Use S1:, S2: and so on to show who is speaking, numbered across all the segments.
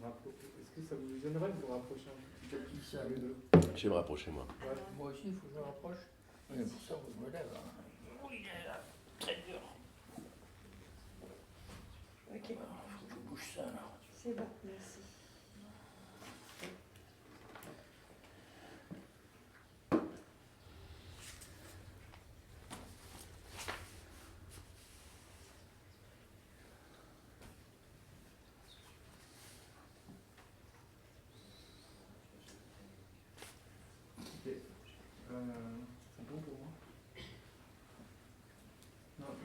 S1: est-ce que ça vous gênerait de vous rapprocher un petit peu plus
S2: Ça,
S1: les deux?
S3: Je vais me rapprocher, moi.
S1: Ouais.
S2: moi aussi, il faut que je me rapproche. Oui, pour ça, je me lève. Hein. Oui, il est là, très dur.
S4: Ok,
S2: Il faut que je bouge ça, là.
S4: c'est bon, merci.
S1: Ok. C'est bon pour moi? Non. Ok.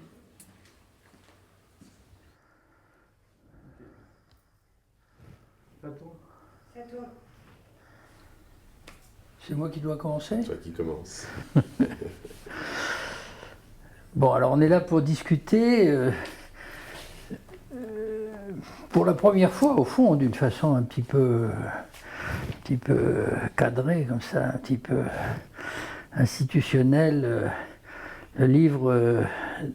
S1: Ça tourne?
S4: C'est à toi.
S2: C'est moi qui dois commencer?
S3: Toi qui commence.
S2: Bon, alors on est là pour discuter pour la première fois, au fond, d'une façon un petit peu cadrée, comme ça, un petit peu institutionnelle, le livre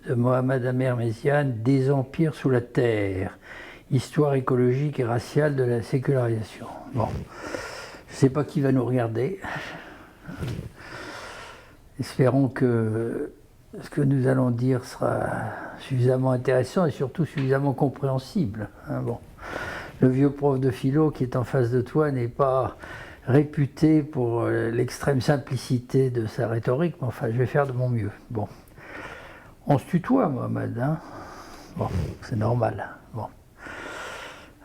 S2: de Mohamed Amer Méziane, Des empires sous la terre, histoire écologique et raciale de la sécularisation. Bon, je ne sais pas qui va nous regarder. Espérons que ce que nous allons dire sera suffisamment intéressant et surtout suffisamment compréhensible. Hein, bon. Le vieux prof de philo qui est en face de toi n'est pas réputé pour l'extrême simplicité de sa rhétorique, mais enfin, je vais faire de mon mieux. Bon. On se tutoie, Mohamed, hein? Bon, c'est normal. Bon.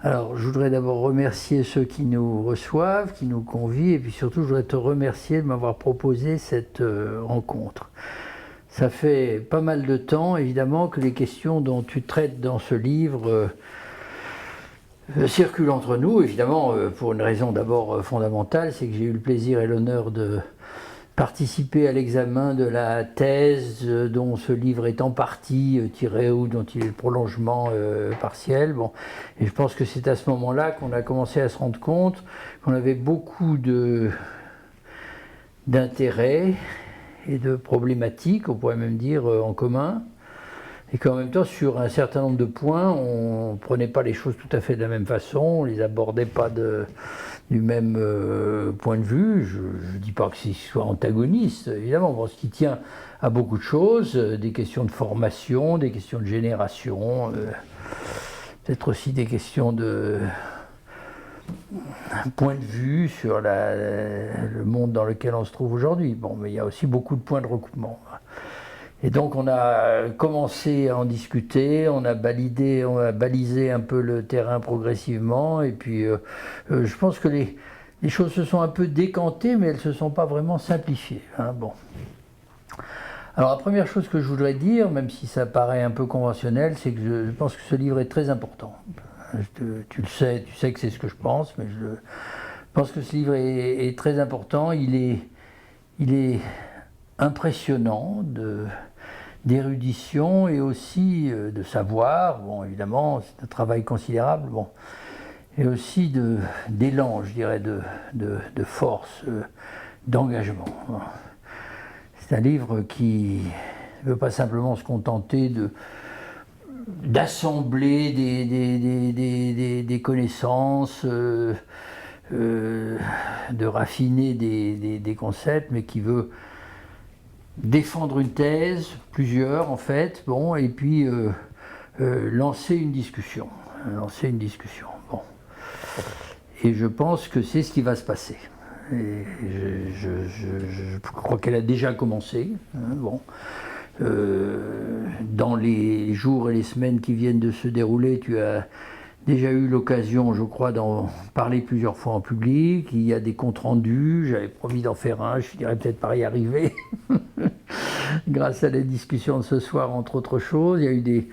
S2: Alors, je voudrais d'abord remercier ceux qui nous reçoivent, qui nous convient, et puis surtout, je voudrais te remercier de m'avoir proposé cette rencontre. Ça fait pas mal de temps, évidemment, que les questions dont tu traites dans ce livre circulent entre nous, évidemment, pour une raison d'abord fondamentale, c'est que j'ai eu le plaisir et l'honneur de participer à l'examen de la thèse dont ce livre est en partie tiré ou dont il est le prolongement partiel. Bon. Et je pense que c'est à ce moment-là qu'on a commencé à se rendre compte qu'on avait beaucoup d'intérêts et de problématiques, on pourrait même dire, en commun, et qu'en même temps, sur un certain nombre de points, on ne prenait pas les choses tout à fait de la même façon, on ne les abordait pas du même point de vue. Je ne dis pas que ce soit antagoniste, évidemment. Bon, ce qui tient à beaucoup de choses, des questions de formation, des questions de génération, peut-être aussi des questions de point de vue sur le monde dans lequel on se trouve aujourd'hui. Bon, mais il y a aussi beaucoup de points de recoupement. Et donc on a commencé à en discuter, on a balisé un peu le terrain progressivement, et puis je pense que les choses se sont un peu décantées, mais elles ne se sont pas vraiment simplifiées. Hein, bon. Alors la première chose que je voudrais dire, même si ça paraît un peu conventionnel, c'est que je pense que ce livre est très important. Tu le sais, tu sais que c'est ce que je pense, mais je pense que ce livre est très important. Il est impressionnant d'érudition et aussi de savoir. Bon, évidemment, c'est un travail considérable. Bon, et aussi d'élan, je dirais, de force, d'engagement. C'est un livre qui ne veut pas simplement se contenter d'assembler des connaissances, de raffiner des concepts, mais qui veut défendre une thèse, plusieurs en fait, bon, et puis lancer une discussion. Bon. Et je pense que c'est ce qui va se passer. Et je crois qu'elle a déjà commencé. Hein, bon. Dans les jours et les semaines qui viennent de se dérouler, tu as déjà eu l'occasion, je crois, d'en parler plusieurs fois en public. Il y a des comptes rendus, j'avais promis d'en faire un, je finirais peut-être par y arriver, grâce à la discussion de ce soir, entre autres choses. Il y a eu des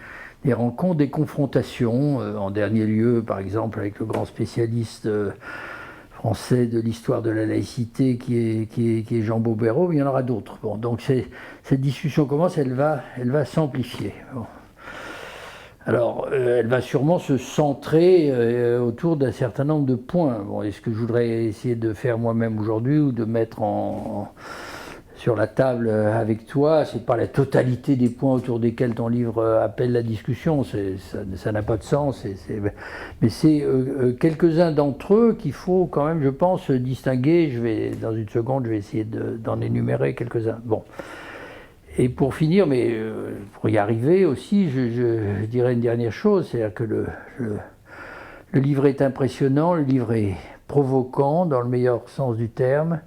S2: rencontres, des confrontations, en dernier lieu, par exemple, avec le grand spécialiste français de l'histoire de la laïcité qui est Jean Bobéro, mais il y en aura d'autres. Bon, donc cette discussion commence, elle va s'amplifier. Bon. Alors, elle va sûrement se centrer autour d'un certain nombre de points. Bon, et ce que je voudrais essayer de faire moi-même aujourd'hui, ou de mettre sur la table avec toi, c'est pas la totalité des points autour desquels ton livre appelle la discussion, ça n'a pas de sens, mais c'est quelques-uns d'entre eux qu'il faut quand même, je pense, distinguer. Dans une seconde, je vais essayer d'en énumérer quelques-uns. Bon. Et pour finir, mais pour y arriver aussi, je dirais une dernière chose, c'est-à-dire que le livre est impressionnant, le livre est provoquant dans le meilleur sens du terme,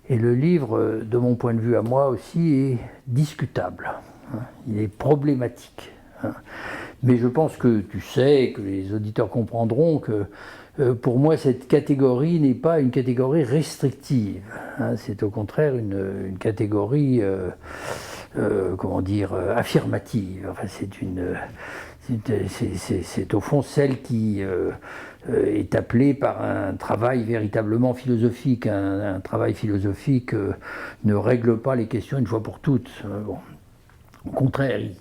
S2: et le livre, de mon point de vue à moi aussi, est discutable. Il est problématique. Mais je pense que tu sais, que les auditeurs comprendront que pour moi, cette catégorie n'est pas une catégorie restrictive. C'est au contraire une catégorie, affirmative. Enfin, c'est au fond celle qui est appelée par un travail véritablement philosophique. Un travail philosophique ne règle pas les questions une fois pour toutes. Bon. Au contraire, il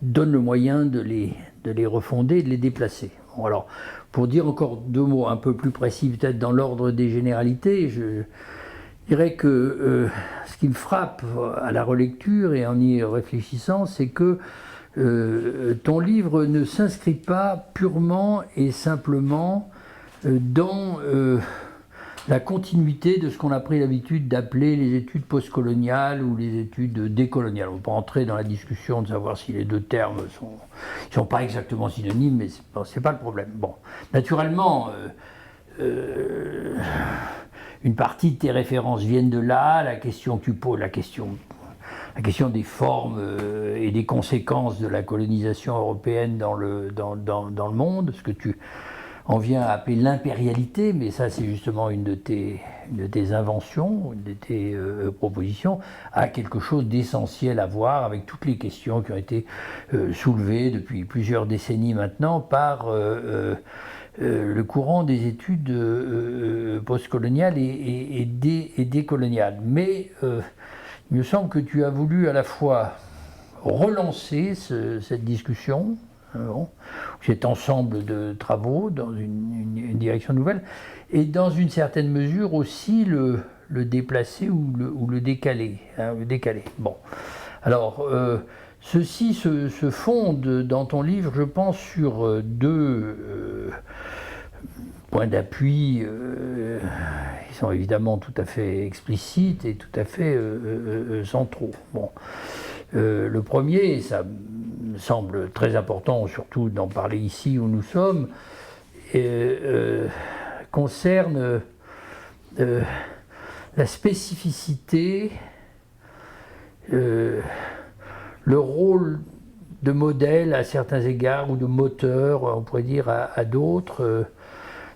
S2: donne le moyen de les refonder, de les déplacer. Bon, alors, pour dire encore deux mots un peu plus précis, peut-être dans l'ordre des généralités, je dirais que ce qui me frappe à la relecture et en y réfléchissant, c'est que ton livre ne s'inscrit pas purement et simplement dans la continuité de ce qu'on a pris l'habitude d'appeler les études postcoloniales ou les études décoloniales. On ne va pas entrer dans la discussion de savoir si les deux termes sont pas exactement synonymes, mais c'est pas le problème. Bon, naturellement, une partie de tes références viennent de là. La question que tu poses, la question des formes et des conséquences de la colonisation européenne dans le monde, ce que tu en vient à appeler l'impérialité, mais ça c'est justement une de tes inventions, une de tes propositions, a quelque chose d'essentiel à voir avec toutes les questions qui ont été soulevées depuis plusieurs décennies maintenant par le courant des études postcoloniales et décoloniales. Mais il me semble que tu as voulu à la fois relancer cette discussion, cet ensemble de travaux dans une direction nouvelle, et dans une certaine mesure aussi le déplacer ou le décaler. Bon. Alors, ceci se fonde dans ton livre, je pense, sur deux points d'appui qui sont évidemment tout à fait explicites et tout à fait centraux. Bon. Le premier, et ça me semble très important, surtout d'en parler ici où nous sommes, concerne la spécificité, le rôle de modèle à certains égards, ou de moteur, on pourrait dire, à d'autres,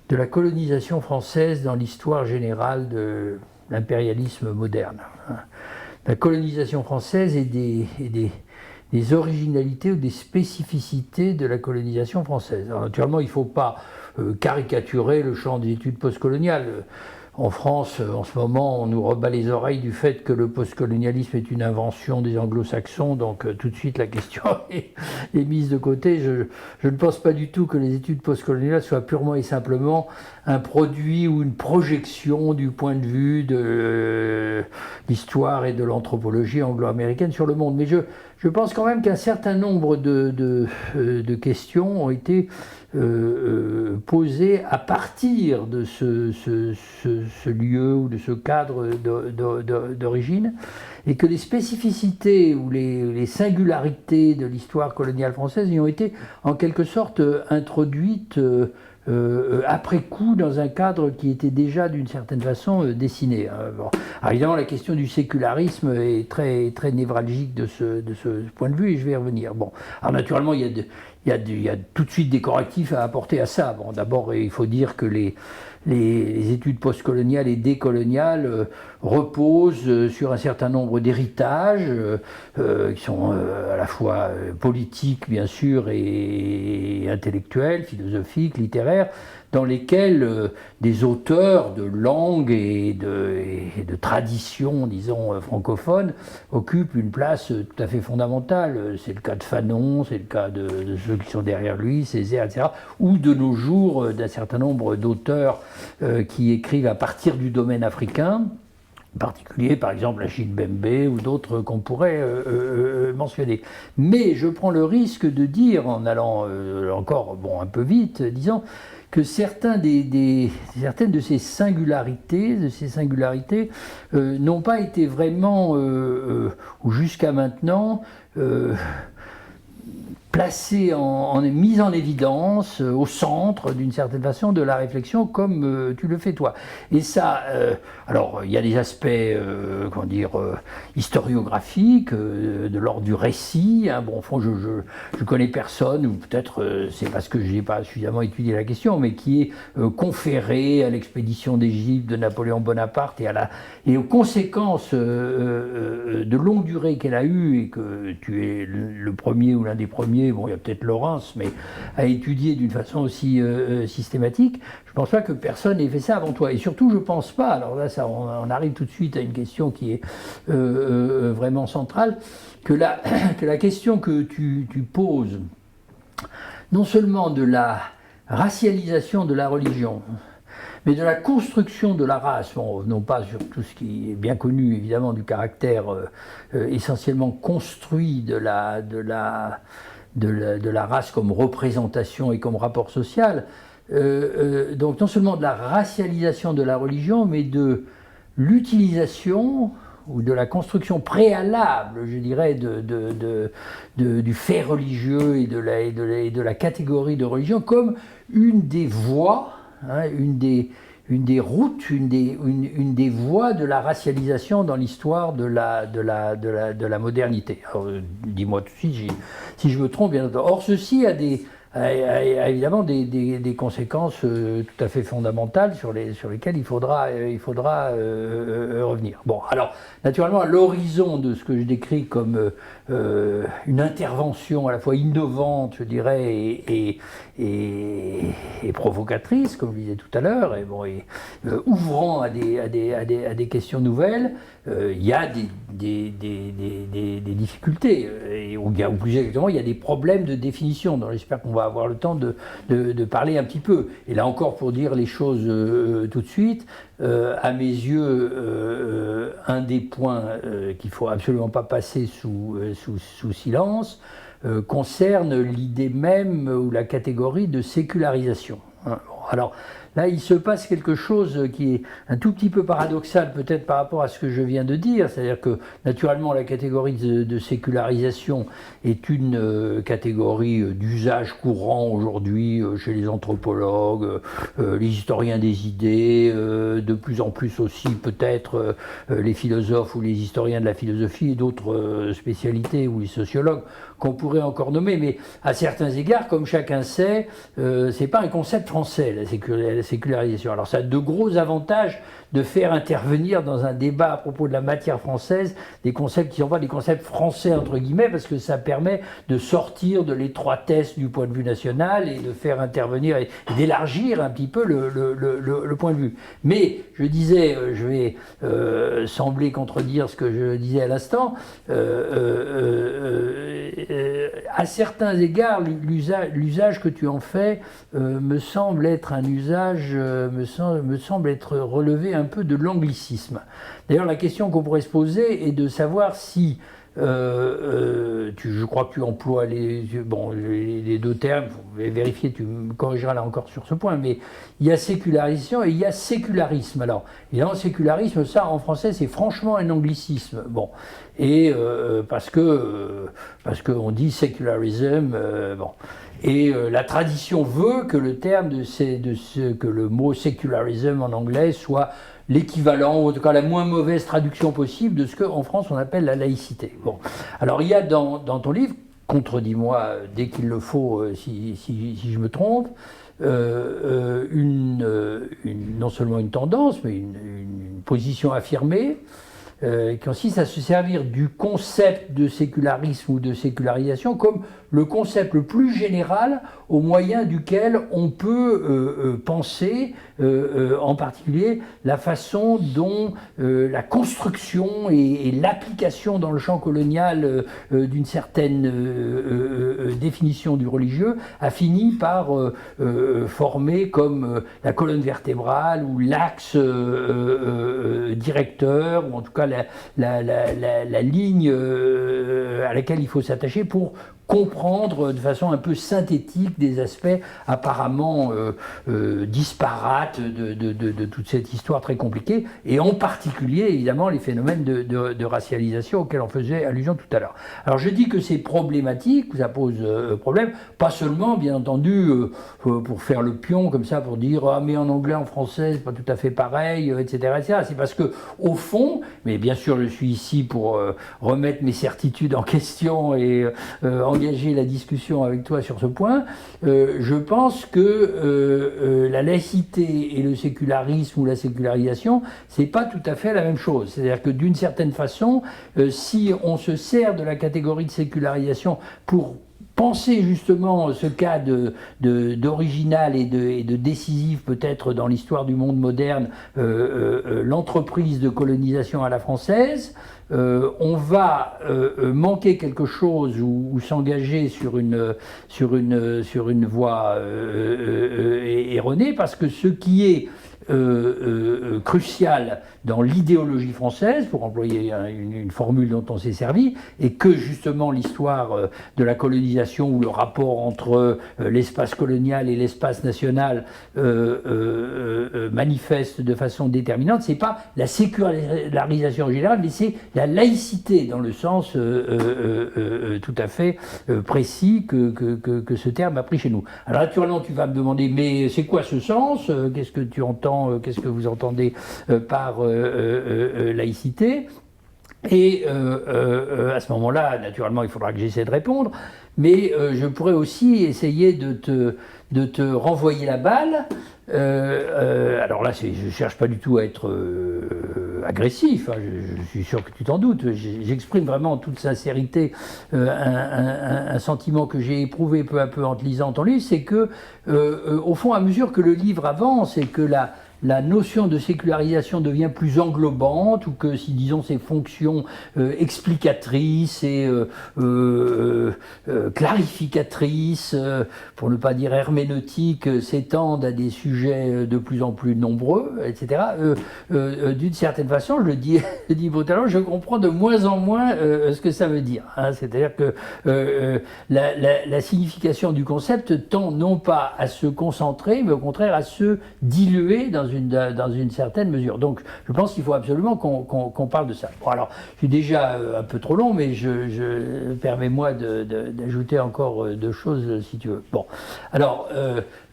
S2: de la colonisation française dans l'histoire générale de l'impérialisme moderne. La colonisation française et des originalités ou des spécificités de la colonisation française. Alors, naturellement, il ne faut pas caricaturer le champ des études postcoloniales. En France, en ce moment, on nous rebat les oreilles du fait que le postcolonialisme est une invention des anglo-saxons, donc tout de suite la question est mise de côté. Je ne pense pas du tout que les études postcoloniales soient purement et simplement un produit ou une projection du point de vue de l'histoire et de l'anthropologie anglo-américaine sur le monde. Mais je pense quand même qu'un certain nombre de questions ont été posées à partir de ce lieu ou de ce cadre d'origine, et que les spécificités ou les singularités de l'histoire coloniale française y ont été en quelque sorte introduites après coup dans un cadre qui était déjà d'une certaine façon dessiné. Bon. Alors évidemment, la question du sécularisme est très, très névralgique de ce point de vue, et je vais y revenir. Bon. Alors naturellement, il y a tout de suite des correctifs à apporter à ça. Bon, d'abord, il faut dire que les études postcoloniales et décoloniales reposent sur un certain nombre d'héritages qui sont à la fois politiques, bien sûr, et intellectuels, philosophiques, littéraires, dans lesquels des auteurs de langue et de tradition, disons, francophones, occupent une place tout à fait fondamentale. C'est le cas de Fanon, c'est le cas de ceux qui sont derrière lui, Césaire, etc., ou de nos jours d'un certain nombre d'auteurs qui écrivent à partir du domaine africain, En particulier, par exemple, Achille Mbembe ou d'autres qu'on pourrait mentionner. Mais je prends le risque de dire, en allant encore un peu vite, disons, que certaines de ces singularités n'ont pas été vraiment, ou jusqu'à maintenant, placées, mises en évidence, au centre, d'une certaine façon, de la réflexion, comme tu le fais toi. Et ça, alors, il y a des aspects, historiographiques, de l'ordre du récit. Hein. Bon, au fond, je connais personne, ou peut-être c'est parce que je n'ai pas suffisamment étudié la question, mais qui est conféré à l'expédition d'Égypte de Napoléon Bonaparte et aux conséquences de longue durée qu'elle a eues, et que tu es le premier ou l'un des premiers, bon, il y a peut-être Laurence, mais à étudier d'une façon aussi systématique. Je ne pense pas que personne n'ait fait ça avant toi. Et surtout, je ne pense pas, alors là, on arrive tout de suite à une question qui est vraiment centrale, que la question que tu poses, non seulement de la racialisation de la religion, mais de la construction de la race, bon, non pas sur tout ce qui est bien connu, évidemment, du caractère essentiellement construit de la race comme représentation et comme rapport social, donc non seulement de la racialisation de la religion, mais de l'utilisation ou de la construction préalable, je dirais, du fait religieux et de la catégorie de religion comme une des voies, hein, une des routes, une des voies de la racialisation dans l'histoire de la modernité. Alors, dis-moi tout de suite si je me trompe, bien entendu. Or, ceci a évidemment des conséquences tout à fait fondamentales sur lesquelles il faudra revenir. Bon, alors, naturellement, à l'horizon de ce que je décris comme une intervention à la fois innovante, je dirais, et provocatrice, comme je disais tout à l'heure, et ouvrant à des questions nouvelles, il y a des difficultés, ou plus exactement, il y a des problèmes de définition, dont j'espère qu'on va avoir le temps de parler un petit peu. Et là encore, pour dire les choses tout de suite, à mes yeux, un des points qu'il ne faut absolument pas passer sous silence concerne l'idée même ou la catégorie de sécularisation. Alors là, il se passe quelque chose qui est un tout petit peu paradoxal peut-être par rapport à ce que je viens de dire, c'est-à-dire que naturellement la catégorie de sécularisation est une catégorie d'usage courant aujourd'hui chez les anthropologues, les historiens des idées, de plus en plus aussi peut-être les philosophes ou les historiens de la philosophie et d'autres spécialités ou les sociologues qu'on pourrait encore nommer, mais à certains égards, comme chacun sait, c'est pas un concept français, la sécularisation. Alors ça a de gros avantages de faire intervenir dans un débat à propos de la matière française des concepts qui ne sont pas des concepts français entre guillemets, parce que ça permet de sortir de l'étroitesse du point de vue national et de faire intervenir et d'élargir un petit peu le point de vue. Mais je disais, je vais sembler contredire ce que je disais à l'instant, à certains égards, l'usage que tu en fais me semble être un usage, me semble être relevé un peu de l'anglicisme. D'ailleurs, la question qu'on pourrait se poser est de savoir si, je crois que tu emploies les deux termes, vous vérifier, tu me corrigeras là encore sur ce point, mais il y a sécularisation et il y a sécularisme. Alors, évidemment, sécularisme, ça en français, c'est franchement un anglicisme. Bon. Et parce que on dit secularism, bon. Et la tradition veut que le terme que le mot secularism en anglais soit l'équivalent, ou en tout cas la moins mauvaise traduction possible de ce qu'en France on appelle la laïcité. Bon. Alors il y a dans ton livre, contredis-moi dès qu'il le faut si je me trompe, non seulement une tendance, mais une position affirmée qui consiste à se servir du concept de sécularisme ou de sécularisation comme le concept le plus général au moyen duquel on peut penser, en particulier, la façon dont la construction et l'application dans le champ colonial d'une certaine définition du religieux a fini par former comme la colonne vertébrale ou l'axe directeur, ou en tout cas la ligne à laquelle il faut s'attacher pour comprendre de façon un peu synthétique des aspects apparemment disparates de toute cette histoire très compliquée, et en particulier évidemment les phénomènes de racialisation auxquels on faisait allusion tout à l'heure. Alors je dis que c'est problématique, ça pose problème, pas seulement bien entendu pour faire le pion comme ça, pour dire ah mais en anglais, en français c'est pas tout à fait pareil, etc., etc. C'est parce que au fond, mais bien sûr je suis ici pour remettre mes certitudes en question et engager la discussion avec toi sur ce point, je pense que la laïcité et le sécularisme ou la sécularisation, c'est pas tout à fait la même chose. C'est-à-dire que d'une certaine façon, si on se sert de la catégorie de sécularisation pour penser justement ce cas d'original et de décisif peut-être dans l'histoire du monde moderne, l'entreprise de colonisation à la française, on va manquer quelque chose ou s'engager sur une voie erronée, parce que ce qui est crucial dans l'idéologie française, pour employer une formule dont on s'est servi, et que justement l'histoire de la colonisation ou le rapport entre l'espace colonial et l'espace national manifeste de façon déterminante, c'est pas la sécularisation générale, mais c'est la laïcité dans le sens tout à fait précis que ce terme a pris chez nous. Alors naturellement tu vas me demander mais c'est quoi ce sens, qu'est-ce que tu entends, qu'est-ce que vous entendez par laïcité, et à ce moment-là, naturellement, il faudra que j'essaie de répondre, mais je pourrais aussi essayer de te renvoyer la balle. Alors là, je ne cherche pas du tout à être agressif, hein, je suis sûr que tu t'en doutes, j'exprime vraiment en toute sincérité un sentiment que j'ai éprouvé peu à peu en te lisant ton livre, c'est que, au fond, à mesure que le livre avance et que la notion de sécularisation devient plus englobante, ou que, si disons, ses fonctions explicatrices et clarificatrices, pour ne pas dire herméneutiques, s'étendent à des sujets de plus en plus nombreux, etc., d'une certaine façon, je le dis brutalement, je comprends de moins en moins ce que ça veut dire. Hein. C'est-à-dire que la signification du concept tend non pas à se concentrer, mais au contraire à se diluer dans une certaine mesure. Donc je pense qu'il faut absolument qu'on parle de ça. Bon, alors, je suis déjà un peu trop long, mais je permets-moi d'ajouter encore deux choses, si tu veux. Bon, alors,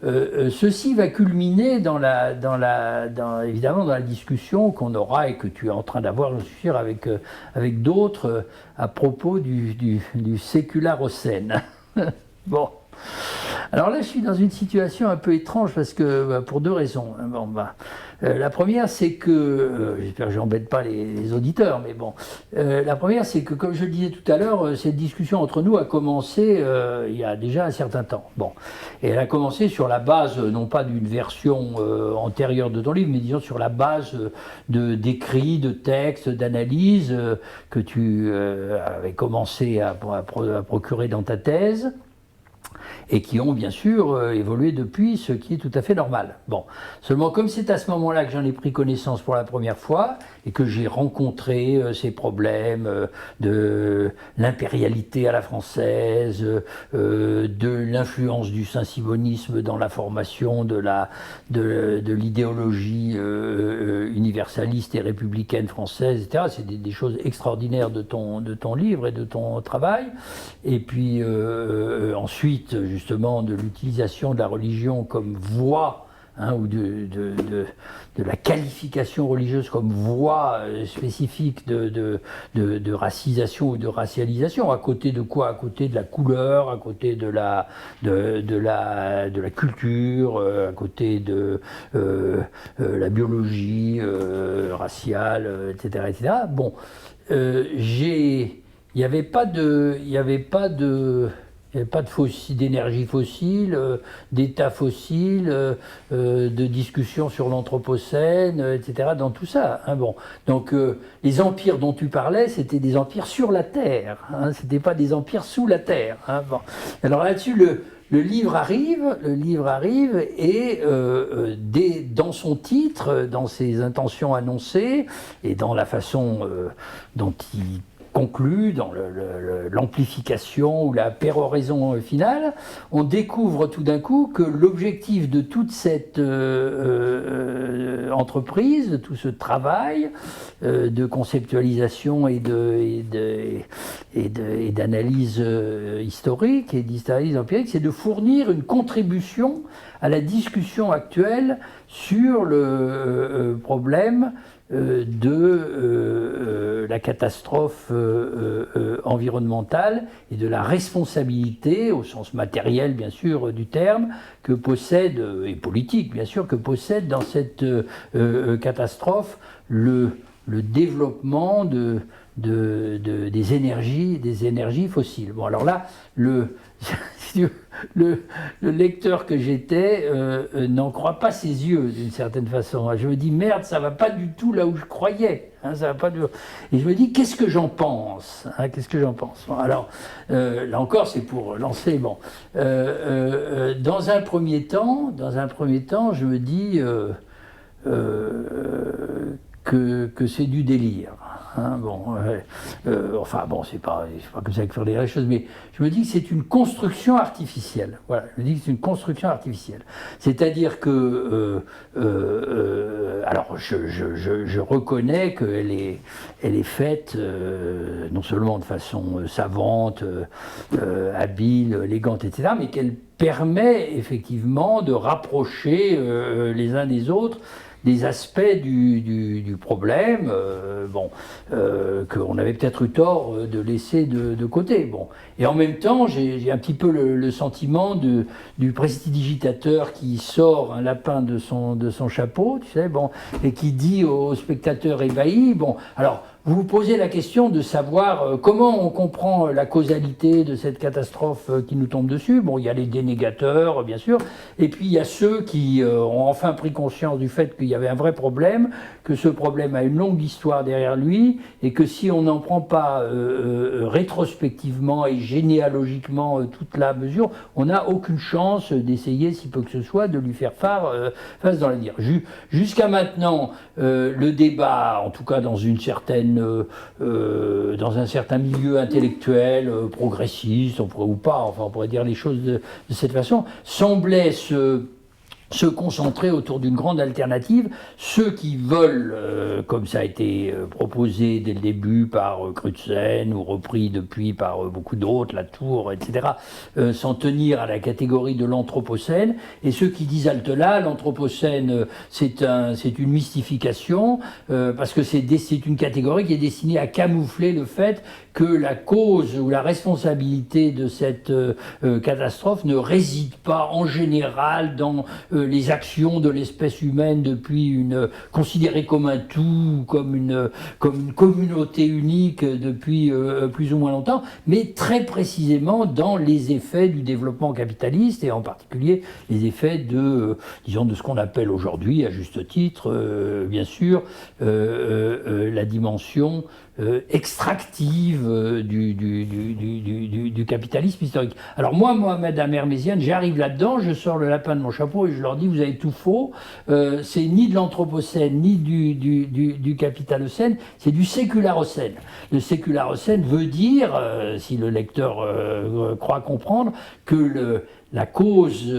S2: ceci va culminer évidemment dans la discussion qu'on aura et que tu es en train d'avoir, je suis sûr, avec d'autres à propos du sécularocène. Bon. Alors là, je suis dans une situation un peu étrange parce que, pour deux raisons. Bon, la première, c'est que, j'espère que je n'embête pas les auditeurs, mais bon, la première, c'est que, comme je le disais tout à l'heure, cette discussion entre nous a commencé il y a déjà un certain temps. Bon, et elle a commencé sur la base, non pas d'une version antérieure de ton livre, mais disons sur la base d'écrits, de textes, d'analyses que tu avais commencé à procurer dans ta thèse, et qui ont bien sûr évolué depuis, ce qui est tout à fait normal. Bon, seulement comme c'est à ce moment-là que j'en ai pris connaissance pour la première fois, et que j'ai rencontré ces problèmes de l'impérialité à la française, de l'influence du saint-simonisme dans la formation de l'idéologie universaliste et républicaine française, etc. C'est des choses extraordinaires de ton livre et de ton travail. Et puis ensuite, justement, de l'utilisation de la religion comme voie hein, ou de la qualification religieuse comme voie spécifique de racisation ou de racialisation. À côté de quoi? À côté de la couleur, à côté de la culture, à côté de la biologie raciale, etc., etc. Bon, il n'y avait pas d'énergie fossile, d'état fossile, de discussion sur l'anthropocène, etc. dans tout ça. Hein, bon. Donc les empires dont tu parlais, c'était des empires sur la Terre, hein, c'était pas des empires sous la Terre. Hein, bon. Alors là-dessus, le livre arrive et dans son titre, dans ses intentions annoncées et dans la façon dont il conclut, dans l'amplification ou la péroraison finale, on découvre tout d'un coup que l'objectif de toute cette entreprise, de tout ce travail de conceptualisation et d'analyse historique et d'analyse empirique, c'est de fournir une contribution à la discussion actuelle sur le problème de la catastrophe environnementale et de la responsabilité, au sens matériel bien sûr du terme, que possède, et politique bien sûr, que possède dans cette catastrophe le développement des énergies fossiles. Bon, alors là, le lecteur que j'étais n'en croit pas ses yeux d'une certaine façon. Je me dis merde, ça va pas du tout là où je croyais. Hein, ça va pas du... Et je me dis qu'est-ce que j'en pense, hein, qu'est-ce que j'en pense. Bon, alors là encore c'est pour lancer. Bon, dans un premier temps, je me dis que c'est du délire. Hein, bon, enfin bon, c'est pas comme ça qu'il faut dire les choses, mais je me dis que c'est une construction artificielle. Voilà, je me dis que c'est une construction artificielle. C'est-à-dire que, alors, je reconnais qu'elle est faite non seulement de façon savante, habile, élégante, etc., mais qu'elle permet effectivement de rapprocher les uns des autres des aspects du problème, qu'on avait peut-être eu tort de laisser de côté. Bon. Et en même temps, j'ai un petit peu le sentiment du prestidigitateur qui sort un lapin de son chapeau, tu sais, bon, et qui dit au spectateur ébahi, bon, alors, vous vous posez la question de savoir comment on comprend la causalité de cette catastrophe qui nous tombe dessus. Bon, il y a les dénégateurs, bien sûr, et puis il y a ceux qui ont enfin pris conscience du fait qu'il y avait un vrai problème, que ce problème a une longue histoire derrière lui, et que si on n'en prend pas rétrospectivement et généalogiquement toute la mesure, on n'a aucune chance d'essayer, si peu que ce soit, de lui faire face dans l'avenir. Jusqu'à maintenant, le débat, en tout cas dans un certain milieu intellectuel progressiste, on pourrait dire les choses de cette façon, semblait se concentrer autour d'une grande alternative. Ceux qui veulent, comme ça a été proposé dès le début par Crutzen ou repris depuis par beaucoup d'autres, Latour, etc., s'en tenir à la catégorie de l'anthropocène, et ceux qui disent halte là, l'anthropocène c'est une mystification, parce que c'est une catégorie qui est destinée à camoufler le fait que la cause ou la responsabilité de cette catastrophe ne réside pas en général dans les actions de l'espèce humaine depuis considérée comme un tout, comme une communauté unique depuis plus ou moins longtemps, mais très précisément dans les effets du développement capitaliste et en particulier les effets de ce qu'on appelle aujourd'hui, à juste titre, bien sûr, la dimension extractive du capitalisme historique. Alors moi, Mohamed Amer Méziane, j'arrive là-dedans, je sors le lapin de mon chapeau et je leur dis vous avez tout faux, c'est ni de l'anthropocène ni du capitalocène, c'est du sécularocène. Le sécularocène veut dire, si le lecteur croit comprendre, que la cause,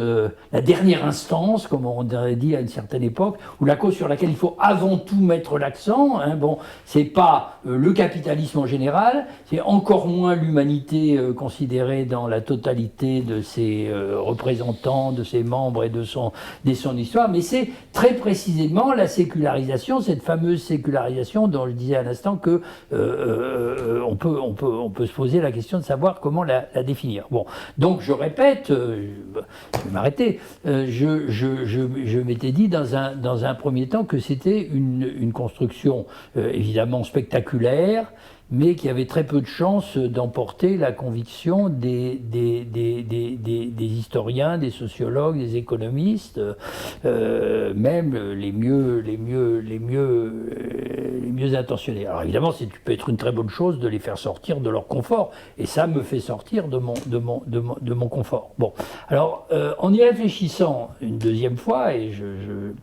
S2: la dernière instance, comme on aurait dit à une certaine époque, ou la cause sur laquelle il faut avant tout mettre l'accent. Hein. Bon, c'est pas le capitalisme en général, c'est encore moins l'humanité considérée dans la totalité de ses représentants, de ses membres et de son histoire, mais c'est très précisément la sécularisation, cette fameuse sécularisation dont je disais à l'instant que on peut se poser la question de savoir comment la définir. Bon, donc je répète, je vais m'arrêter, je m'étais dit dans un premier temps que c'était une construction évidemment spectaculaire, mais qui avait très peu de chances d'emporter la conviction des historiens, des sociologues, des économistes, même les mieux intentionnés. Alors évidemment, ça peut être une très bonne chose de les faire sortir de leur confort, et ça me fait sortir de mon confort. Bon, alors en y réfléchissant une deuxième fois, et je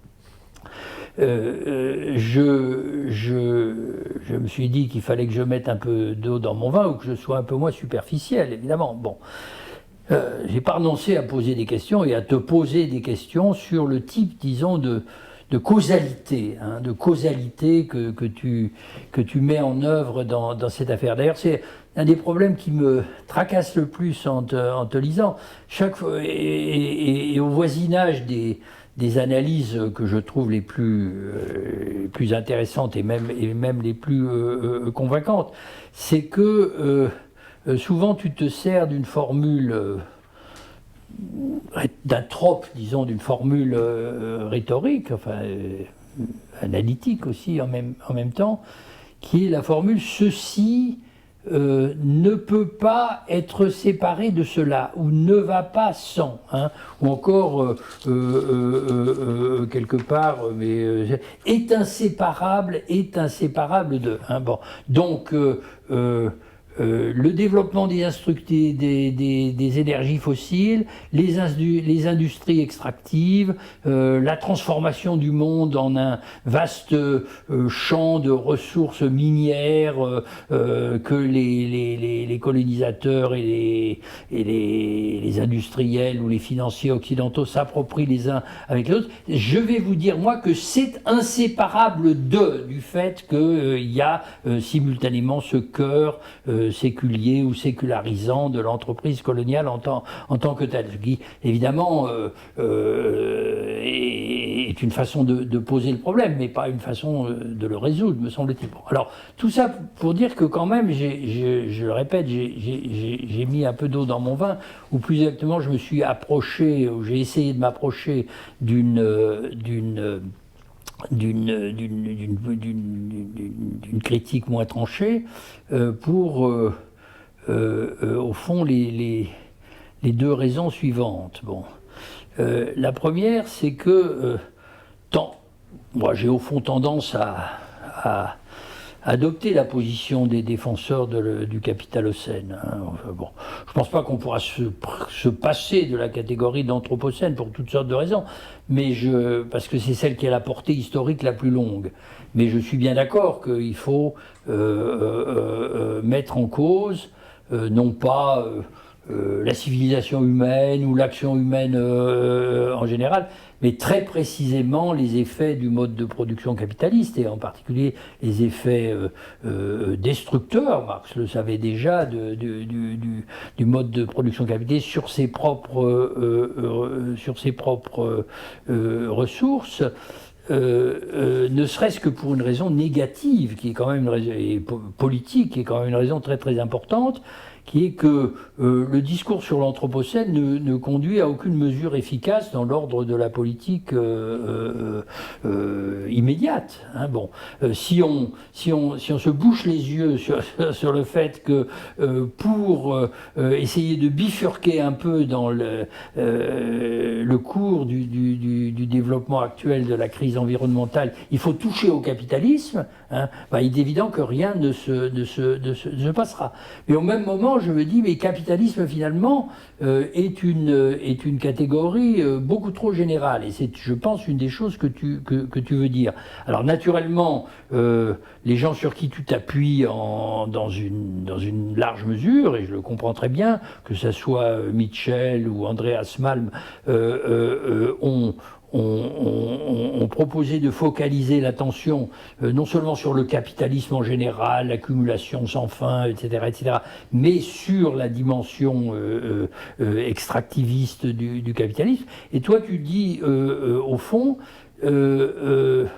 S2: me suis dit qu'il fallait que je mette un peu d'eau dans mon vin ou que je sois un peu moins superficiel, évidemment. Bon, j'ai pas renoncé à poser des questions et à te poser des questions sur le type, disons, de causalité, hein, que tu mets en œuvre dans cette affaire. D'ailleurs, c'est un des problèmes qui me tracasse le plus en te lisant. Chaque fois, et au voisinage des analyses que je trouve les plus intéressantes et même les plus convaincantes, c'est que souvent tu te sers d'une formule, d'un trope, disons, d'une formule rhétorique, enfin analytique aussi en même temps, qui est la formule « ceci ne peut pas être séparé de cela, ou ne va pas sans, hein, ou encore quelque part, mais est inséparable de. Hein, bon. Donc le développement des énergies fossiles, les industries extractives, la transformation du monde en un vaste champ de ressources minières que les colonisateurs et les industriels ou les financiers occidentaux s'approprient les uns avec les autres. Je vais vous dire, moi, que c'est inséparable du fait qu'il y a simultanément ce cœur séculier ou sécularisant de l'entreprise coloniale en tant que telle. Ce qui, évidemment, est une façon de poser le problème, mais pas une façon de le résoudre, me semble-t-il. Bon, alors, tout ça pour dire que quand même, je le répète, j'ai mis un peu d'eau dans mon vin, ou plus exactement, je me suis approché, ou j'ai essayé de m'approcher d'une critique moins tranchée pour, au fond, les deux raisons suivantes. Bon. La première, c'est que moi j'ai au fond tendance à adopter la position des défenseurs du capitalocène. Hein. Enfin, bon, je ne pense pas qu'on pourra se passer de la catégorie d'anthropocène pour toutes sortes de raisons, mais parce que c'est celle qui a la portée historique la plus longue. Mais je suis bien d'accord qu'il faut mettre en cause non pas la civilisation humaine ou l'action humaine en général, mais très précisément les effets du mode de production capitaliste, et en particulier les effets destructeurs, Marx le savait déjà, du mode de production capitaliste sur ses propres ressources, ne serait-ce que pour une raison négative, qui est quand même une raison, et politique, qui est quand même une raison très très importante, qui est que le discours sur l'anthropocène ne conduit à aucune mesure efficace dans l'ordre de la politique immédiate. Hein, bon, si on se bouche les yeux sur le fait que pour essayer de bifurquer un peu dans le cours du développement actuel de la crise environnementale, il faut toucher au capitalisme, hein, il est évident que rien ne se passera. Mais au même moment, temps, je me dis, mais capitalisme, finalement, est une catégorie beaucoup trop générale. Et c'est, je pense, une des choses que tu veux dire. Alors, naturellement, les gens sur qui tu t'appuies dans une large mesure, et je le comprends très bien, que ce soit Mitchell ou Andreas Malm, ont proposé de focaliser l'attention non seulement sur le capitalisme en général, l'accumulation sans fin, etc., mais sur la dimension extractiviste du capitalisme. Et toi, tu dis, au fond, le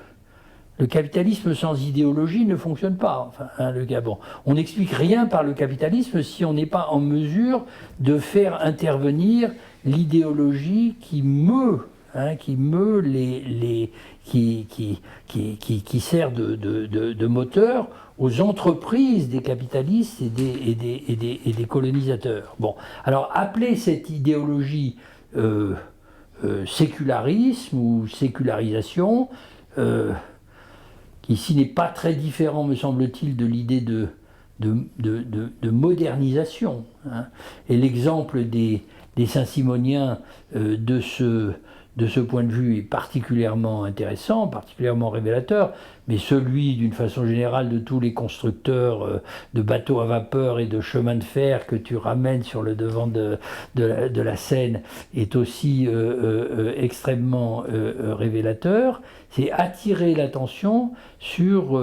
S2: capitalisme sans idéologie ne fonctionne pas. Enfin, hein, on n'explique rien par le capitalisme si on n'est pas en mesure de faire intervenir l'idéologie qui meut qui sert de moteur aux entreprises des capitalistes et des colonisateurs. Bon, alors appeler cette idéologie sécularisme ou sécularisation, qui ici n'est pas très différent, me semble-t-il, de l'idée de modernisation. Hein. Et l'exemple des Saint-Simoniens de ce point de vue est particulièrement intéressant, particulièrement révélateur, mais celui, d'une façon générale, de tous les constructeurs de bateaux à vapeur et de chemins de fer que tu ramènes sur le devant de la scène est aussi extrêmement révélateur. C'est attirer l'attention sur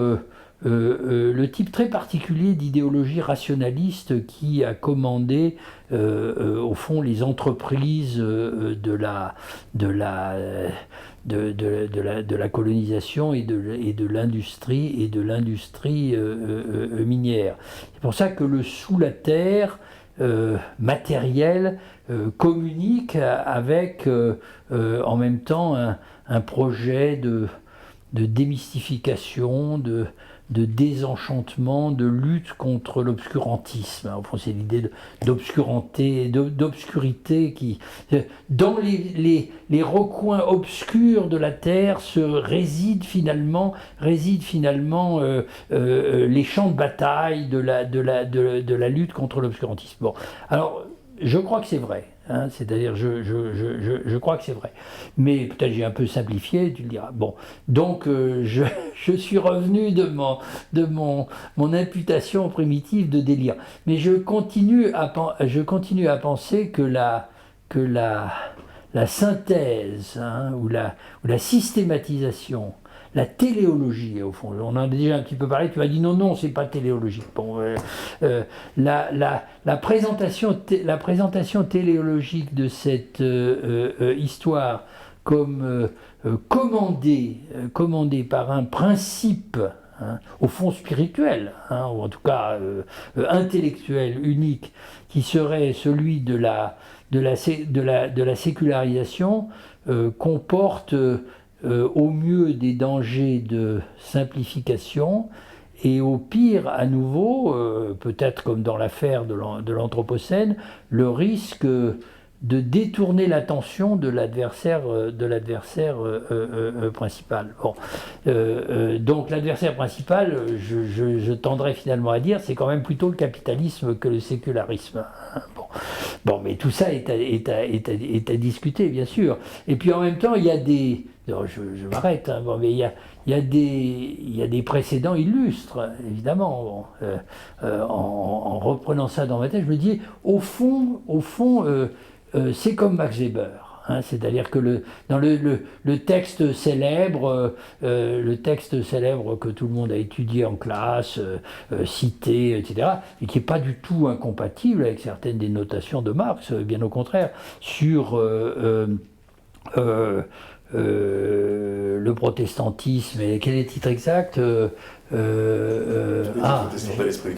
S2: le type très particulier d'idéologie rationaliste qui a commandé au fond les entreprises de la colonisation et de l'industrie minière. C'est pour ça que le sous la terre matériel communique avec en même temps un projet de démystification, de désenchantement, de lutte contre l'obscurantisme. Au fond, c'est l'idée d'obscurité qui... Dans les recoins obscurs de la Terre résident finalement les champs de bataille de la lutte contre l'obscurantisme. Bon, alors, je crois que c'est vrai. Hein, c'est-à-dire, je crois que c'est vrai. Mais peut-être j'ai un peu simplifié, tu le diras. Bon, donc je suis revenu de mon imputation primitive de délire. Mais je continue à penser que la synthèse, hein, ou la systématisation, la téléologie, au fond, on en a déjà un petit peu parlé, tu m'as dit non, c'est pas téléologique. Bon, la présentation téléologique de cette histoire comme commandée par un principe, hein, au fond spirituel, hein, ou en tout cas intellectuel, unique, qui serait celui de la sécularisation, comporte au mieux des dangers de simplification et au pire, à nouveau, peut-être comme dans l'affaire de l'Anthropocène, le risque de détourner l'attention de l'adversaire principal. Bon. Donc l'adversaire principal, je tendrais finalement à dire, c'est quand même plutôt le capitalisme que le sécularisme. Bon, mais tout ça est à discuter, bien sûr. Et puis en même temps, il y a des... Non, je m'arrête, hein, bon, mais il y a des précédents illustres, évidemment. Bon, en reprenant ça dans ma tête, je me dis, au fond, c'est comme Max Weber. Hein, c'est-à-dire que dans le texte célèbre que tout le monde a étudié en classe, cité, etc., et qui n'est pas du tout incompatible avec certaines des notations de Marx, bien au contraire, sur le protestantisme, et quel est le titre exact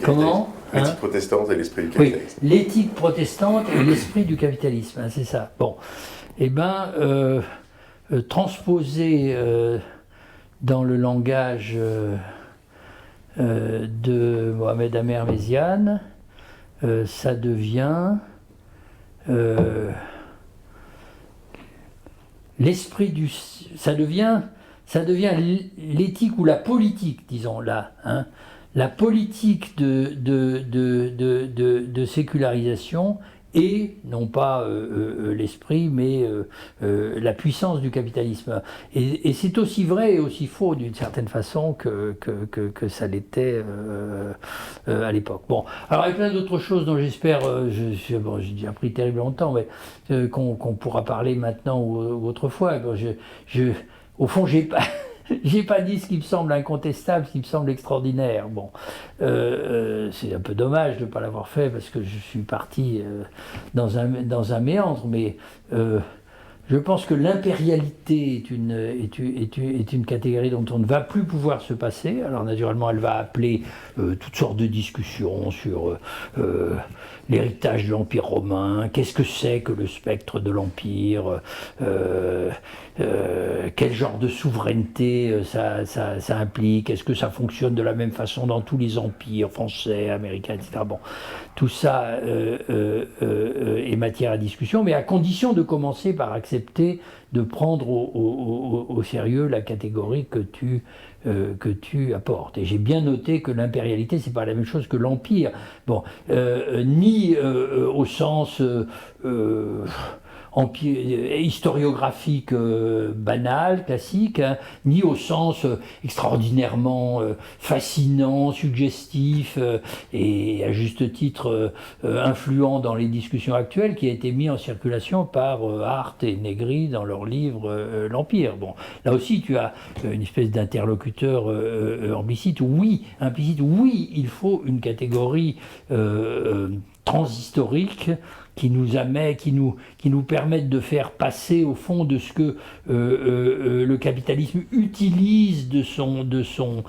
S3: Comment l'éthique protestante et l'esprit du capitalisme.
S2: Oui, l'éthique protestante et l'esprit du capitalisme, hein, c'est ça. Bon, eh bien, transposé dans le langage de Mohamed Amer Méziane, ça devient ça devient l'éthique ou la politique, disons là, hein, la politique de sécularisation et non pas l'esprit, mais la puissance du capitalisme. Et c'est aussi vrai et aussi faux d'une certaine façon que ça l'était à l'époque. Bon, alors il y a plein d'autres choses dont j'espère, j'ai déjà pris terriblement longtemps, mais qu'on pourra parler maintenant ou autrefois. Bon, au fond, j'ai pas... J'ai pas dit ce qui me semble incontestable, ce qui me semble extraordinaire. Bon, c'est un peu dommage de ne pas l'avoir fait parce que je suis parti dans un méandre, mais je pense que l'impérialité est une catégorie dont on ne va plus pouvoir se passer. Alors naturellement, elle va appeler toutes sortes de discussions sur l'héritage de l'Empire romain, qu'est-ce que c'est que le spectre de l'Empire, quel genre de souveraineté ça implique, est-ce que ça fonctionne de la même façon dans tous les empires français, américains, etc. Bon, tout ça est matière à discussion, mais à condition de commencer par accepter de prendre au sérieux la catégorie que tu apportes. Et j'ai bien noté que l'impérialité, c'est pas la même chose que l'empire. Bon, ni au sens historiographique banal, classique, hein, ni au sens extraordinairement fascinant, suggestif et à juste titre influent dans les discussions actuelles, qui a été mis en circulation par Hart et Negri dans leur livre L'Empire. Bon, là aussi tu as une espèce d'interlocuteur implicite, oui, il faut une catégorie transhistorique qui nous permettent de faire passer au fond de ce que le capitalisme utilise de son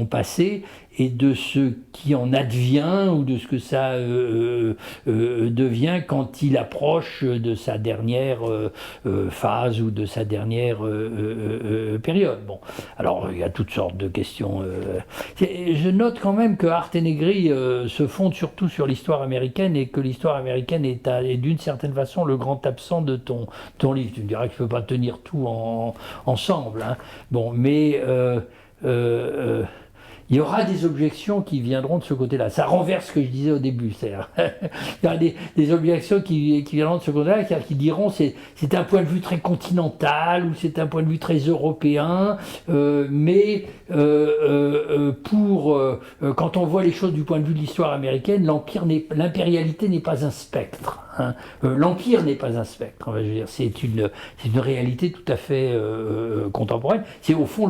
S2: passé et de ce qui en advient ou de ce que ça devient quand il approche de sa dernière phase ou de sa dernière période. Bon, alors il y a toutes sortes de questions. Je note quand même que Hart et Negri se fondent surtout sur l'histoire américaine et que l'histoire américaine est d'une certaine façon le grand absent de ton livre. Tu me diras que je ne peux pas tenir tout ensemble. Hein. Bon, mais il y aura des objections qui viendront de ce côté-là. Ça renverse ce que je disais au début. C'est-à-dire, il y aura des objections qui viendront de ce côté-là, qui diront c'est un point de vue très continental ou c'est un point de vue très européen, mais quand on voit les choses du point de vue de l'histoire américaine, l'impérialité n'est pas un spectre. Hein. L'empire n'est pas un spectre. Je veux dire, c'est une réalité tout à fait contemporaine. C'est au fond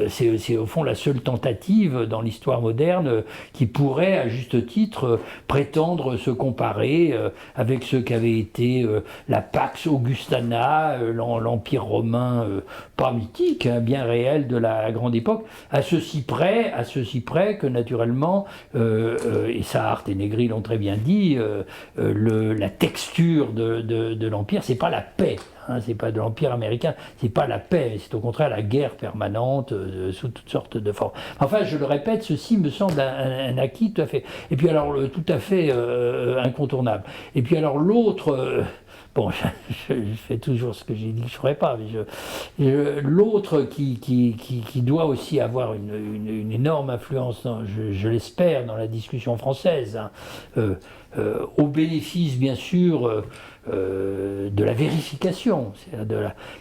S2: c'est au fond la seule tentative dans l'histoire moderne qui pourrait, à juste titre, prétendre se comparer avec ce qu'avait été la Pax Augustana, l'Empire romain, pas mythique, hein, bien réel de la grande époque, à ceci près que naturellement, et ça Hart et Negri l'ont très bien dit, la texture de l'Empire, c'est pas la paix. Hein, c'est pas de l'Empire américain, c'est pas la paix, c'est au contraire la guerre permanente sous toutes sortes de formes. Enfin, je le répète, ceci me semble un acquis tout à fait. Et puis alors, tout à fait incontournable. Et puis alors l'autre... Bon, je fais toujours ce que j'ai dit que je ne ferais pas, mais l'autre qui doit aussi avoir une énorme influence, je l'espère, dans la discussion française, hein, au bénéfice bien sûr de la vérification.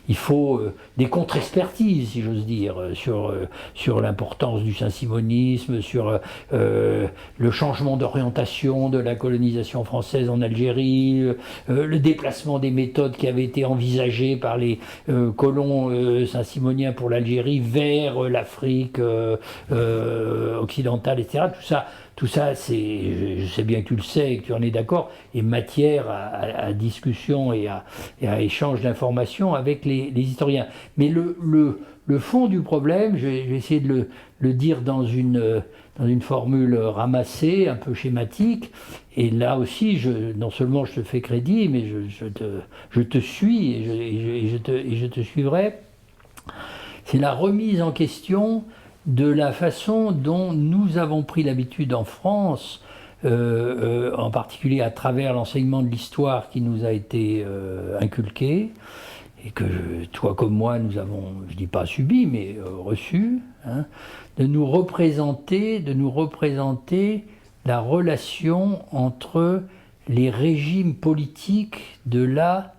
S2: Il faut des contre-expertises, si j'ose dire, sur l'importance du saint-simonisme, sur le changement d'orientation de la colonisation française en Algérie, le déplacement des méthodes qui avaient été envisagées par les colons saint-simoniens pour l'Algérie vers l'Afrique occidentale, etc. Tout ça, je sais bien que tu le sais et que tu en es d'accord, est matière à discussion et à échange d'informations avec les historiens. Mais le fond du problème, je vais essayer de le dire dans une formule ramassée, un peu schématique, et là aussi, non seulement je te fais crédit, mais je te suis et je te suivrai. C'est la remise en question de la façon dont nous avons pris l'habitude en France, en particulier à travers l'enseignement de l'histoire qui nous a été inculqué, et que toi comme moi nous avons, je dis pas subi, mais reçu, hein, de nous représenter la relation entre les régimes politiques de la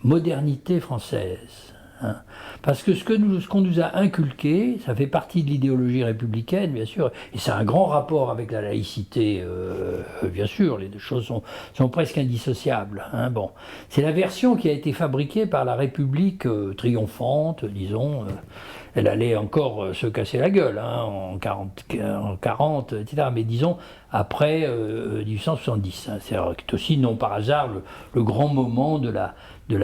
S2: modernité française. Hein. Parce que ce qu'on nous a inculqué, ça fait partie de l'idéologie républicaine, bien sûr, et c'est un grand rapport avec la laïcité, bien sûr, les deux choses sont presque indissociables. Hein, bon. C'est la version qui a été fabriquée par la République triomphante, disons. Elle allait encore se casser la gueule hein, en 40, etc. Mais disons, après 1870. Hein, c'est aussi, non par hasard, le grand moment de la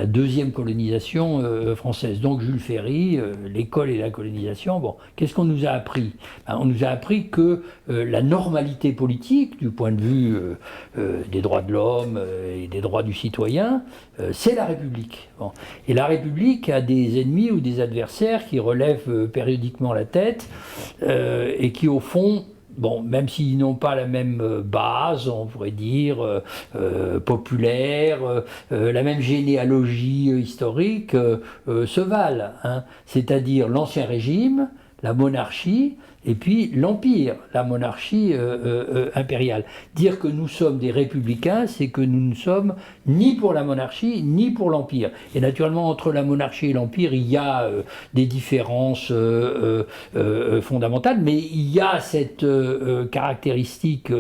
S2: deuxième colonisation française. Donc Jules Ferry, l'école et la colonisation, bon, qu'est-ce qu'on nous a appris? On nous a appris que la normalité politique, du point de vue des droits de l'homme et des droits du citoyen, c'est la République. Bon. Et la République a des ennemis ou des adversaires qui relèvent périodiquement la tête et qui, au fond, bon, même s'ils n'ont pas la même base, on pourrait dire, populaire, la même généalogie historique, se valent. Hein. C'est-à-dire l'ancien régime, la monarchie, et puis l'empire, la monarchie impériale. Dire que nous sommes des républicains, c'est que nous ne sommes ni pour la monarchie, ni pour l'empire. Et naturellement, entre la monarchie et l'empire, il y a des différences fondamentales, mais il y a cette caractéristique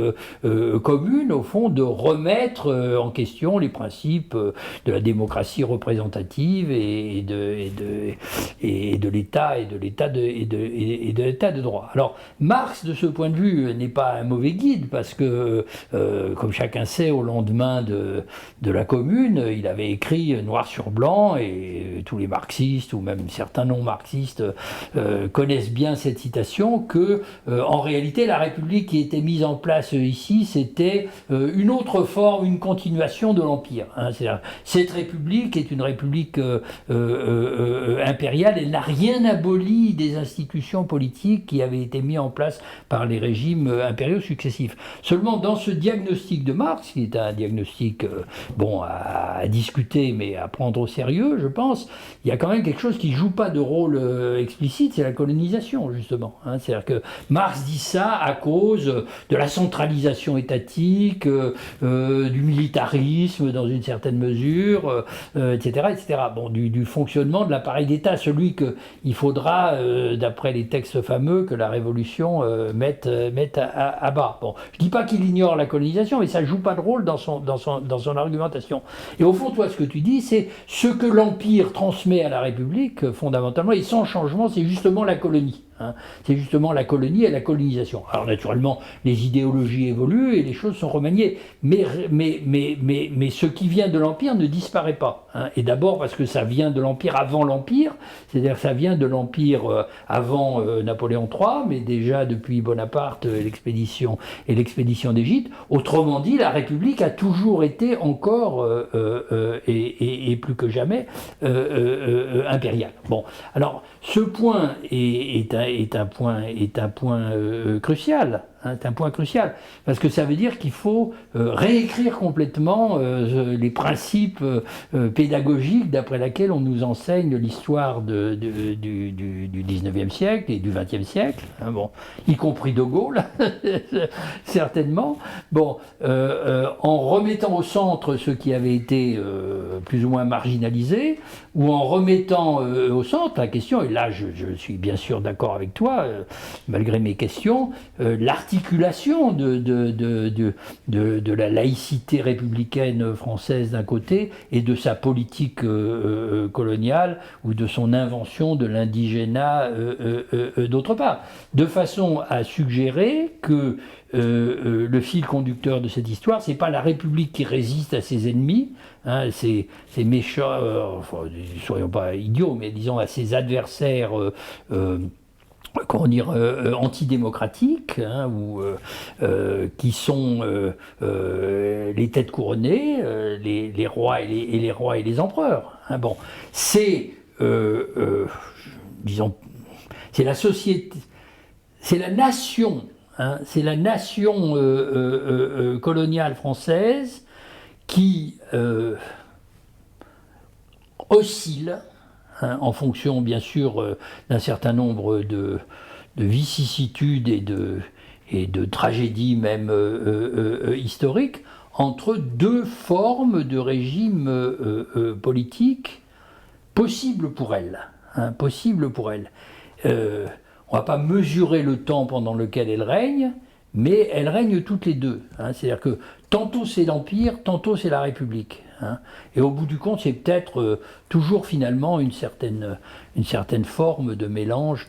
S2: commune, au fond, de remettre en question les principes de la démocratie représentative et de l'État et de l'État de droit. Alors, Marx, de ce point de vue, n'est pas un mauvais guide, parce que, comme chacun sait, au lendemain de la Commune, il avait écrit noir sur blanc, et tous les marxistes, ou même certains non-marxistes, connaissent bien cette citation, que, en réalité, la République qui était mise en place ici, c'était une autre forme, une continuation de l'Empire. Hein. C'est-à-dire, cette République est une République impériale, elle n'a rien aboli des institutions politiques qui avaient été mises en place par les régimes impériaux successifs. Seulement, dans ce diagnostic de Marx, qui est un diagnostic bon, à discuter, mais à prendre au sérieux, je pense, il y a quand même quelque chose qui ne joue pas de rôle explicite, c'est la colonisation, justement. Hein. C'est-à-dire que Marx dit ça à cause de la centralisation étatique, du militarisme dans une certaine mesure, etc., etc. Bon, du fonctionnement de l'appareil d'État, celui qu'il faudra, d'après les textes fameux, que la Révolution mette à bas. Bon, je ne dis pas qu'il ignore la colonisation, mais ça ne joue pas de rôle dans son argumentation. Et au fond, toi, ce que tu dis, c'est ce que l'Empire transmet à la République, fondamentalement, et sans changement, c'est justement la colonie. Hein. C'est justement la colonie et la colonisation. Alors naturellement, les idéologies évoluent et les choses sont remaniées, mais ce qui vient de l'Empire ne disparaît pas. Hein. Et d'abord parce que ça vient de l'Empire avant l'Empire, c'est-à-dire ça vient de l'Empire avant Napoléon III, mais déjà depuis Bonaparte l'expédition d'Égypte. Autrement dit, la République a toujours été encore et plus que jamais impériale. Bon, alors ce point est un point crucial. Hein, c'est un point crucial, parce que ça veut dire qu'il faut réécrire complètement les principes pédagogiques d'après lesquels on nous enseigne l'histoire du 19e siècle et du 20e siècle, hein, bon, y compris De Gaulle, certainement, bon, en remettant au centre ce qui avait été plus ou moins marginalisé, ou en remettant au centre la question, et là je suis bien sûr d'accord avec toi, malgré mes questions, l'articulation de la laïcité républicaine française d'un côté et de sa politique coloniale ou de son invention de l'indigénat d'autre part, de façon à suggérer que le fil conducteur de cette histoire, c'est pas la République qui résiste à ses ennemis, hein, ces méchants, enfin, soyons pas idiots, mais disons à ses adversaires comment dire, antidémocratiques, hein, ou qui sont les têtes couronnées, les rois et les rois et les empereurs. Hein, bon, c'est, disons, c'est la société, c'est la nation. Hein, c'est la nation coloniale française qui, oscille, hein, en fonction bien sûr d'un certain nombre de vicissitudes et de tragédies même historiques, entre deux formes de régime politique possibles pour elle. Hein, possibles pour elle. On ne va pas mesurer le temps pendant lequel elle règne, mais elles règnent toutes les deux. Hein, c'est-à-dire que tantôt c'est l'Empire, tantôt c'est la République. Hein, et au bout du compte, c'est peut-être toujours finalement une certaine forme de mélange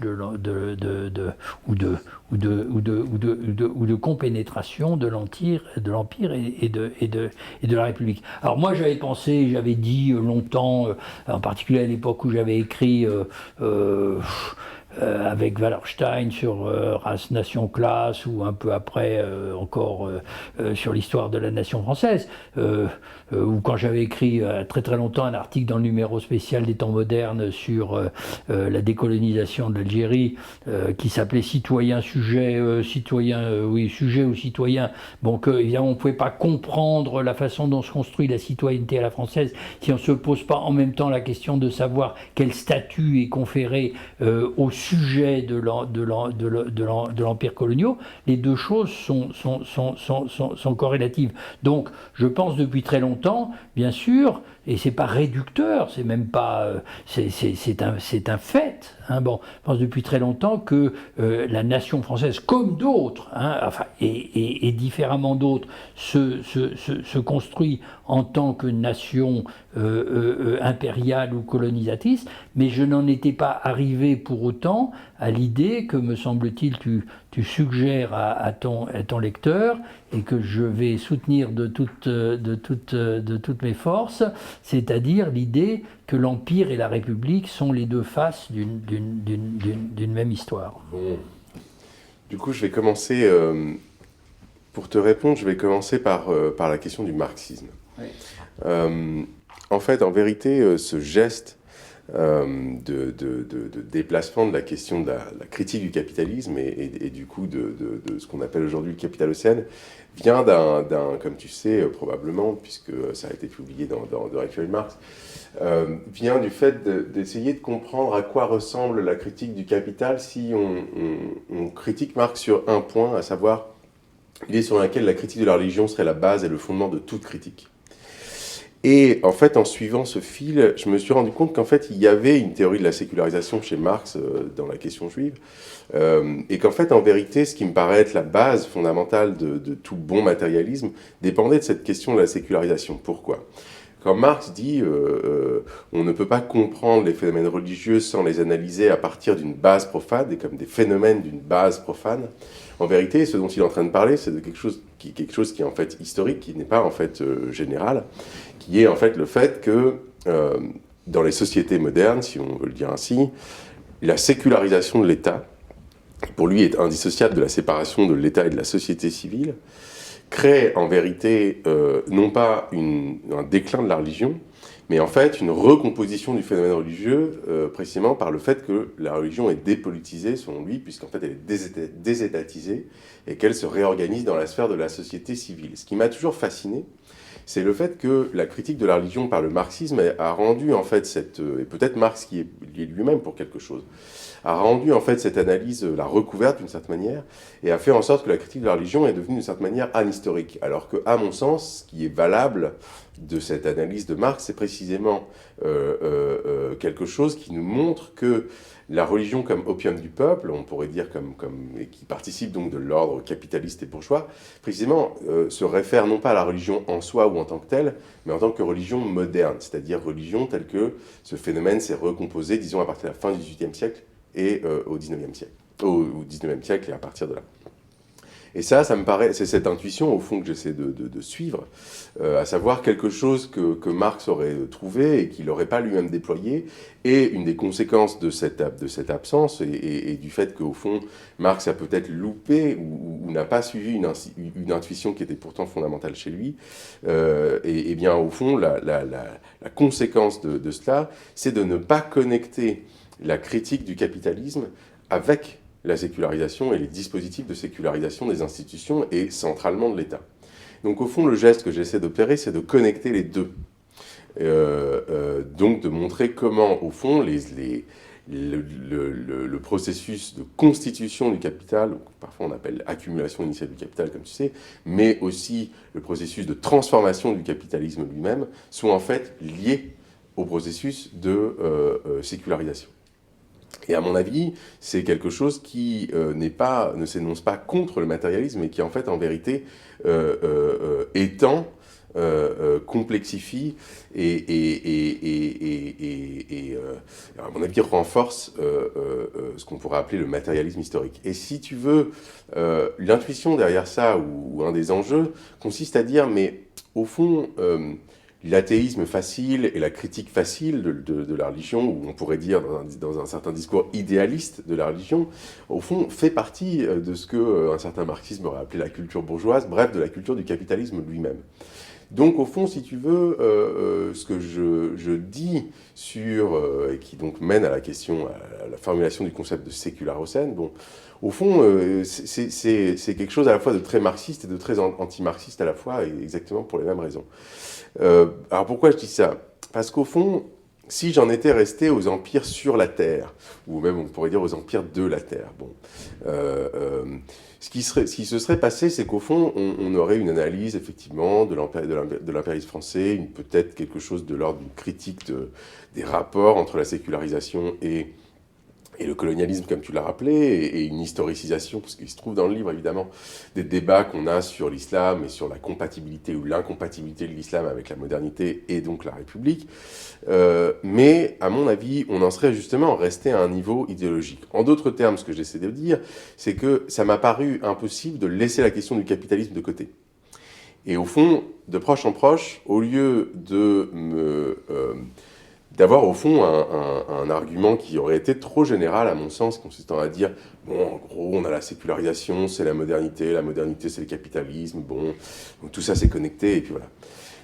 S2: ou de compénétration de l'Empire et de la République. Alors moi j'avais pensé, j'avais dit longtemps, en particulier à l'époque où j'avais écrit avec Wallerstein sur race, nation, classe, ou un peu après encore sur l'histoire de la nation française, ou quand j'avais écrit très très longtemps un article dans le numéro spécial des Temps modernes sur la décolonisation de l'Algérie, qui s'appelait Citoyen, sujet, sujet ou citoyen. Bon, évidemment, on ne pouvait pas comprendre la façon dont se construit la citoyenneté à la française si on ne se pose pas en même temps la question de savoir quel statut est conféré au sujet de l'empire colonial. Les deux choses sont corrélatives. Donc, je pense depuis très longtemps, bien sûr, et c'est pas réducteur, c'est même pas, c'est un fait. Hein, bon, je pense depuis très longtemps que la nation française, comme d'autres, hein, enfin, et différemment d'autres, se construit en tant que nation impériale ou colonisatrice, mais je n'en étais pas arrivé pour autant à l'idée que, me semble-t-il, tu suggères à ton lecteur, et que je vais soutenir de toutes mes forces, c'est-à-dire l'idée que l'Empire et la République sont les deux faces d'une même histoire.
S3: Bon. Du coup, je vais commencer, pour te répondre, je vais commencer par la question du marxisme.
S2: Oui.
S3: En fait, en vérité, ce geste de déplacement de la question de la critique du capitalisme et du coup de ce qu'on appelle aujourd'hui le capitalocène vient comme tu sais probablement, puisque ça a été publié dans Requiem Marx, vient du fait d'essayer de comprendre à quoi ressemble la critique du capital si on critique Marx sur un point, à savoir l'idée sur laquelle la critique de la religion serait la base et le fondement de toute critique. Et en fait, en suivant ce fil, je me suis rendu compte qu'en fait, il y avait une théorie de la sécularisation chez Marx dans la question juive, et qu'en fait, en vérité, ce qui me paraît être la base fondamentale de tout bon matérialisme dépendait de cette question de la sécularisation. Pourquoi ? Quand Marx dit on ne peut pas comprendre les phénomènes religieux sans les analyser à partir d'une base profane, et comme des phénomènes d'une base profane, en vérité, ce dont il est en train de parler, c'est de quelque chose qui est en fait historique, qui n'est pas en fait général, qui est en fait le fait que dans les sociétés modernes, si on veut le dire ainsi, la sécularisation de l'État, pour lui, est indissociable de la séparation de l'État et de la société civile, crée en vérité non pas un déclin de la religion, mais en fait une recomposition du phénomène religieux, précisément par le fait que la religion est dépolitisée, selon lui, puisqu'en fait elle est désétatisée, et qu'elle se réorganise dans la sphère de la société civile. Ce qui m'a toujours fasciné, c'est le fait que la critique de la religion par le marxisme a rendu en fait et peut-être Marx qui est lié lui-même pour quelque chose, a rendu en fait cette analyse la recouverte d'une certaine manière, et a fait en sorte que la critique de la religion est devenue d'une certaine manière anhistorique. Alors que, à mon sens, ce qui est valable de cette analyse de Marx, c'est précisément quelque chose qui nous montre que la religion comme opium du peuple, on pourrait dire et qui participe donc de l'ordre capitaliste et bourgeois, précisément se réfère non pas à la religion en soi ou en tant que telle, mais en tant que religion moderne, c'est-à-dire religion telle que ce phénomène s'est recomposé, disons, à partir de la fin du XVIIIe siècle et au XIXe siècle, au XIXe siècle et à partir de là. Et ça me paraît, c'est cette intuition au fond que j'essaie de suivre, à savoir quelque chose que Marx aurait trouvé et qu'il n'aurait pas lui-même déployé, et une des conséquences de cette absence et du fait qu'au fond Marx a peut-être loupé ou n'a pas suivi une intuition qui était pourtant fondamentale chez lui, et bien au fond la conséquence de cela, c'est de ne pas connecter la critique du capitalisme avec la sécularisation et les dispositifs de sécularisation des institutions et centralement de l'État. Donc au fond, le geste que j'essaie d'opérer, c'est de connecter les deux. donc de montrer comment, au fond, le processus de constitution du capital, parfois on appelle accumulation initiale du capital, comme tu sais, mais aussi le processus de transformation du capitalisme lui-même, sont en fait liés au processus de sécularisation. Et à mon avis, c'est quelque chose qui ne s'énonce pas contre le matérialisme, mais qui en fait, en vérité, étend, complexifie et à mon avis, renforce ce qu'on pourrait appeler le matérialisme historique. Et si tu veux, l'intuition derrière ça, ou un des enjeux, consiste à dire, mais au fond, l'athéisme facile et la critique facile de la religion, ou on pourrait dire dans un certain discours idéaliste de la religion, au fond, fait partie de ce qu'un certain marxisme aurait appelé la culture bourgeoise, bref, de la culture du capitalisme lui-même. Donc, au fond, si tu veux, ce que je dis et qui donc mène à la question, à la formulation du concept de sécularocène, bon, au fond, c'est quelque chose à la fois de très marxiste et de très anti-marxiste à la fois, et exactement pour les mêmes raisons. Alors pourquoi je dis ça? Parce qu'au fond, si j'en étais resté aux empires sur la Terre, ou même on pourrait dire aux empires de la Terre, bon, ce qui se serait passé, c'est qu'au fond, on aurait une analyse effectivement de l'impérialisme français, peut-être quelque chose de l'ordre d'une critique des rapports entre la sécularisation et le colonialisme, comme tu l'as rappelé, et une historicisation, parce qu'il se trouve dans le livre, évidemment, des débats qu'on a sur l'islam et sur la compatibilité ou l'incompatibilité de l'islam avec la modernité et donc la République. Mais, à mon avis, on en serait justement resté à un niveau idéologique. En d'autres termes, ce que j'essaie de dire, c'est que ça m'a paru impossible de laisser la question du capitalisme de côté. Et au fond, de proche en proche, au lieu de d'avoir au fond un argument qui aurait été trop général à mon sens, consistant à dire, bon, en gros, on a la sécularisation, c'est la modernité c'est le capitalisme, bon, donc tout ça c'est connecté, et puis voilà.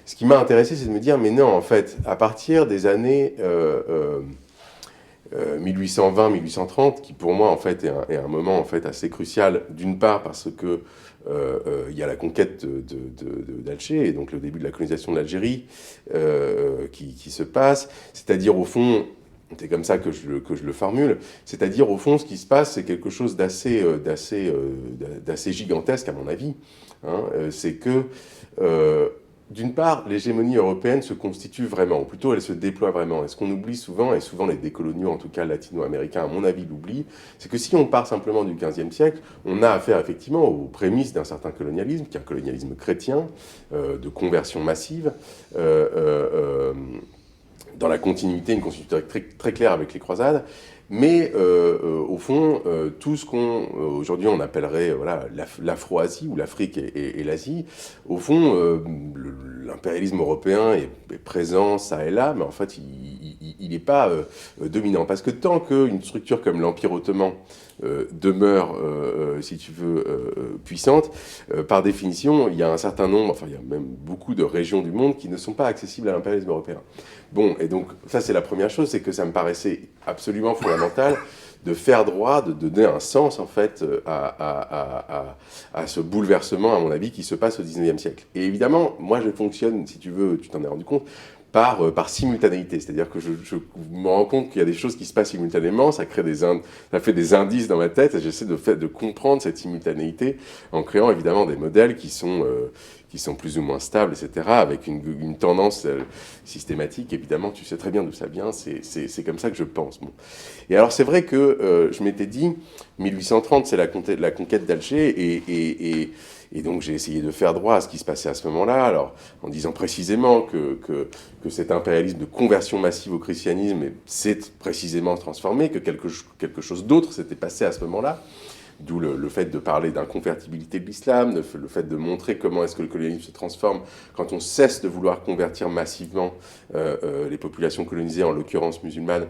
S3: Ce qui m'a intéressé, c'est de me dire, mais non, en fait, à partir des années 1820-1830, qui pour moi, en fait, est un moment, en fait, assez crucial, d'une part parce que il y a la conquête d'Alger, et donc le début de la colonisation de l'Algérie qui se passe, c'est-à-dire au fond, c'est comme ça que je le formule, c'est-à-dire au fond ce qui se passe, c'est quelque chose d'assez gigantesque à mon avis, hein, c'est que d'une part, l'hégémonie européenne se constitue vraiment, ou plutôt elle se déploie vraiment. Et ce qu'on oublie souvent, et souvent les décoloniaux, en tout cas latino-américains, à mon avis, l'oublient, c'est que si on part simplement du XVe siècle, on a affaire effectivement aux prémices d'un certain colonialisme, qui est un colonialisme chrétien, de conversion massive, dans la continuité, une continuité très, très claire avec les croisades. Mais au fond, tout ce aujourd'hui on appellerait voilà, l'Afro-Asie ou l'Afrique et l'Asie, au fond, l'impérialisme européen est présent ça et là, mais en fait il n'est pas dominant. Parce que tant qu'une structure comme l'Empire ottoman demeure, si tu veux, puissante, par définition, il y a un certain nombre, enfin il y a même beaucoup de régions du monde qui ne sont pas accessibles à l'impérialisme européen. Bon, et donc ça c'est la première chose, c'est que ça me paraissait absolument fondamental de faire droit, de donner un sens en fait à ce bouleversement, à mon avis, qui se passe au XIXe siècle. Et évidemment, moi je fonctionne, si tu veux, tu t'en es rendu compte, par simultanéité. C'est-à-dire que je me rends compte qu'il y a des choses qui se passent simultanément, ça fait des indices dans ma tête, et j'essaie de comprendre cette simultanéité en créant évidemment des modèles qui sont plus ou moins stables, etc., avec une tendance systématique. Évidemment, tu sais très bien d'où ça vient, c'est comme ça que je pense. Bon. Et alors, c'est vrai que je m'étais dit, 1830, c'est la conquête d'Alger, et donc j'ai essayé de faire droit à ce qui se passait à ce moment-là, alors en disant précisément que cet impérialisme de conversion massive au christianisme s'est précisément transformé, que quelque chose d'autre s'était passé à ce moment-là. D'où le fait de parler d'inconvertibilité de l'islam, le fait de montrer comment est-ce que le colonialisme se transforme quand on cesse de vouloir convertir massivement les populations colonisées, en l'occurrence musulmanes,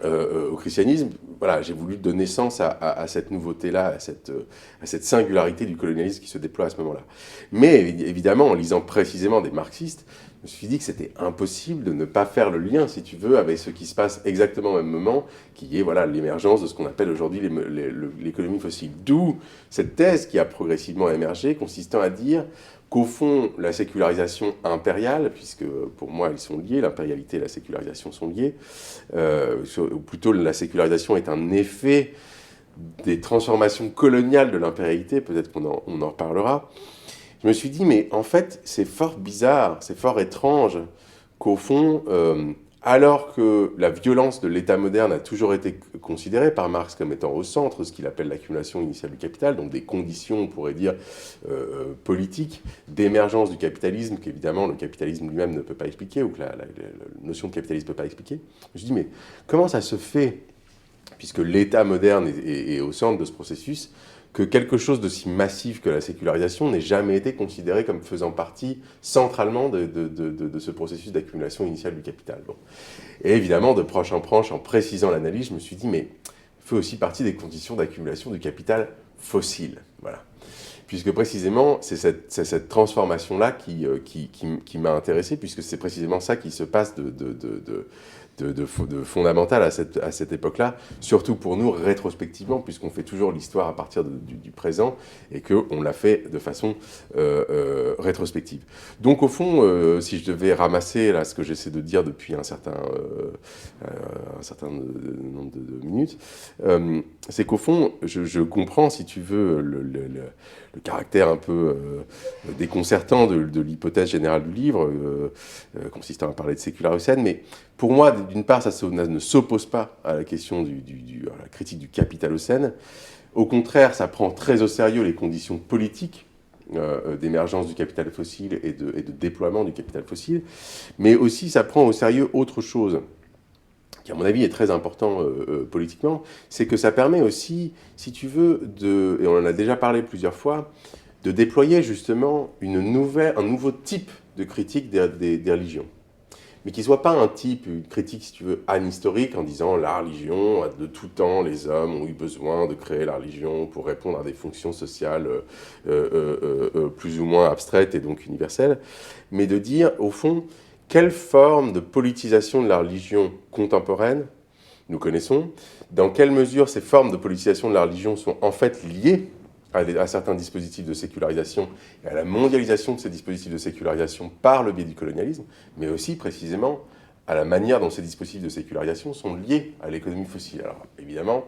S3: au christianisme. voilà, j'ai voulu donner naissance à cette nouveauté-là, à cette singularité du colonialisme qui se déploie à ce moment-là. Mais évidemment, en lisant précisément des marxistes, je me suis dit que c'était impossible de ne pas faire le lien, si tu veux, avec ce qui se passe exactement au même moment, qui est voilà, l'émergence de ce qu'on appelle aujourd'hui l'économie fossile. D'où cette thèse qui a progressivement émergé, consistant à dire qu'au fond, la sécularisation impériale, puisque pour moi ils sont liés, l'impérialité et la sécularisation sont liés, ou plutôt la sécularisation est un effet des transformations coloniales de l'impérialité, peut-être qu'on en reparlera. Je me suis dit, mais en fait, c'est fort bizarre, c'est fort étrange qu'au fond, alors que la violence de l'État moderne a toujours été considérée par Marx comme étant au centre, ce qu'il appelle l'accumulation initiale du capital, donc des conditions, on pourrait dire, politiques d'émergence du capitalisme, qu'évidemment le capitalisme lui-même ne peut pas expliquer, ou que la notion de capitalisme ne peut pas expliquer. Je me suis dit, mais comment ça se fait, puisque l'État moderne est au centre de ce processus, que quelque chose de si massif que la sécularisation n'ait jamais été considéré comme faisant partie centralement de ce processus d'accumulation initiale du capital. Bon. Et évidemment, de proche en proche, en précisant l'analyse, je me suis dit, mais il fait aussi partie des conditions d'accumulation du capital fossile. Voilà. Puisque précisément, c'est cette transformation-là qui m'a intéressé, puisque c'est précisément ça qui se passe de fondamental à cette époque-là, surtout pour nous rétrospectivement, puisqu'on fait toujours l'histoire à partir du présent et qu'on l'a fait de façon rétrospective. Donc au fond, si je devais ramasser là, ce que j'essaie de dire depuis un certain nombre de minutes, c'est qu'au fond, je comprends, si tu veux, le caractère un peu déconcertant de l'hypothèse générale du livre, consistant à parler de sécularocène, mais pour moi, d'une part, ça ne s'oppose pas à la question à la critique du capitalocène. Au contraire, ça prend très au sérieux les conditions politiques d'émergence du capital fossile et de déploiement du capital fossile, mais aussi ça prend au sérieux autre chose, qui à mon avis est très important politiquement, c'est que ça permet aussi, si tu veux, et on en a déjà parlé plusieurs fois, de déployer justement un nouveau type de critique des religions. Mais qui ne soit pas une critique, si tu veux, anhistorique, en disant la religion, de tout temps, les hommes ont eu besoin de créer la religion pour répondre à des fonctions sociales plus ou moins abstraites et donc universelles, mais de dire, au fond, quelle forme de politisation de la religion contemporaine nous connaissons, dans quelle mesure ces formes de politisation de la religion sont en fait liées à certains dispositifs de sécularisation et à la mondialisation de ces dispositifs de sécularisation par le biais du colonialisme, mais aussi précisément à la manière dont ces dispositifs de sécularisation sont liés à l'économie fossile. Alors évidemment,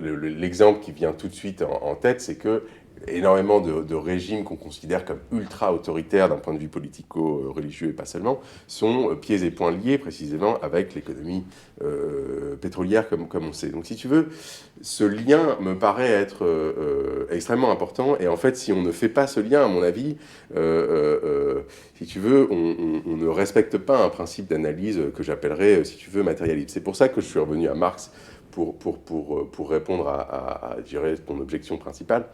S3: l'exemple qui vient tout de suite en tête, c'est que énormément de régimes qu'on considère comme ultra-autoritaires d'un point de vue politico-religieux et pas seulement, sont pieds et poings liés précisément avec l'économie pétrolière comme on sait. Donc si tu veux, ce lien me paraît être extrêmement important et en fait si on ne fait pas ce lien, à mon avis, si tu veux, on ne respecte pas un principe d'analyse que j'appellerais, si tu veux, matérialiste. C'est pour ça que je suis revenu à Marx pour répondre à je dirais, ton objection principale.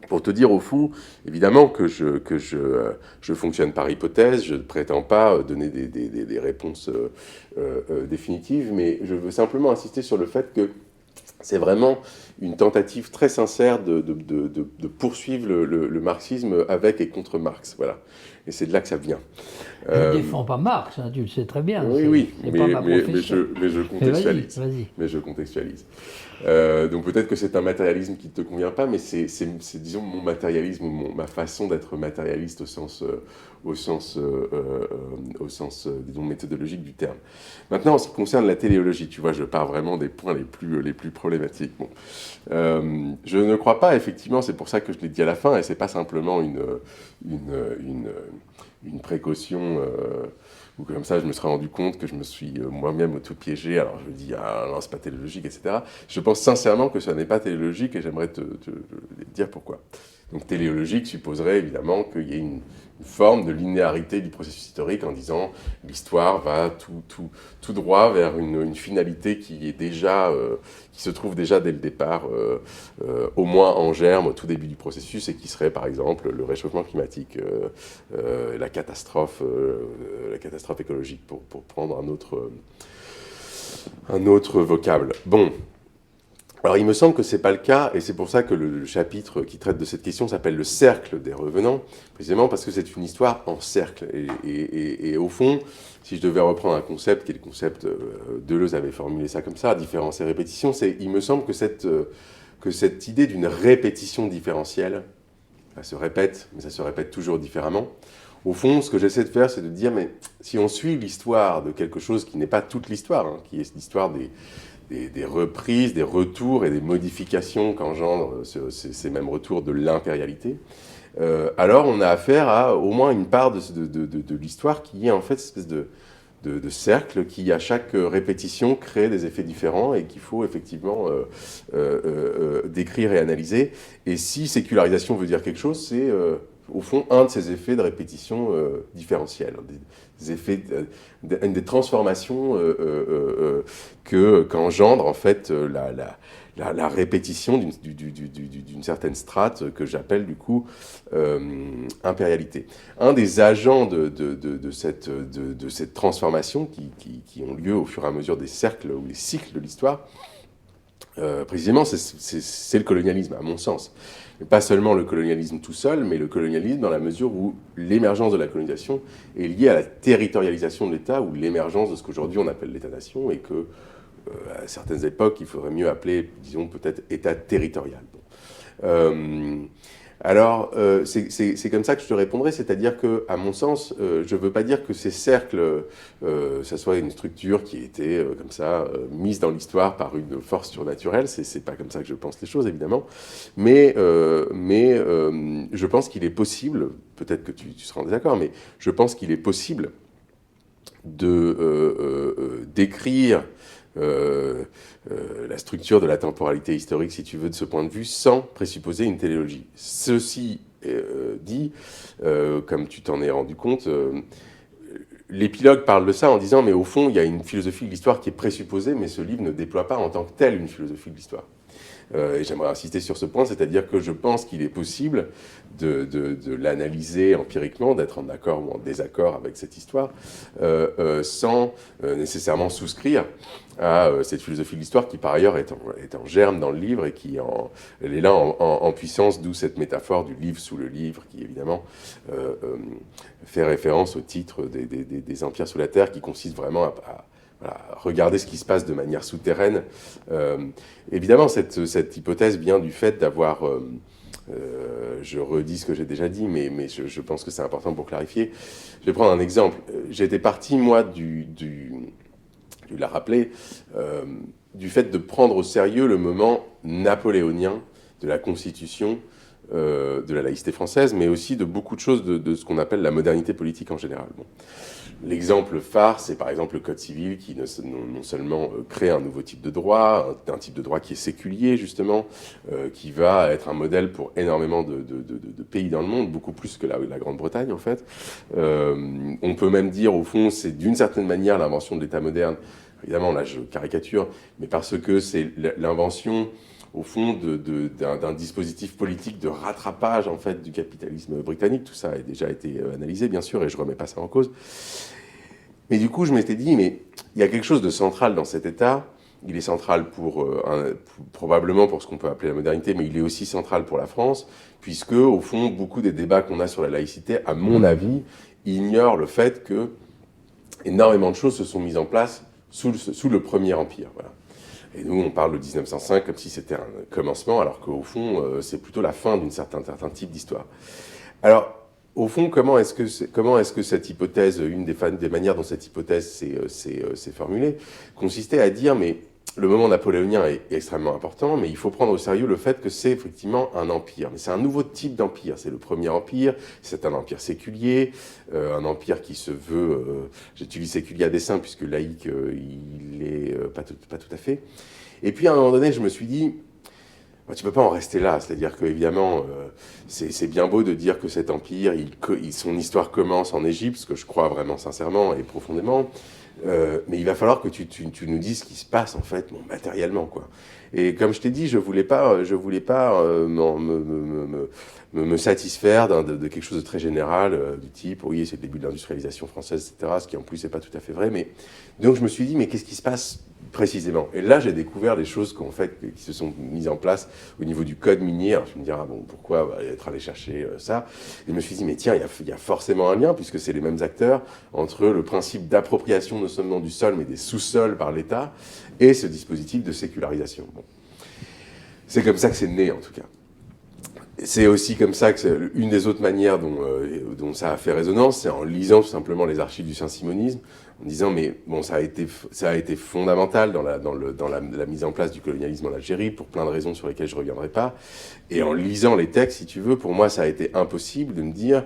S3: Pour te dire au fond, évidemment que je fonctionne par hypothèse, je ne prétends pas donner des réponses définitives, mais je veux simplement insister sur le fait que c'est vraiment une tentative très sincère de poursuivre le marxisme avec et contre Marx, voilà. Et c'est de là que ça vient.
S2: Je ne défends pas Marx, hein, tu le sais très bien.
S3: Oui,
S2: c'est pas ma profession.
S3: mais je contextualise.
S2: Vas-y.
S3: Mais je contextualise. Donc peut-être que c'est un matérialisme qui ne te convient pas, mais c'est disons, mon matérialisme, ou ma façon d'être matérialiste au sens disons, méthodologique du terme. Maintenant, en ce qui concerne la téléologie, tu vois, je pars vraiment des points les plus problématiques. Bon. Je ne crois pas, effectivement, c'est pour ça que je l'ai dit à la fin, et c'est pas simplement une précaution où comme ça je me serais rendu compte que je me suis moi-même auto-piégé, alors je dis ah non c'est pas téléologique, etc. Je pense sincèrement que ce n'est pas téléologique et j'aimerais te dire pourquoi. Donc téléologique supposerait évidemment qu'il y ait une forme de linéarité du processus historique en disant l'histoire va tout droit vers une finalité qui est déjà qui se trouve déjà dès le départ au moins en germe au tout début du processus et qui serait par exemple le réchauffement climatique, la catastrophe écologique pour prendre un autre vocable. Bon. Alors, il me semble que ce n'est pas le cas, et c'est pour ça que le chapitre qui traite de cette question s'appelle « Le cercle des revenants », précisément parce que c'est une histoire en cercle. Et au fond, si je devais reprendre un concept, qui est le concept, Deleuze avait formulé ça comme ça, différence et répétition, il me semble que cette idée d'une répétition différentielle, ça se répète, mais ça se répète toujours différemment. Au fond, ce que j'essaie de faire, c'est de dire, mais si on suit l'histoire de quelque chose qui n'est pas toute l'histoire, hein, qui est l'histoire des reprises, des retours et des modifications qu'engendrent ces mêmes retours de l'impérialité, alors on a affaire à au moins une part de l'histoire qui est en fait une espèce de cercle qui, à chaque répétition, crée des effets différents et qu'il faut effectivement décrire et analyser. Et si sécularisation veut dire quelque chose, c'est au fond un de ces effets de répétition différentielle, des effets, des transformations qu'engendre en fait la répétition d'une certaine strate que j'appelle du coup impérialité. Un des agents de cette transformation qui ont lieu au fur et à mesure des cercles ou des cycles de l'histoire, précisément c'est le colonialisme à mon sens. Mais pas seulement le colonialisme tout seul, mais le colonialisme dans la mesure où l'émergence de la colonisation est liée à la territorialisation de l'État ou l'émergence de ce qu'aujourd'hui on appelle l'État-nation et que à certaines époques, il faudrait mieux appeler, disons, peut-être État territorial. Bon. Alors, c'est comme ça que je te répondrai, c'est-à-dire qu'à mon sens, je ne veux pas dire que ces cercles, ça soit une structure qui a été, comme ça, mise dans l'histoire par une force surnaturelle, c'est pas comme ça que je pense les choses, évidemment, mais je pense qu'il est possible, peut-être que tu seras en désaccord, mais je pense qu'il est possible de d'écrire la structure de la temporalité historique, si tu veux, de ce point de vue, sans présupposer une téléologie. Ceci dit, comme tu t'en es rendu compte, l'épilogue parle de ça en disant, mais au fond, il y a une philosophie de l'histoire qui est présupposée, mais ce livre ne déploie pas en tant que tel une philosophie de l'histoire. Et j'aimerais insister sur ce point, c'est-à-dire que je pense qu'il est possible de l'analyser empiriquement, d'être en accord ou en désaccord avec cette histoire, sans nécessairement souscrire à cette philosophie de l'histoire qui, par ailleurs, est en germe dans le livre et elle est là en puissance, d'où cette métaphore du livre sous le livre, qui, évidemment, fait référence au titre des empires sous la terre, qui consiste vraiment à voilà, regarder ce qui se passe de manière souterraine. Évidemment, cette hypothèse vient du fait d'avoir... je redis ce que j'ai déjà dit, mais je pense que c'est important pour clarifier. Je vais prendre un exemple. J'étais parti, moi, tu l'as rappelé, du fait de prendre au sérieux le moment napoléonien de la Constitution, de la laïcité française, mais aussi de beaucoup de choses de ce qu'on appelle la modernité politique en général. Bon. L'exemple phare, c'est par exemple le Code civil qui non seulement crée un nouveau type de droit, un type de droit qui est séculier justement, qui va être un modèle pour énormément de pays dans le monde, beaucoup plus que la Grande-Bretagne en fait. On peut même dire au fond, c'est d'une certaine manière l'invention de l'État moderne. Évidemment, là je caricature, mais parce que c'est l'invention au fond d'un dispositif politique de rattrapage en fait du capitalisme britannique. Tout ça a déjà été analysé bien sûr et je remets pas ça en cause. Mais du coup je m'étais dit mais il y a quelque chose de central dans cet État. Il est central probablement pour ce qu'on peut appeler la modernité, mais il est aussi central pour la France, puisque au fond beaucoup des débats qu'on a sur la laïcité, à mon avis, ignorent le fait que énormément de choses se sont mises en place sous le Premier Empire. Voilà. Et nous, on parle de 1905 comme si c'était un commencement, alors qu'au fond, c'est plutôt la fin d'un certain type d'histoire. Alors, au fond, comment est-ce que cette hypothèse, une des manières dont cette hypothèse s'est formulée, consistait à dire, mais le moment napoléonien est extrêmement important, mais il faut prendre au sérieux le fait que c'est effectivement un empire. Mais c'est un nouveau type d'empire. C'est le Premier Empire, c'est un empire séculier, un empire qui se veut... j'utilise séculier à dessein, puisque laïque, il est pas tout à fait. Et puis, à un moment donné, je me suis dit, tu ne peux pas en rester là. C'est-à-dire qu'évidemment, c'est bien beau de dire que cet empire, son histoire commence en Égypte, ce que je crois vraiment sincèrement et profondément. mais il va falloir que tu nous dises ce qui se passe, en fait, bon, matériellement, quoi. Et comme je t'ai dit, je voulais pas me satisfaire de quelque chose de très général, du type, oui, c'est le début de l'industrialisation française, etc., ce qui en plus n'est pas tout à fait vrai. Mais donc je me suis dit, mais qu'est-ce qui se passe précisément? Et là, j'ai découvert des choses qu'en fait, qui se sont mises en place au niveau du code minier. Alors, je me dirais, bon, pourquoi être allé chercher ça? Et je me suis dit, mais tiens, il y a forcément un lien, puisque c'est les mêmes acteurs, entre le principe d'appropriation non seulement du sol, mais des sous-sols par l'État, et ce dispositif de sécularisation. Bon. C'est comme ça que c'est né, en tout cas. C'est aussi comme ça que c'est une des autres manières dont ça a fait résonance, c'est en lisant tout simplement les archives du saint-simonisme, en disant, mais bon, ça a été fondamental dans la mise en place du colonialisme en Algérie, pour plein de raisons sur lesquelles je ne reviendrai pas. Et en lisant les textes, si tu veux, pour moi, ça a été impossible de me dire,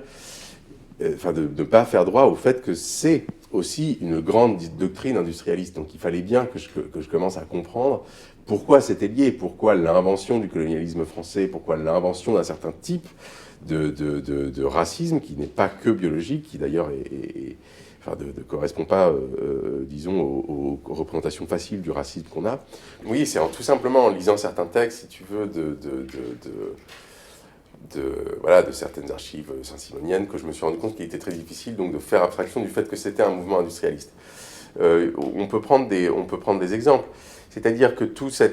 S3: de ne pas faire droit au fait que c'est aussi une grande doctrine industrialiste. Donc il fallait bien que je commence à comprendre pourquoi c'était lié, pourquoi l'invention du colonialisme français, pourquoi l'invention d'un certain type de racisme qui n'est pas que biologique, qui d'ailleurs ne correspond pas, disons, aux représentations faciles du racisme qu'on a. Oui, c'est tout simplement en lisant certains textes, si tu veux, de certaines archives saint-simoniennes, que je me suis rendu compte qu'il était très difficile donc de faire abstraction du fait que c'était un mouvement industrialiste. On peut prendre des exemples. C'est-à-dire que tout ce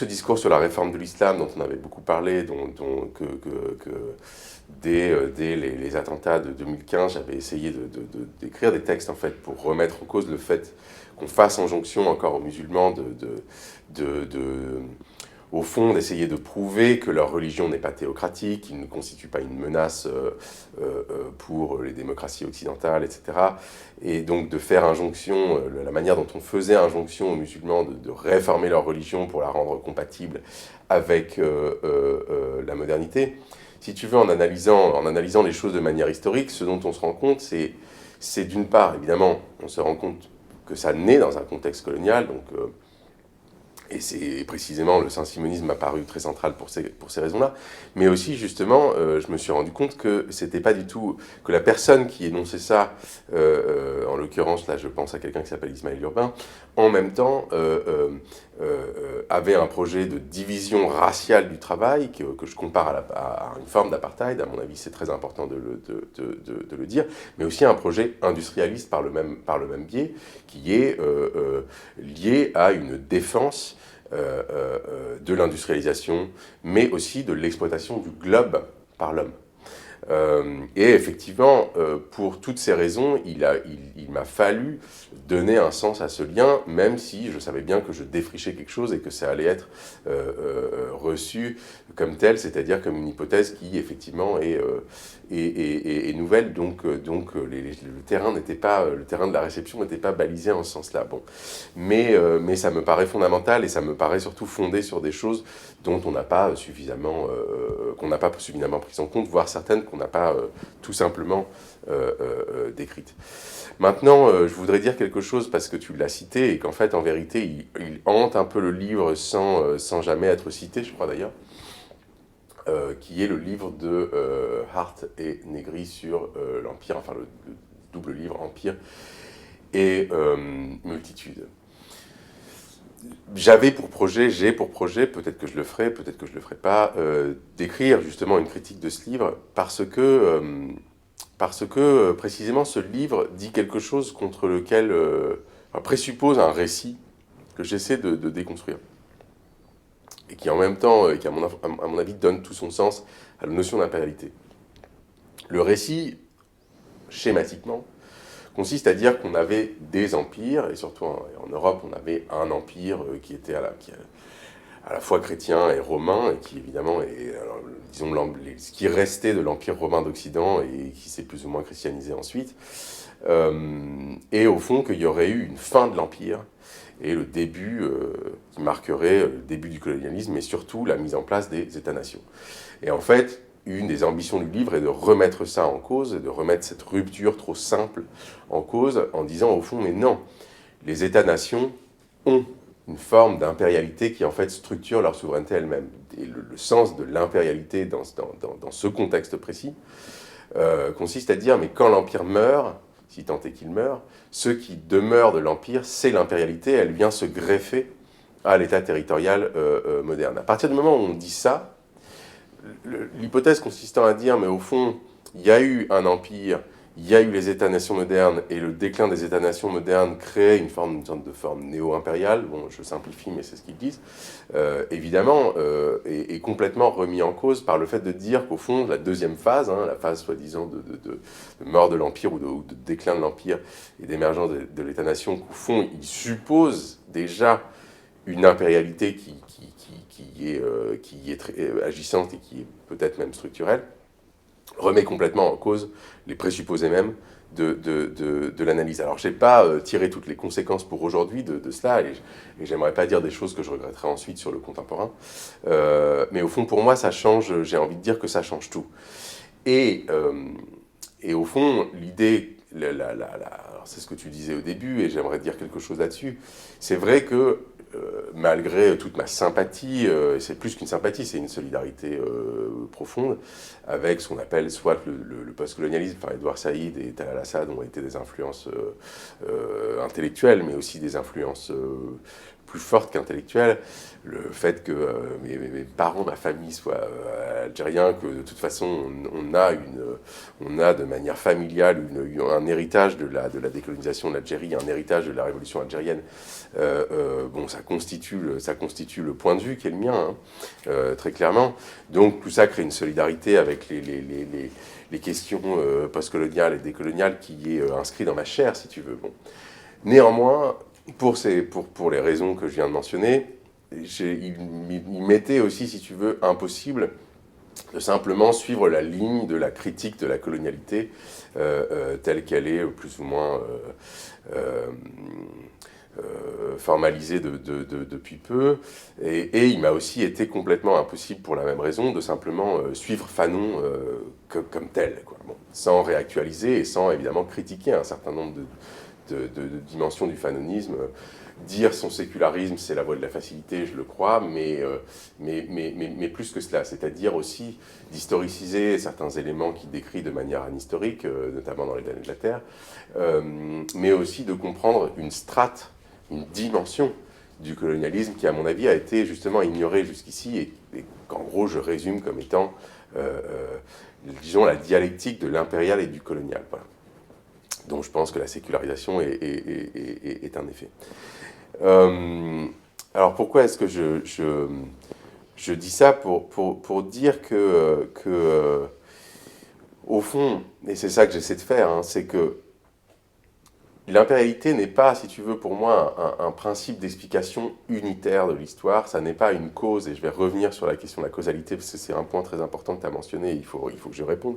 S3: discours sur la réforme de l'islam dont on avait beaucoup parlé, dès les attentats de 2015, j'avais essayé d'écrire des textes en fait pour remettre en cause le fait qu'on fasse injonction encore aux musulmans au fond, d'essayer de prouver que leur religion n'est pas théocratique, qu'ils ne constituent pas une menace pour les démocraties occidentales, etc. Et donc de faire injonction, la manière dont on faisait injonction aux musulmans de réformer leur religion pour la rendre compatible avec la modernité. Si tu veux, en analysant les choses de manière historique, ce dont on se rend compte, c'est d'une part, évidemment, on se rend compte que ça naît dans un contexte colonial, donc... Et c'est précisément, le saint-simonisme m'a paru très central pour ces raisons-là. Mais aussi, justement, je me suis rendu compte que c'était pas du tout... que la personne qui énonçait ça, en l'occurrence, là, je pense à quelqu'un qui s'appelle Ismaël Urbain, en même temps, avait un projet de division raciale du travail, que je compare à une forme d'apartheid. À mon avis, c'est très important de le dire. Mais aussi un projet industrialiste par le même biais, qui est lié à une défense de l'industrialisation, mais aussi de l'exploitation du globe par l'homme. Et effectivement, pour toutes ces raisons, il m'a fallu donner un sens à ce lien, même si je savais bien que je défrichais quelque chose et que ça allait être reçu comme tel, c'est-à-dire comme une hypothèse qui, effectivement, est nouvelle. Donc le terrain de la réception n'était pas balisé en ce sens-là. Bon. Mais ça me paraît fondamental et ça me paraît surtout fondé sur des choses dont on n'a pas suffisamment pris en compte, voire certaines qu'on n'a pas tout simplement décrites. Maintenant, je voudrais dire quelque chose parce que tu l'as cité et qu'en fait, en vérité, il hante un peu le livre sans jamais être cité, je crois d'ailleurs, qui est le livre de Hart et Negri sur l'Empire, enfin le double livre Empire et Multitude. J'ai pour projet, peut-être que je le ferai, peut-être que je le ferai pas, d'écrire justement une critique de ce livre parce que précisément ce livre dit quelque chose contre lequel présuppose un récit que j'essaie de déconstruire et qui en même temps, et qui à mon avis donne tout son sens à la notion d'impérialité. Le récit, schématiquement, consiste à dire qu'on avait des empires, et surtout en Europe, on avait un empire qui était à la fois chrétien et romain, et qui évidemment est, alors, disons, ce qui restait de l'empire romain d'Occident et qui s'est plus ou moins christianisé ensuite, et au fond qu'il y aurait eu une fin de l'empire, et le début qui marquerait le début du colonialisme, et surtout la mise en place des États-nations. Et en fait, une des ambitions du livre est de remettre ça en cause, et de remettre cette rupture trop simple en cause, en disant au fond, mais non, les États-nations ont une forme d'impérialité qui en fait structure leur souveraineté elle-même. Et le sens de l'impérialité dans ce contexte précis consiste à dire, mais quand l'Empire meurt, si tant est qu'il meure. Ce qui demeure de l'Empire, c'est l'impérialité, elle vient se greffer à l'État territorial moderne. À partir du moment où on dit ça, l'hypothèse consistant à dire, mais au fond, il y a eu un empire, il y a eu les États-nations modernes, et le déclin des États-nations modernes crée une sorte de forme néo-impériale, bon, je simplifie, mais c'est ce qu'ils disent, évidemment, est complètement remis en cause par le fait de dire qu'au fond, la deuxième phase, la phase soi-disant de mort de l'Empire ou de déclin de l'Empire et d'émergence de l'État-nation, qu'au fond, il suppose déjà une impérialité qui est très agissante et qui est peut-être même structurelle, remet complètement en cause les présupposés même de l'analyse. Alors, je n'ai pas tiré toutes les conséquences pour aujourd'hui de cela, et j'aimerais pas dire des choses que je regretterai ensuite sur le contemporain, mais au fond, pour moi, ça change, j'ai envie de dire que ça change tout. Et au fond, l'idée, alors c'est ce que tu disais au début, et j'aimerais dire quelque chose là-dessus, c'est vrai que malgré toute ma sympathie, et c'est plus qu'une sympathie, c'est une solidarité profonde, avec ce qu'on appelle soit le post-colonialisme, enfin Edouard Saïd et Talal Assad ont été des influences intellectuelles, mais aussi des influences plus fortes qu'intellectuelles. Le fait que mes parents, ma famille soient algériens, que de toute façon on a de manière familiale un héritage de la décolonisation de l'Algérie, un héritage de la révolution algérienne. Bon, ça constitue le point de vue qui est le mien, très clairement. Donc tout ça crée une solidarité avec les questions postcoloniales et décoloniales qui est inscrit dans ma chair, si tu veux. Bon. Néanmoins, pour les raisons que je viens de mentionner, il m'était aussi, si tu veux, impossible de simplement suivre la ligne de la critique de la colonialité telle qu'elle est plus ou moins formalisée depuis peu. Et il m'a aussi été complètement impossible, pour la même raison, de simplement suivre Fanon comme tel, quoi. Bon, sans réactualiser et sans évidemment critiquer un certain nombre de dimensions du fanonisme. Dire son sécularisme, c'est la voie de la facilité, je le crois, mais plus que cela, c'est-à-dire aussi d'historiciser certains éléments qu'il décrit de manière anhistorique, notamment dans les damnés de la Terre, mais aussi de comprendre une strate, une dimension du colonialisme qui, à mon avis, a été justement ignorée jusqu'ici et qu'en gros, je résume comme étant, disons, la dialectique de l'impérial et du colonial. Voilà. Donc je pense que la sécularisation est un effet. Alors pourquoi est-ce que je dis ça pour dire que au fond, et c'est ça que j'essaie de faire, c'est que l'impérialité n'est pas, si tu veux, pour moi, un principe d'explication unitaire de l'histoire, ça n'est pas une cause, et je vais revenir sur la question de la causalité, parce que c'est un point très important que tu as mentionné, il faut que je réponde.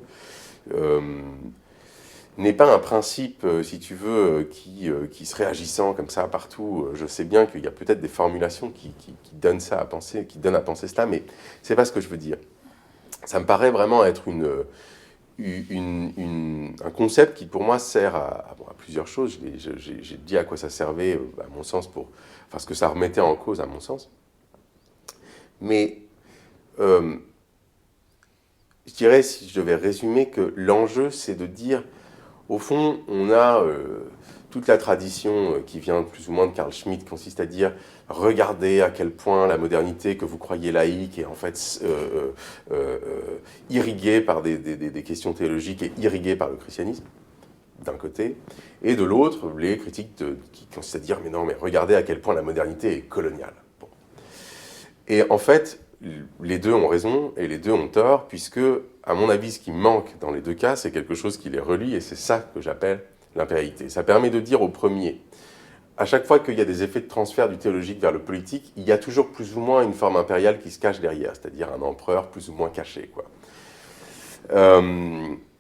S3: N'est pas un principe, si tu veux, qui serait agissant comme ça partout. Je sais bien qu'il y a peut-être des formulations qui donnent ça à penser, qui donnent à penser cela, mais c'est pas ce que je veux dire. Ça me paraît vraiment être un concept qui, pour moi, sert à plusieurs choses. J'ai dit à quoi ça servait, à mon sens, ce que ça remettait en cause, à mon sens. Mais je dirais, si je devais résumer, que l'enjeu, c'est de dire, au fond, on a toute la tradition qui vient plus ou moins de Carl Schmitt, consiste à dire « Regardez à quel point la modernité que vous croyez laïque est en fait irriguée par des questions théologiques et irriguée par le christianisme », d'un côté, et de l'autre, les critiques qui consistent à dire « Mais non, mais regardez à quel point la modernité est coloniale. » Bon. Et en fait, les deux ont raison et les deux ont tort, puisque, à mon avis, ce qui manque dans les deux cas, c'est quelque chose qui les relie, et c'est ça que j'appelle l'impérialité. Ça permet de dire au premier, à chaque fois qu'il y a des effets de transfert du théologique vers le politique, il y a toujours plus ou moins une forme impériale qui se cache derrière, c'est-à-dire un empereur plus ou moins caché, quoi.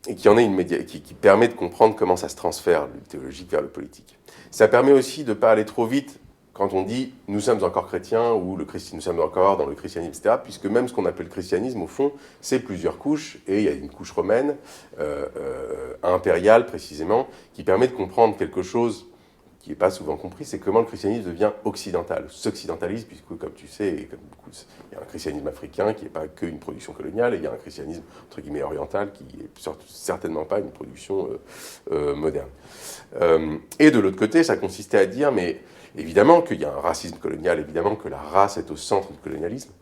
S3: Et qui permet de comprendre comment ça se transfère du théologique vers le politique. Ça permet aussi de ne pas aller trop vite quand on dit « nous sommes encore chrétiens » ou nous sommes encore dans le christianisme, etc., puisque même ce qu'on appelle christianisme, au fond, c'est plusieurs couches, et il y a une couche romaine, impériale précisément, qui permet de comprendre quelque chose qui n'est pas souvent compris, c'est comment le christianisme devient occidental, s'occidentalise, puisque comme tu sais, et comme beaucoup, il y a un christianisme africain qui n'est pas qu'une production coloniale, et il y a un christianisme entre guillemets oriental qui n'est certainement pas une production moderne. Et de l'autre côté, ça consistait à dire, mais évidemment qu'il y a un racisme colonial, évidemment que la race est au centre du colonialisme,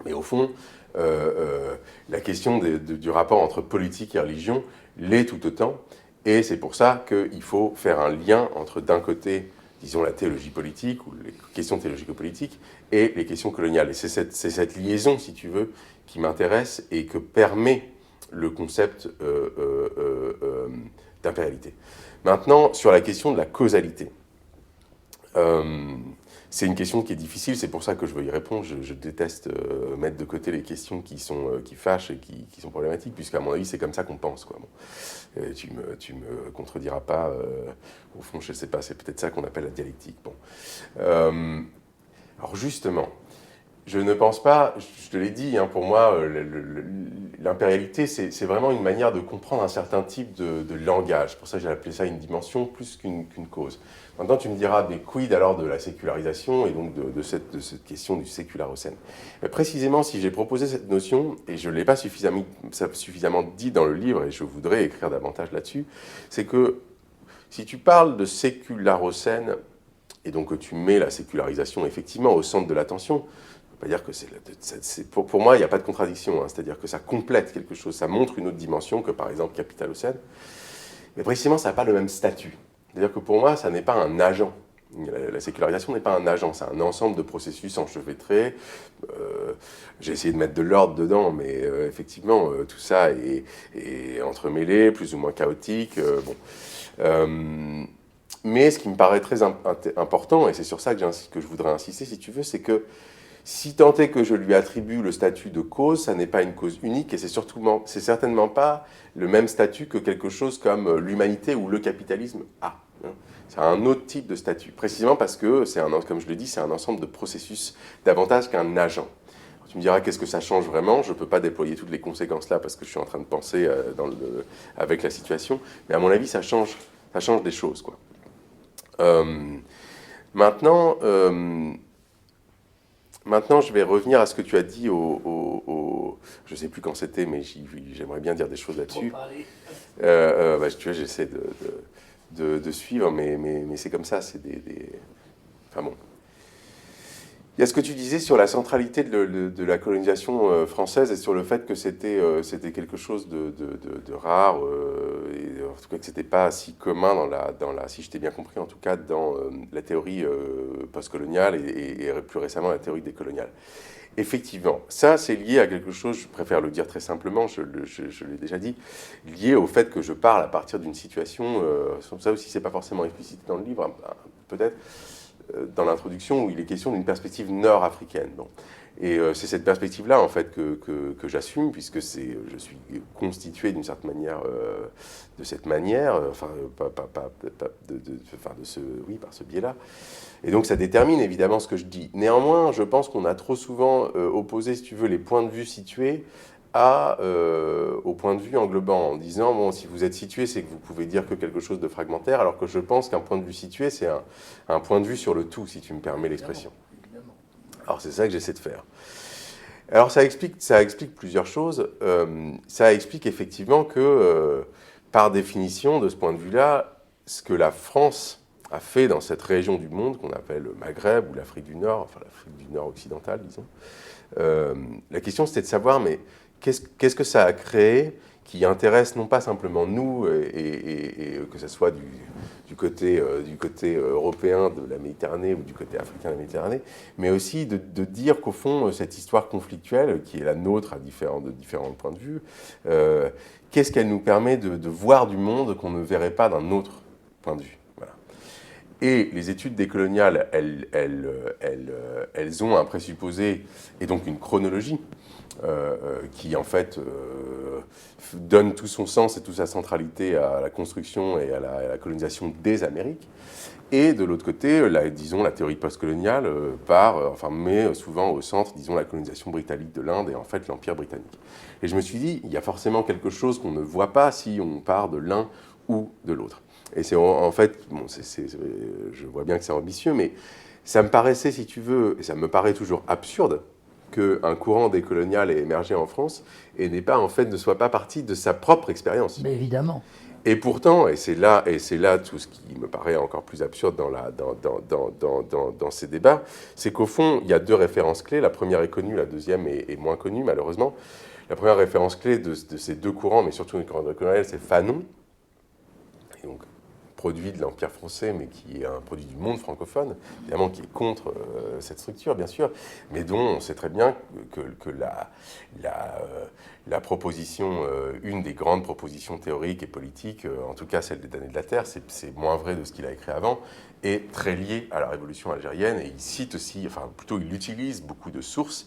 S3: mais au fond, la question du rapport entre politique et religion l'est tout autant. Et c'est pour ça qu'il faut faire un lien entre, d'un côté, disons, la théologie politique, ou les questions théologico-politiques, et les questions coloniales. Et c'est cette liaison, si tu veux, qui m'intéresse et que permet le concept d'impérialité. Maintenant, sur la question de la causalité. C'est une question qui est difficile, c'est pour ça que je veux y répondre. Je déteste mettre de côté les questions qui fâchent et qui sont problématiques, puisqu'à mon avis, c'est comme ça qu'on pense, quoi. Bon. Tu me contrediras pas. Au fond, je ne sais pas, c'est peut-être ça qu'on appelle la dialectique. Bon. Alors justement, je ne pense pas, je te l'ai dit, hein, pour moi, l'impérialité, c'est vraiment une manière de comprendre un certain type de langage. C'est pour ça que j'ai appelé ça une dimension plus qu'une cause. Maintenant, tu me diras, mais quid alors de la sécularisation et donc de cette question du sécularocène. Mais précisément, si j'ai proposé cette notion, et je ne l'ai pas suffisamment dit dans le livre, et je voudrais écrire davantage là-dessus, c'est que si tu parles de sécularocène, et donc que tu mets la sécularisation effectivement au centre de l'attention, on va dire que pour moi, il n'y a pas de contradiction, hein, c'est-à-dire que ça complète quelque chose, ça montre une autre dimension que par exemple capitalocène, mais précisément, ça n'a pas le même statut. C'est-à-dire que pour moi, ça n'est pas un agent. La sécularisation n'est pas un agent, c'est un ensemble de processus enchevêtrés. J'ai essayé de mettre de l'ordre dedans, mais effectivement, tout ça est entremêlé, plus ou moins chaotique. Mais ce qui me paraît très important, et c'est sur ça que je voudrais insister, si tu veux, c'est que si tant est que je lui attribue le statut de cause, ça n'est pas une cause unique, et c'est certainement pas le même statut que quelque chose comme l'humanité ou le capitalisme a. C'est un autre type de statut, précisément parce que, comme je le dis, c'est un ensemble de processus davantage qu'un agent. Alors, tu me diras, qu'est-ce que ça change vraiment? Je ne peux pas déployer toutes les conséquences là, parce que je suis en train de penser avec la situation, mais à mon avis, ça change des choses, quoi. Maintenant, je vais revenir à ce que tu as dit je ne sais plus quand c'était, mais j'aimerais bien dire des choses là-dessus. Tu vois, j'essaie de suivre, mais c'est comme ça, c'est Enfin bon. Il y a ce que tu disais sur la centralité de la colonisation française et sur le fait que c'était quelque chose de rare, et en tout cas que c'était pas si commun si je t'ai bien compris, en tout cas dans la théorie postcoloniale et plus récemment la théorie décoloniale. Effectivement, ça c'est lié à quelque chose, je préfère le dire très simplement, je l'ai déjà dit, lié au fait que je parle à partir d'une situation, ça aussi c'est pas forcément explicité dans le livre, peut-être, dans l'introduction où il est question d'une perspective nord-africaine. Bon. Et c'est cette perspective-là, en fait, que j'assume, puisque je suis constitué d'une certaine manière, de cette manière, par ce biais-là. Et donc ça détermine évidemment ce que je dis. Néanmoins, je pense qu'on a trop souvent opposé, si tu veux, les points de vue situés au point de vue englobant, en disant, bon, si vous êtes situé, c'est que vous pouvez dire que quelque chose de fragmentaire, alors que je pense qu'un point de vue situé, c'est un point de vue sur le tout, si tu me permets l'expression. Alors c'est ça que j'essaie de faire. Alors ça explique plusieurs choses. Ça explique effectivement que, par définition, de ce point de vue-là, ce que la France a fait dans cette région du monde qu'on appelle le Maghreb ou l'Afrique du Nord, enfin l'Afrique du Nord occidentale, disons, la question c'était de savoir, mais qu'est-ce que ça a créé qui intéresse non pas simplement nous, et que ce soit du côté européen de la Méditerranée ou du côté africain de la Méditerranée, mais aussi de dire qu'au fond, cette histoire conflictuelle, qui est la nôtre de différents points de vue, qu'est-ce qu'elle nous permet de voir du monde qu'on ne verrait pas d'un autre point de vue. Voilà. Et les études décoloniales, elles ont un présupposé, et donc une chronologie, qui en fait donne tout son sens et toute sa centralité à la construction et à la colonisation des Amériques. Et de l'autre côté, la théorie postcoloniale met souvent au centre, disons, la colonisation britannique de l'Inde et en fait l'Empire britannique. Et je me suis dit, il y a forcément quelque chose qu'on ne voit pas si on part de l'un ou de l'autre. Et c'est en fait, bon, je vois bien que c'est ambitieux, mais ça me paraissait, si tu veux, et ça me paraît toujours absurde, qu'un courant décolonial ait émergé en France et ne soit pas parti de sa propre expérience.
S2: Mais évidemment.
S3: Et pourtant, et c'est là tout ce qui me paraît encore plus absurde dans ces débats, c'est qu'au fond, il y a deux références clés. La première est connue, la deuxième est moins connue, malheureusement. La première référence clé de ces deux courants, mais surtout une courant décoloniale, c'est Fanon, et donc produit de l'Empire français, mais qui est un produit du monde francophone, évidemment qui est contre cette structure, bien sûr, mais dont on sait très bien que la proposition, une des grandes propositions théoriques et politiques, en tout cas celle des damnés de la Terre, c'est moins vrai de ce qu'il a écrit avant, est très liée à la révolution algérienne, et il cite aussi, enfin plutôt il utilise beaucoup de sources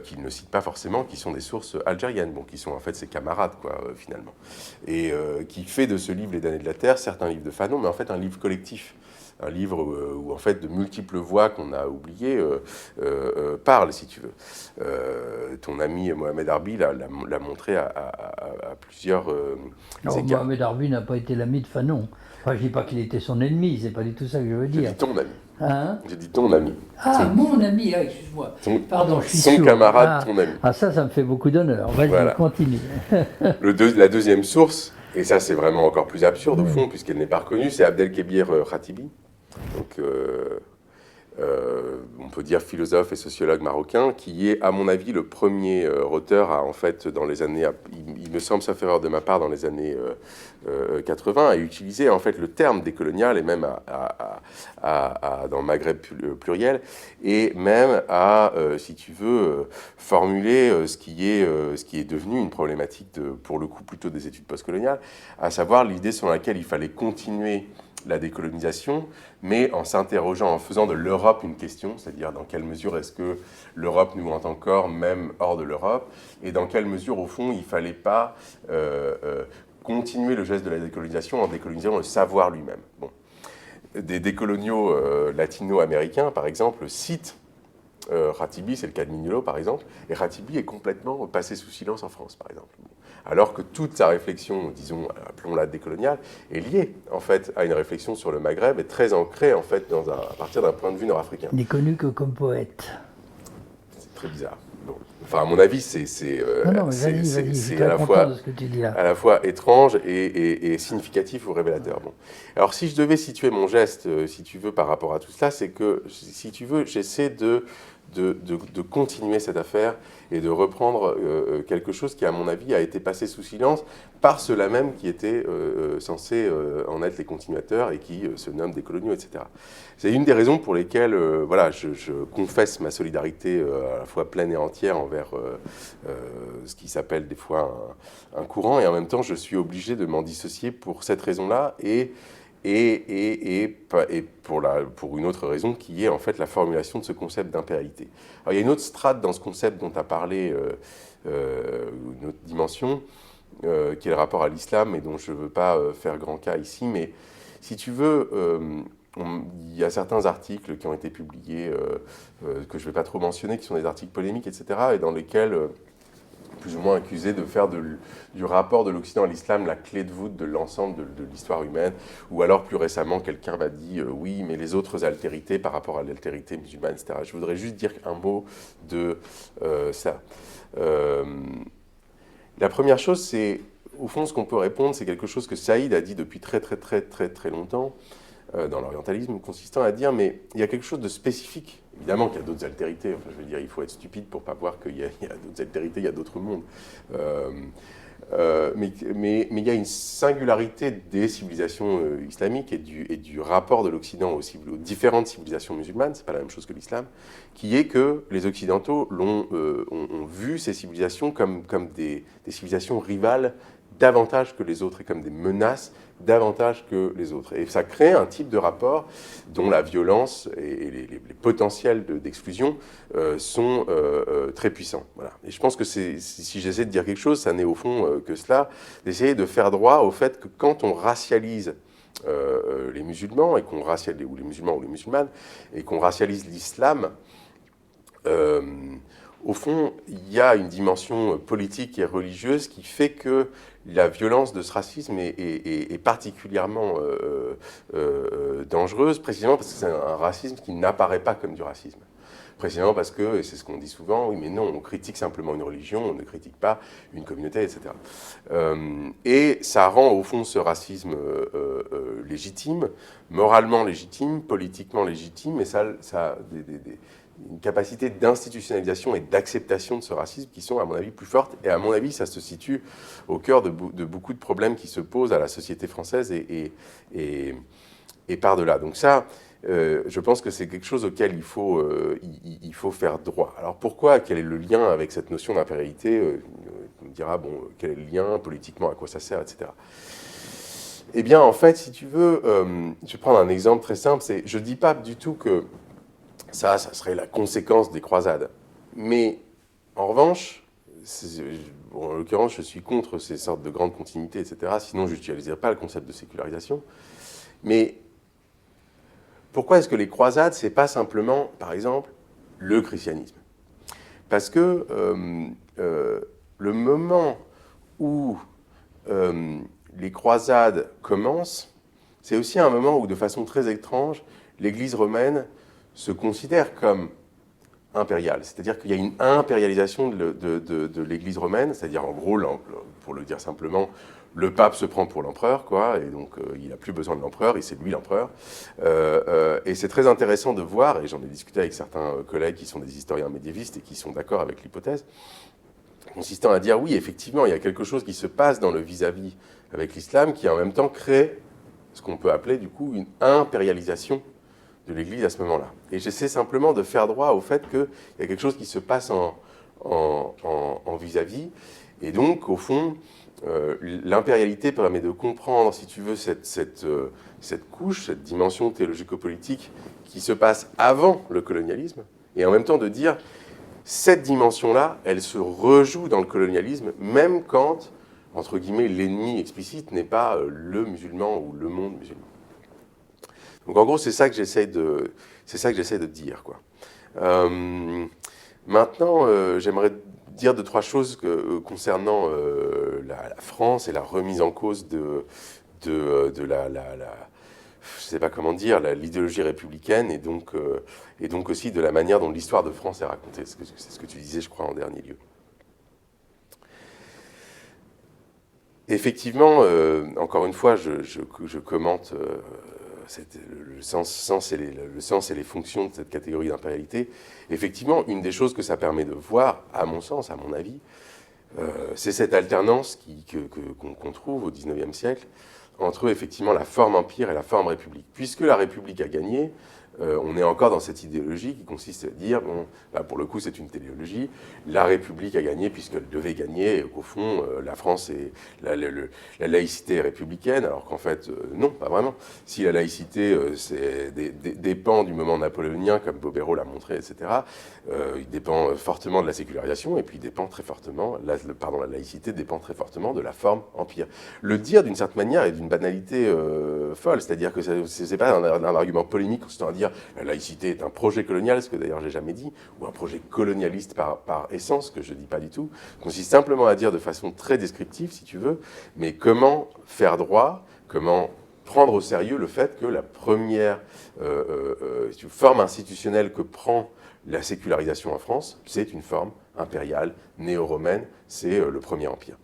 S3: qu'il ne cite pas forcément, qui sont des sources algériennes, bon, qui sont en fait ses camarades, quoi, finalement, et qui fait de ce livre Les damnés de la Terre, certes un livre de Fanon, mais en fait un livre collectif. Un livre où, en fait, de multiples voix qu'on a oubliées parlent, si tu veux. Ton ami Mohamed Arbi l'a montré à plusieurs écarts.
S2: Mohamed Arbi n'a pas été l'ami de Fanon. Enfin, je dis pas qu'il était son ennemi, c'est pas du tout ça que je veux
S3: J'ai
S2: dire.
S3: dit ton ami.
S2: Hein?
S3: J'ai dit ton ami.
S2: Ah, mon ami, excuse-moi. Pardon, je suis
S3: son
S2: sourd.
S3: camarade, ton ami.
S2: Ah, ça me fait beaucoup d'honneur. Vas-y,
S3: Voilà.
S2: continue.
S3: La deuxième source, et ça c'est vraiment encore plus absurde au fond, puisqu'elle n'est pas reconnue, c'est Abdelkébir Khatibi. Donc, on peut dire philosophe et sociologue marocain, qui est, à mon avis, le premier auteur à, en fait, dans les années, il me semble, sauf erreur de ma part, dans les années 80, à utiliser en fait le terme décolonial, et même dans le Maghreb pluriel, et même à, si tu veux, formuler ce qui est devenu une problématique, pour le coup, plutôt des études postcoloniales, à savoir l'idée selon laquelle il fallait continuer la décolonisation, mais en s'interrogeant, en faisant de l'Europe une question, c'est-à-dire dans quelle mesure est-ce que l'Europe nous hante encore, même hors de l'Europe, et dans quelle mesure, au fond, il ne fallait pas continuer le geste de la décolonisation en décolonisant le savoir lui-même. Bon. Des décoloniaux latino-américains, par exemple, citent Khatibi, c'est le cas de Mignolo, par exemple, et Khatibi est complètement passé sous silence en France, par exemple. Alors que toute sa réflexion, disons, appelons-la décoloniale, est liée, en fait, à une réflexion sur le Maghreb et très ancrée, en fait, à partir d'un point de vue nord-africain.
S2: Il n'est connu que comme poète.
S3: C'est très bizarre. Bon. Enfin, à mon avis, c'est à la fois étrange et significatif ou révélateur. Bon. Alors, si je devais situer mon geste, si tu veux, par rapport à tout cela, c'est que, si tu veux, j'essaie de continuer cette affaire et de reprendre quelque chose qui, à mon avis, a été passé sous silence par ceux-là même qui étaient censés en être les continuateurs et qui se nomment des coloniaux, etc. C'est une des raisons pour lesquelles voilà, je confesse ma solidarité à la fois pleine et entière envers ce qui s'appelle des fois un courant, et en même temps, je suis obligé de m'en dissocier pour cette raison-là et pour une autre raison qui est en fait la formulation de ce concept d'impérialité. Alors il y a une autre strate dans ce concept dont tu as parlé, une autre dimension, qui est le rapport à l'islam, et dont je ne veux pas faire grand cas ici, mais si tu veux, il y a certains articles qui ont été publiés, que je ne vais pas trop mentionner, qui sont des articles polémiques, etc., et dans lesquels... plus ou moins accusé de faire du rapport de l'Occident à l'islam la clé de voûte de l'ensemble de l'histoire humaine, ou alors plus récemment quelqu'un m'a dit oui, mais les autres altérités par rapport à l'altérité musulmane, etc. Je voudrais juste dire un mot de ça. La première chose, c'est, au fond, ce qu'on peut répondre, c'est quelque chose que Saïd a dit depuis très longtemps, dans l'orientalisme, consistant à dire, mais il y a quelque chose de spécifique. Évidemment qu'il y a d'autres altérités, enfin, je veux dire, il faut être stupide pour ne pas voir qu'il y a d'autres altérités, il y a d'autres mondes. Mais il y a une singularité des civilisations islamiques et du rapport de l'Occident aux différentes civilisations musulmanes, c'est pas la même chose que l'islam, qui est que les Occidentaux ont vu ces civilisations comme des civilisations rivales davantage que les autres, et comme des menaces davantage que les autres. Et ça crée un type de rapport dont la violence et les potentiels d'exclusion sont très puissants. Voilà. Et je pense que si j'essaie de dire quelque chose, ça n'est au fond que cela, d'essayer de faire droit au fait que quand on racialise les musulmans, ou les musulmans ou les musulmanes, et qu'on racialise l'islam, au fond, il y a une dimension politique et religieuse qui fait que la violence de ce racisme est particulièrement dangereuse, précisément parce que c'est un racisme qui n'apparaît pas comme du racisme. Précisément parce que, et c'est ce qu'on dit souvent, oui mais non, on critique simplement une religion, on ne critique pas une communauté, etc. Et ça rend au fond ce racisme légitime, moralement légitime, politiquement légitime, et ça a une capacité d'institutionnalisation et d'acceptation de ce racisme qui sont, à mon avis, plus fortes. Et à mon avis, ça se situe au cœur de beaucoup de problèmes qui se posent à la société française et par-delà. Donc ça, je pense que c'est quelque chose auquel il faut faire droit. Alors pourquoi? Quel est le lien avec cette notion d'impérialité? On me dira, bon, quel est le lien politiquement, à quoi ça sert, etc. Eh bien, en fait, si tu veux, je vais prendre un exemple très simple. Je ne dis pas du tout que ça serait la conséquence des croisades. Mais en revanche, en l'occurrence, je suis contre ces sortes de grandes continuités, etc. Sinon, je n'utiliserais pas le concept de sécularisation. Mais pourquoi est-ce que les croisades, ce n'est pas simplement, par exemple, le christianisme? Parce que le moment où les croisades commencent, c'est aussi un moment où, de façon très étrange, l'Église romaine se considère comme impériale. C'est-à-dire qu'il y a une impérialisation de l'Église romaine, c'est-à-dire, en gros, pour le dire simplement, le pape se prend pour l'empereur, quoi, et donc il n'a plus besoin de l'empereur, et c'est lui l'empereur. Et c'est très intéressant de voir, et j'en ai discuté avec certains collègues qui sont des historiens médiévistes et qui sont d'accord avec l'hypothèse, consistant à dire, oui, effectivement, il y a quelque chose qui se passe dans le vis-à-vis avec l'islam qui, en même temps, crée ce qu'on peut appeler, du coup, une impérialisation de l'Église à ce moment-là. Et j'essaie simplement de faire droit au fait qu'il y a quelque chose qui se passe en vis-à-vis. Et donc, au fond, l'impérialité permet de comprendre, si tu veux, cette couche, cette dimension théologico-politique qui se passe avant le colonialisme, et en même temps de dire, cette dimension-là, elle se rejoue dans le colonialisme, même quand, entre guillemets, l'ennemi explicite n'est pas le musulman ou le monde musulman. Donc en gros, c'est ça que j'essaie de dire, quoi. Maintenant, j'aimerais dire 2-3 choses concernant la France et la remise en cause de la je sais pas comment dire, l'idéologie républicaine et donc aussi de la manière dont l'histoire de France est racontée. C'est ce que tu disais, je crois, en dernier lieu. Effectivement, encore une fois, je commente le sens et les fonctions de cette catégorie d'impérialité. Effectivement, une des choses que ça permet de voir, à mon sens, à mon avis, c'est cette alternance qu'on trouve au XIXe siècle entre effectivement la forme empire et la forme république. Puisque la République a gagné, on est encore dans cette idéologie qui consiste à dire, bon, là pour le coup c'est une téléologie, la République a gagné puisqu'elle devait gagner, et qu'au fond la France et la laïcité est républicaine, alors qu'en fait non, pas vraiment. Si la laïcité dépend du moment napoléonien, comme Bobéro l'a montré, etc., il dépend fortement de la sécularisation, et puis dépend très fortement, la laïcité dépend très fortement de la forme empire. Le dire d'une certaine manière est d'une banalité folle, c'est-à-dire que ce n'est pas un argument polémique consistant à dire la laïcité est un projet colonial, ce que d'ailleurs j'ai jamais dit, ou un projet colonialiste par essence, que je ne dis pas du tout, consiste simplement à dire de façon très descriptive, si tu veux, mais comment faire droit, comment prendre au sérieux le fait que la première forme institutionnelle que prend la sécularisation en France, c'est une forme impériale, néo-romaine, c'est le Premier Empire.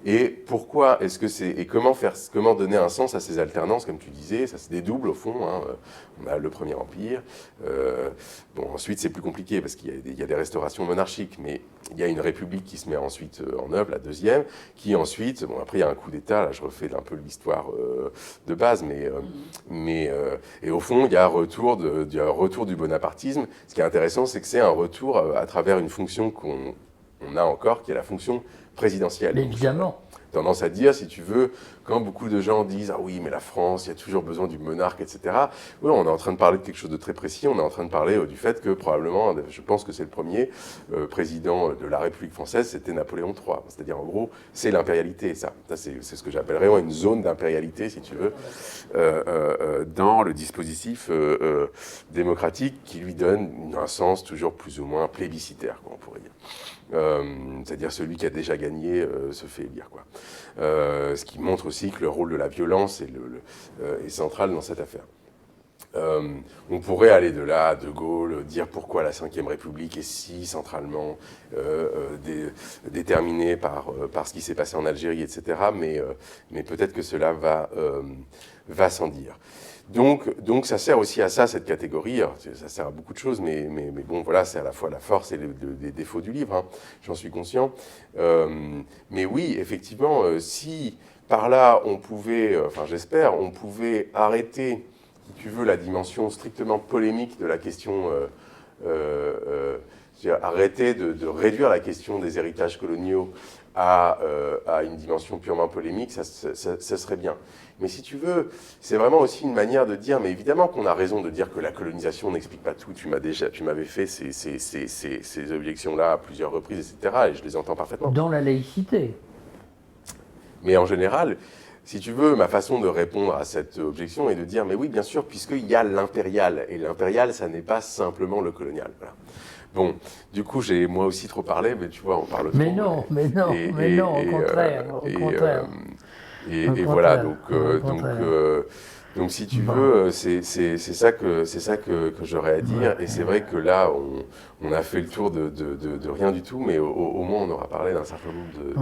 S3: Et pourquoi est-ce que c'est... Et comment donner un sens à ces alternances, comme tu disais, ça se dédouble au fond, hein. On a le Premier Empire. Bon, ensuite, c'est plus compliqué parce qu'il y a des restaurations monarchiques, mais il y a une république qui se met ensuite en œuvre, la deuxième, qui ensuite... Bon, après, il y a un coup d'État, là, je refais un peu l'histoire de base, et au fond, il y a un retour du bonapartisme. Ce qui est intéressant, c'est que c'est un retour à travers une fonction qu'on a encore, qui est la fonction présidentielle.
S2: Évidemment.
S3: tendance à dire, si tu veux, quand beaucoup de gens disent « Ah oui, mais la France, il y a toujours besoin du monarque, etc. » Oui, on est en train de parler de quelque chose de très précis. On est en train de parler du fait que probablement, je pense que c'est le premier président de la République française, c'était Napoléon III. C'est-à-dire, en gros, c'est l'impérialité, ça. C'est ce que j'appellerais une zone d'impérialité, si tu veux, dans le dispositif démocratique qui lui donne un sens toujours plus ou moins plébiscitaire, quoi, on pourrait dire. C'est-à-dire celui qui a déjà gagné se fait élire, quoi. Ce qui montre aussi que le rôle de la violence est central dans cette affaire. On pourrait aller de là à De Gaulle, dire pourquoi la Ve République est si centralement déterminée par ce qui s'est passé en Algérie, etc. Mais peut-être que cela va sans dire. Donc ça sert aussi à ça, cette catégorie. Alors, ça sert à beaucoup de choses, mais bon, voilà, c'est à la fois la force et les défauts du livre, hein, j'en suis conscient. Mais oui, effectivement, si par là on pouvait, enfin j'espère, on pouvait arrêter, si tu veux, la dimension strictement polémique de la question, arrêter de réduire la question des héritages coloniaux à une dimension purement polémique, ça serait bien. Mais si tu veux, c'est vraiment aussi une manière de dire, mais évidemment qu'on a raison de dire que la colonisation n'explique pas tout. Tu m'avais fait ces objections-là à plusieurs reprises, etc. Et je les entends parfaitement.
S2: Dans la laïcité.
S3: Mais en général, si tu veux, ma façon de répondre à cette objection est de dire, mais oui, bien sûr, puisqu'il y a l'impérial. Et l'impérial, ça n'est pas simplement le colonial. Voilà. Bon, du coup, j'ai moi aussi trop parlé, mais tu vois, on parle trop.
S2: Mais non, au contraire.
S3: Et voilà, donc si tu veux, c'est ça que j'aurais à dire. Et c'est vrai que là, on a fait le tour de rien du tout, mais au moins on aura parlé d'un certain nombre de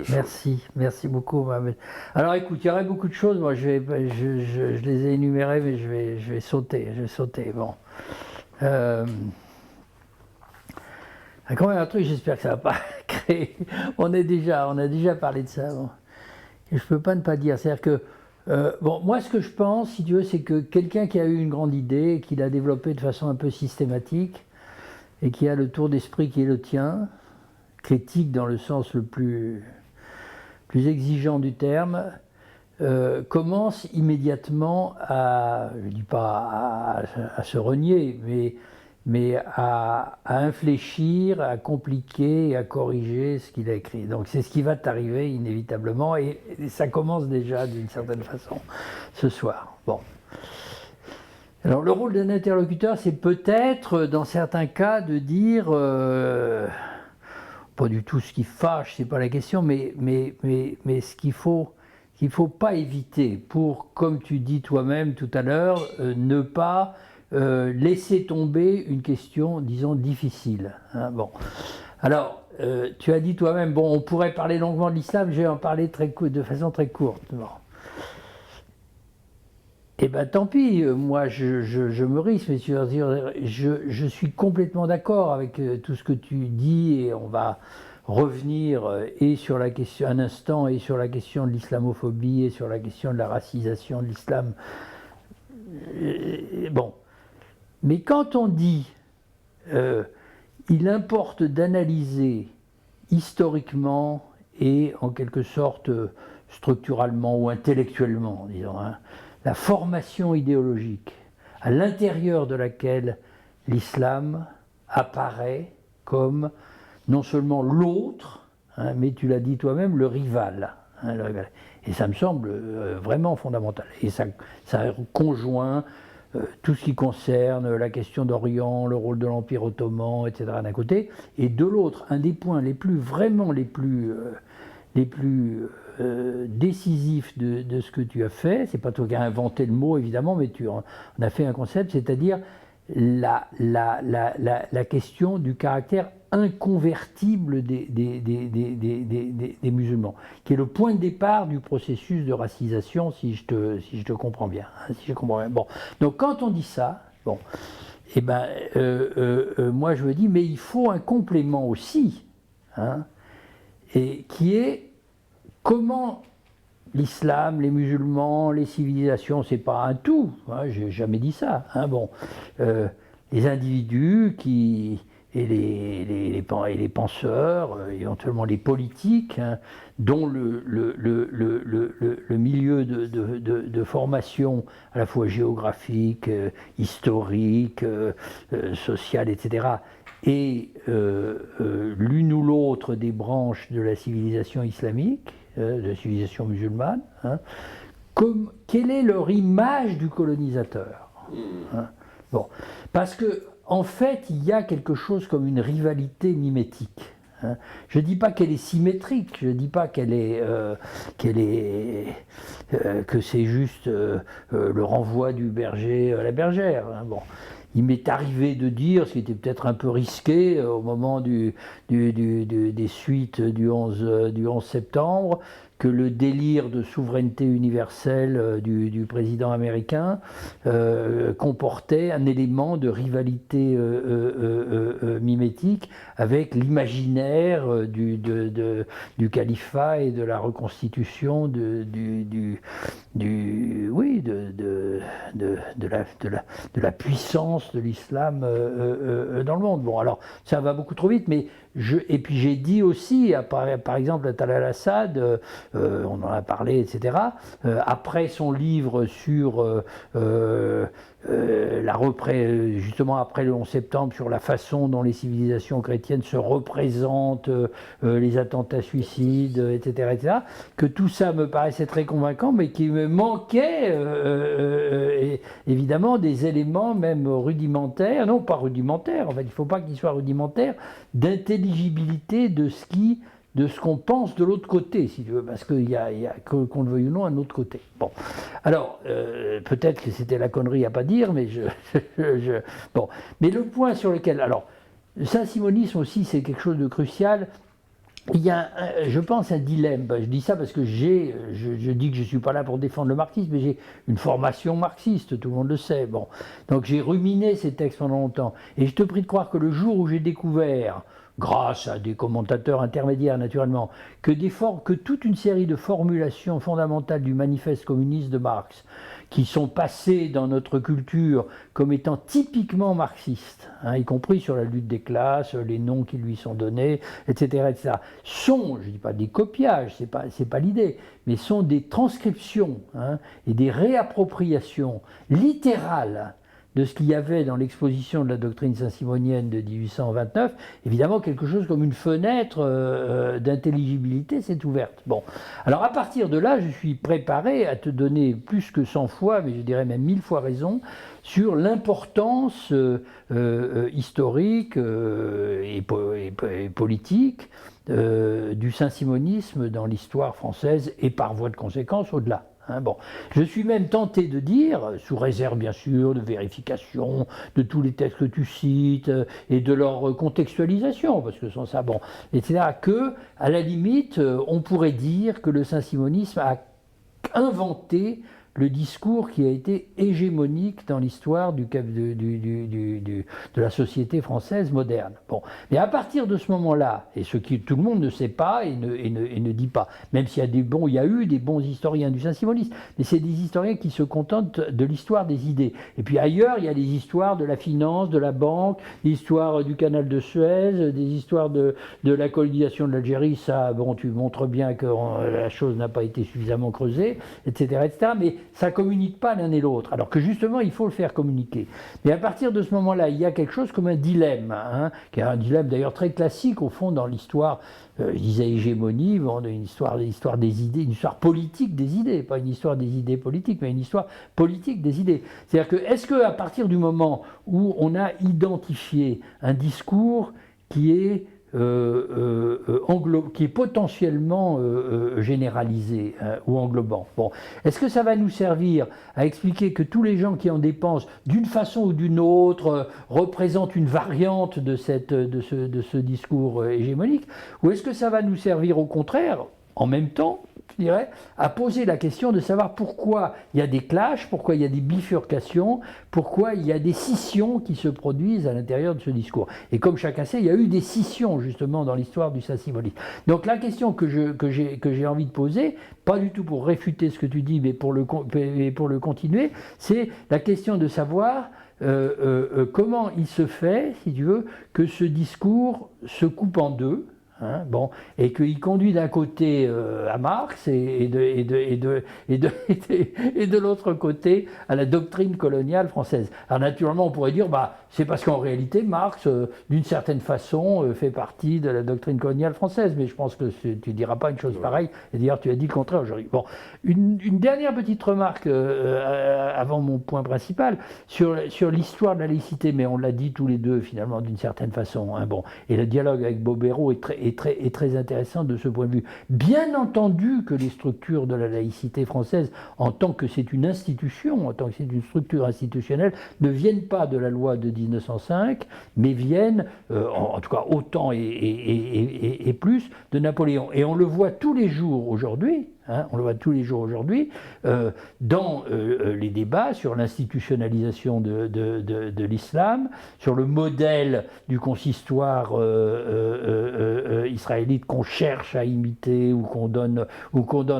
S3: choses.
S2: Merci beaucoup, Mohamed. Alors écoute, il y aurait beaucoup de choses. Moi, je les ai énumérées, mais je vais sauter. Bon. Il y a quand même un truc, j'espère que ça ne va pas créer. On a déjà parlé de ça. Bon. Et je ne peux pas ne pas dire. C'est-à-dire que, bon, moi, ce que je pense, si tu veux, c'est que quelqu'un qui a eu une grande idée, qui l'a développée de façon un peu systématique, et qui a le tour d'esprit qui est le tien, critique dans le sens le plus exigeant du terme, commence immédiatement à, je ne dis pas à se renier, mais à infléchir, à compliquer et à corriger ce qu'il a écrit. Donc c'est ce qui va t'arriver inévitablement, et ça commence déjà d'une certaine façon ce soir. Bon. Alors le rôle d'un interlocuteur, c'est peut-être, dans certains cas, de dire, pas du tout ce qui fâche, c'est pas la question, mais ce qu'il faut pas éviter pour, comme tu dis toi-même tout à l'heure, ne pas laisser tomber une question, disons, difficile. Hein, bon. Alors, tu as dit toi-même, bon, on pourrait parler longuement de l'islam, je vais en parler de façon très courte. Bon. Eh bien, tant pis, moi, je me risque, mais je suis complètement d'accord avec tout ce que tu dis, et on va revenir et sur la question, un instant, et sur la question de l'islamophobie, et sur la question de la racisation de l'islam. Bon. Mais quand on dit il importe d'analyser historiquement et en quelque sorte structurellement ou intellectuellement, disons, hein, la formation idéologique à l'intérieur de laquelle l'islam apparaît comme non seulement l'autre, hein, mais tu l'as dit toi-même, le rival. Hein, le rival. Et ça me semble vraiment fondamental. Et ça conjoint tout ce qui concerne la question d'Orient, le rôle de l'Empire ottoman, etc. d'un côté, et de l'autre, un des points les plus décisifs de ce que tu as fait, c'est pas toi qui as inventé le mot évidemment, mais tu en as fait un concept, c'est-à-dire la question du caractère inconvertible des musulmans, qui est le point de départ du processus de racisation, si je te comprends bien. Hein, si je comprends bien. Bon. Donc quand on dit ça, bon, eh ben, moi je me dis, mais il faut un complément aussi, hein, et qui est comment l'islam, les musulmans, les civilisations, c'est pas un tout, hein, j'ai jamais dit ça. Hein, bon, les individus qui et les penseurs, éventuellement les politiques, hein, dont le milieu de formation à la fois géographique, historique, sociale, etc., et l'une ou l'autre des branches de la civilisation islamique, de la civilisation musulmane, hein, quelle est leur image du colonisateur, hein. Bon, parce que en fait, il y a quelque chose comme une rivalité mimétique, hein. Je ne dis pas qu'elle est symétrique, je ne dis pas que c'est juste le renvoi du berger à la bergère, hein. Bon. Il m'est arrivé de dire, ce qui était peut-être un peu risqué au moment des suites du 11 septembre, que le délire de souveraineté universelle du président américain comportait un élément de rivalité mimétique avec l'imaginaire du califat et de la reconstitution de la puissance de l'islam dans le monde. Bon, alors ça va beaucoup trop vite, mais et puis j'ai dit aussi, par exemple à Talal Assad, on en a parlé, etc., après son livre sur justement après le 11 septembre, sur la façon dont les civilisations chrétiennes se représentent les attentats suicides, etc., que tout ça me paraissait très convaincant, mais qu'il me manquait évidemment des éléments même rudimentaires, non pas rudimentaires, en fait il ne faut pas qu'ils soient rudimentaires, d'intelligibilité de ce qu'on pense de l'autre côté, si tu veux, parce qu'il y a qu'on le veuille ou non, un autre côté. Bon, alors, peut-être que c'était la connerie à pas dire, mais bon. Mais le point sur lequel... Alors, le saint-simonisme aussi, c'est quelque chose de crucial. Il y a, je pense, un dilemme. Je dis ça parce que je dis que je ne suis pas là pour défendre le marxisme, mais j'ai une formation marxiste, tout le monde le sait. Bon. Donc j'ai ruminé ces textes pendant longtemps. Et je te prie de croire que le jour où j'ai découvert, grâce à des commentateurs intermédiaires naturellement, que toute une série de formulations fondamentales du manifeste communiste de Marx, qui sont passées dans notre culture comme étant typiquement marxistes, hein, y compris sur la lutte des classes, les noms qui lui sont donnés, etc., sont, je ne dis pas des copiages, c'est pas l'idée, mais sont des transcriptions, hein, et des réappropriations littérales de ce qu'il y avait dans l'exposition de la doctrine saint-simonienne de 1829, évidemment quelque chose comme une fenêtre d'intelligibilité s'est ouverte. Bon, alors à partir de là, je suis préparé à te donner plus que 100 fois, mais je dirais même 1000 fois raison, sur l'importance historique et politique du saint-simonisme dans l'histoire française et par voie de conséquence au-delà. Hein, bon. Je suis même tenté de dire, sous réserve bien sûr de vérification de tous les textes que tu cites et de leur contextualisation, parce que sans ça, bon, etc., que, à la limite, on pourrait dire que le saint-simonisme a inventé le discours qui a été hégémonique dans l'histoire de la société française moderne. Bon. Mais à partir de ce moment-là, et ce que tout le monde ne sait pas et ne dit pas, même s'il y a il y a eu des bons historiens du saint-simonisme, mais c'est des historiens qui se contentent de l'histoire des idées. Et puis ailleurs, il y a des histoires de la finance, de la banque, l'histoire du canal de Suez, des histoires de la colonisation de l'Algérie. Ça, bon, tu montres bien que la chose n'a pas été suffisamment creusée, etc., etc., mais ça ne communique pas l'un et l'autre, alors que justement il faut le faire communiquer. Mais à partir de ce moment-là, il y a quelque chose comme un dilemme, hein, qui est un dilemme d'ailleurs très classique au fond dans l'histoire, je disais hégémonie, bon, une histoire des idées, une histoire politique des idées, pas une histoire des idées politiques, mais une histoire politique des idées. C'est-à-dire que, est-ce qu'à partir du moment où on a identifié un discours qui est qui est potentiellement généralisé ou englobant. Bon. Est-ce que ça va nous servir à expliquer que tous les gens qui en dépensent d'une façon ou d'une autre représentent une variante de ce discours hégémonique, ou est-ce que ça va nous servir au contraire, en même temps, je dirais, à poser la question de savoir pourquoi il y a des clashs, pourquoi il y a des bifurcations, pourquoi il y a des scissions qui se produisent à l'intérieur de ce discours. Et comme chacun sait, il y a eu des scissions justement dans l'histoire du saint-simonisme. Donc la question que j'ai envie de poser, pas du tout pour réfuter ce que tu dis, mais pour le continuer, c'est la question de savoir comment il se fait, si tu veux, que ce discours se coupe en deux, hein, bon, et qu'il conduit d'un côté à Marx et de l'autre côté à la doctrine coloniale française. Alors naturellement, on pourrait dire, bah, c'est parce qu'en réalité, Marx, d'une certaine façon, fait partie de la doctrine coloniale française, mais je pense que tu ne diras pas une chose pareille, et d'ailleurs tu as dit le contraire aujourd'hui. Bon, une dernière petite remarque avant mon point principal, sur l'histoire de la laïcité, mais on l'a dit tous les deux finalement d'une certaine façon, hein, bon, et le dialogue avec Bobéro est très intéressant de ce point de vue. Bien entendu que les structures de la laïcité française, en tant que c'est une institution, en tant que c'est une structure institutionnelle, ne viennent pas de la loi de 1905, mais viennent, en tout cas autant et plus, de Napoléon. Et on le voit tous les jours aujourd'hui, hein, on le voit tous les jours aujourd'hui, dans les débats sur l'institutionnalisation de l'islam, sur le modèle du consistoire israélite qu'on cherche à imiter ou qu'on donne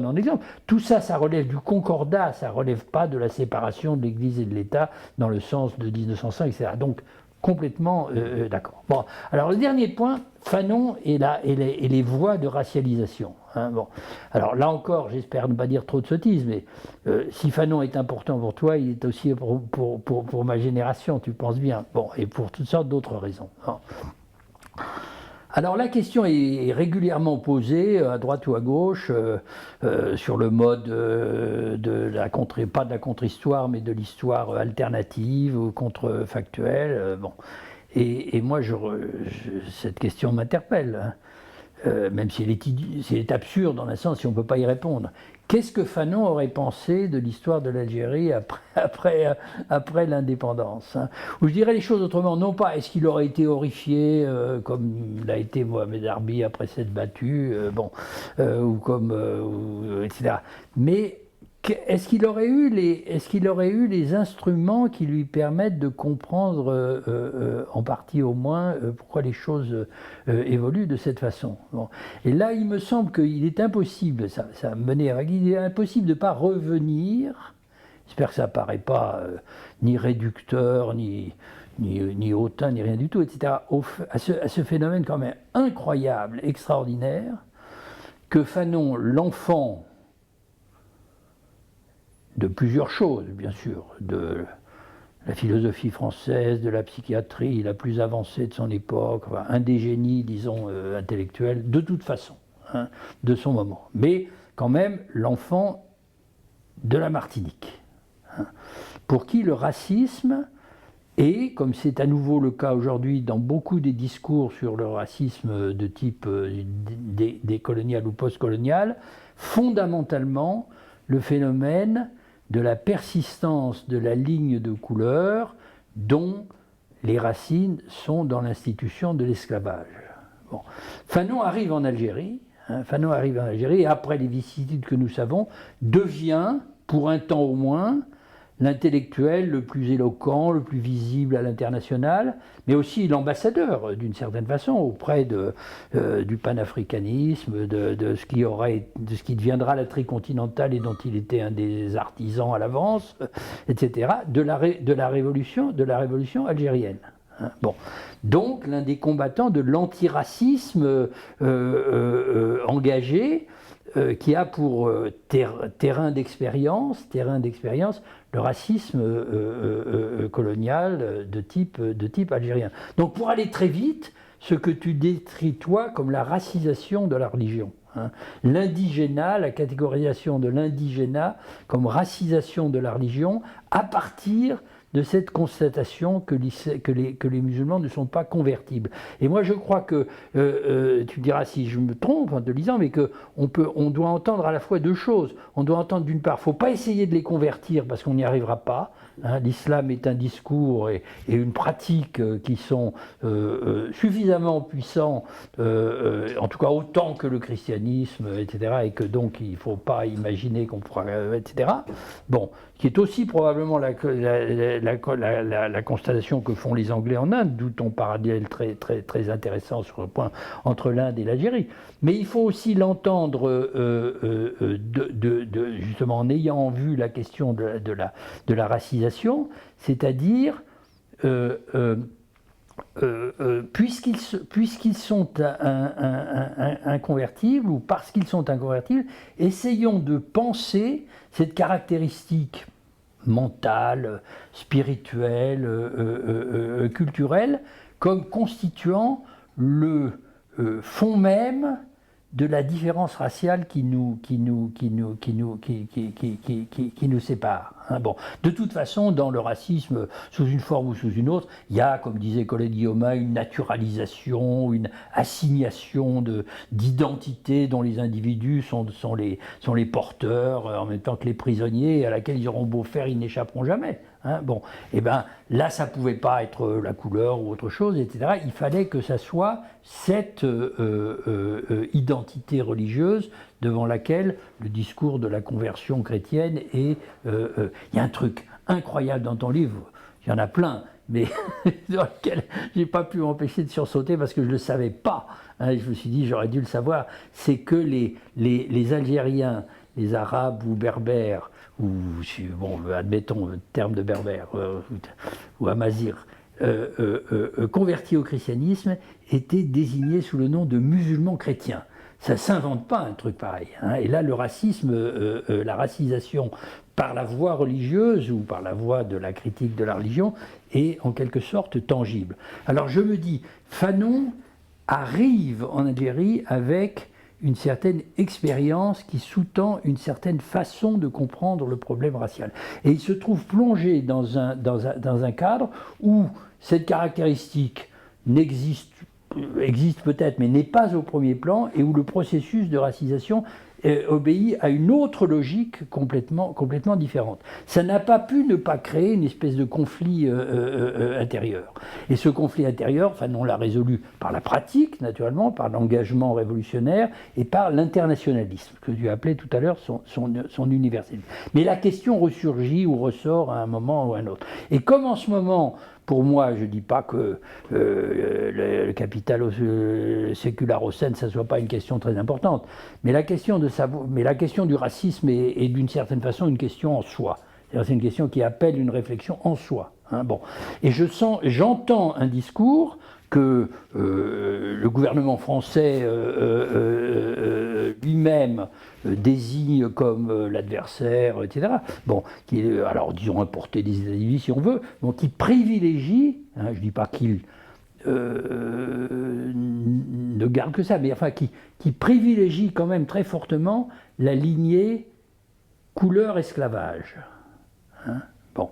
S2: en exemple. Tout ça, ça relève du concordat, ça ne relève pas de la séparation de l'Église et de l'État dans le sens de 1905, etc. Donc, complètement d'accord. Bon, alors le dernier point, Fanon et les voies de racialisation. Hein, bon. Alors là encore, j'espère ne pas dire trop de sottises, mais si Fanon est important pour toi, il est aussi pour ma génération, tu penses bien. Bon, et pour toutes sortes d'autres raisons. Bon. Alors la question est régulièrement posée à droite ou à gauche sur le mode pas de la contre-histoire, mais de l'histoire alternative ou contre-factuelle. Bon. Et moi, cette question m'interpelle, hein, même si elle est absurde dans un sens si on ne peut pas y répondre. Qu'est-ce que Fanon aurait pensé de l'histoire de l'Algérie après l'indépendance, hein? Ou je dirais les choses autrement, non pas est-ce qu'il aurait été horrifié comme l'a été Mohamed Arbi après s'être battu, etc. Mais est-ce qu'il aurait eu les instruments qui lui permettent de comprendre, en partie au moins, pourquoi les choses évoluent de cette façon? Bon. Et là, il me semble qu'il est impossible, ça a mené à il est impossible de ne pas revenir, j'espère que ça ne paraît pas ni réducteur, ni hautain, ni rien du tout, etc., à ce phénomène quand même incroyable, extraordinaire, que Fanon, l'enfant de plusieurs choses, bien sûr, de la philosophie française, de la psychiatrie la plus avancée de son époque, enfin, un des génies, disons, intellectuels, de toute façon, hein, de son moment. Mais quand même, l'enfant de la Martinique, hein, pour qui le racisme est, comme c'est à nouveau le cas aujourd'hui dans beaucoup des discours sur le racisme de type décolonial ou postcolonial, fondamentalement le phénomène de la persistance de la ligne de couleur dont les racines sont dans l'institution de l'esclavage. Bon. Fanon arrive en Algérie, et après les vicissitudes que nous savons, devient, pour un temps au moins, l'intellectuel le plus éloquent, le plus visible à l'international, mais aussi l'ambassadeur, d'une certaine façon, auprès du panafricanisme, de ce qui deviendra la tricontinentale et dont il était un des artisans à l'avance, etc., de la révolution algérienne. Hein, bon. Donc, l'un des combattants de l'antiracisme engagé, qui a pour terrain d'expérience le racisme colonial de type algérien. Donc pour aller très vite, ce que tu décris toi comme la racisation de la religion, hein, l'indigénat, la catégorisation de l'indigénat comme racisation de la religion à partir de cette constatation que les musulmans ne sont pas convertibles. Et moi je crois que, tu me diras si je me trompe en te lisant, mais qu'on doit entendre à la fois deux choses. On doit entendre d'une part, il ne faut pas essayer de les convertir parce qu'on n'y arrivera pas. Hein, l'islam est un discours et une pratique qui sont suffisamment puissants, en tout cas autant que le christianisme, etc., et que donc il ne faut pas imaginer qu'on pourra, etc. Bon, qui est aussi probablement la constatation que font les Anglais en Inde, d'où ton parallèle très intéressant sur le point entre l'Inde et l'Algérie. Mais il faut aussi l'entendre justement en ayant vu la question de la racisation, c'est-à-dire puisqu'ils sont inconvertibles, ou parce qu'ils sont inconvertibles, essayons de penser cette caractéristique mentale, spirituelle, culturelle, comme constituant le fond même de la différence raciale qui nous sépare. Hein. Bon. De toute façon, dans le racisme, sous une forme ou sous une autre, il y a, comme disait Colette Guillaumin, une naturalisation, une assignation d'identité dont les individus sont les porteurs, en même temps que les prisonniers, à laquelle ils auront beau faire, ils n'échapperont jamais. Hein, bon, et ben là, ça pouvait pas être la couleur ou autre chose, etc. Il fallait que ça soit cette identité religieuse devant laquelle le discours de la conversion chrétienne est. Il y a un truc incroyable dans ton livre. Il y en a plein, mais dans lequel j'ai pas pu m'empêcher de sursauter parce que je le savais pas. Hein, je me suis dit, j'aurais dû le savoir. C'est que les Algériens, les Arabes ou Berbères, ou, bon, admettons le terme de berbère, ou amazir, convertis au christianisme, étaient désignés sous le nom de musulmans chrétiens. Ça ne s'invente pas un truc pareil. Hein. Et là, le racisme, la racisation par la voie religieuse ou par la voie de la critique de la religion est en quelque sorte tangible. Alors je me dis, Fanon arrive en Algérie avec une certaine expérience qui sous-tend une certaine façon de comprendre le problème racial. Et il se trouve plongé dans un cadre où cette caractéristique existe peut-être, mais n'est pas au premier plan, et où le processus de racisation obéit à une autre logique complètement différente. Ça n'a pas pu ne pas créer une espèce de conflit intérieur. Et ce conflit intérieur, enfin, on l'a résolu par la pratique, naturellement, par l'engagement révolutionnaire et par l'internationalisme, que tu appelais tout à l'heure son universalisme. Mais la question ressurgit ou ressort à un moment ou à un autre. Et comme en ce moment, pour moi, je ne dis pas que le capital sécularocène, ça ne soit pas une question très importante, mais la question du racisme est d'une certaine façon une question en soi. C'est une question qui appelle une réflexion en soi. Hein, bon. Et j'entends un discours que le gouvernement français lui-même désigne comme l'adversaire, etc. Bon, qui est, alors disons importé des États-Unis si on veut, bon, qui privilégie, hein, je ne dis pas qu'il ne garde que ça, mais enfin qui privilégie quand même très fortement la lignée couleur esclavage. Hein, bon.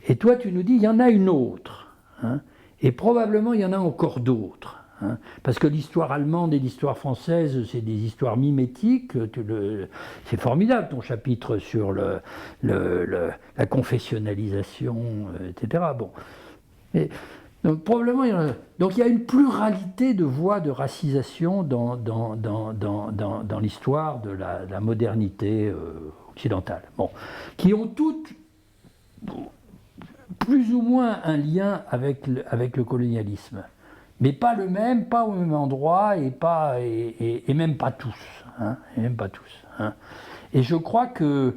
S2: Et toi tu nous dis, il y en a une autre. Hein, et probablement il y en a encore d'autres. Hein, parce que l'histoire allemande et l'histoire française, c'est des histoires mimétiques. C'est formidable ton chapitre sur la confessionnalisation, etc. Bon. Et, donc probablement il y en a. Donc il y a une pluralité de voies de racisation dans l'histoire de la modernité occidentale. Bon, qui ont toutes plus ou moins un lien avec le colonialisme. Mais pas le même, pas au même endroit, et même pas tous. Hein, et même pas tous. Hein. Et je crois que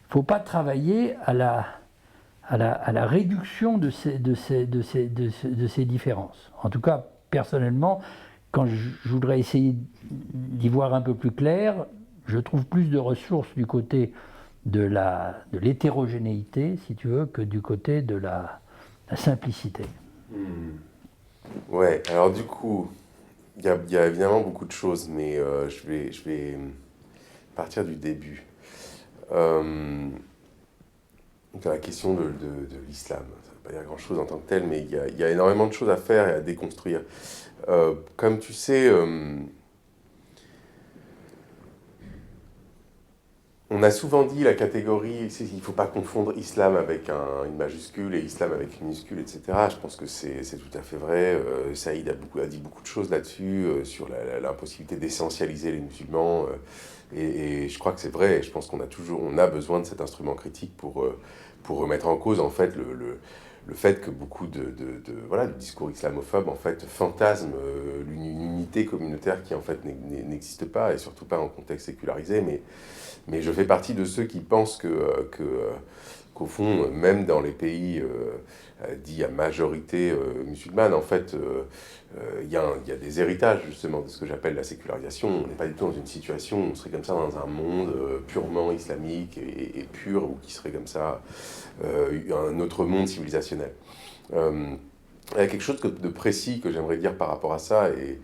S2: faut pas travailler à la réduction de ces différences. En tout cas, personnellement, quand je voudrais essayer d'y voir un peu plus clair, je trouve plus de ressources du côté de l'hétérogénéité, si tu veux, que du côté de la simplicité.
S3: Ouais, alors du coup, il y a évidemment beaucoup de choses, mais je vais partir du début. Dans la question de l'islam, ça ne veut pas dire grand-chose en tant que tel, mais il y a énormément de choses à faire et à déconstruire. Comme tu sais, on a souvent dit la catégorie, il ne faut pas confondre islam avec une majuscule et islam avec une minuscule, etc. Je pense que c'est tout à fait vrai. Saïd a dit beaucoup de choses là-dessus, sur l'impossibilité d'essentialiser les musulmans. Et je crois que c'est vrai. Je pense qu'on a besoin de cet instrument critique pour remettre en cause en fait le fait que beaucoup de discours islamophobes en fait fantasment une unité communautaire qui en fait n'existe pas, et surtout pas en contexte sécularisé. Mais je fais partie de ceux qui pensent que qu'au fond, même dans les pays dits à majorité musulmane, en fait, il y a des héritages justement de ce que j'appelle la sécularisation. On n'est pas du tout dans une situation où on serait comme ça dans un monde purement islamique et pur, ou qui serait comme ça un autre monde civilisationnel. Il y a quelque chose de précis que j'aimerais dire par rapport à ça, et,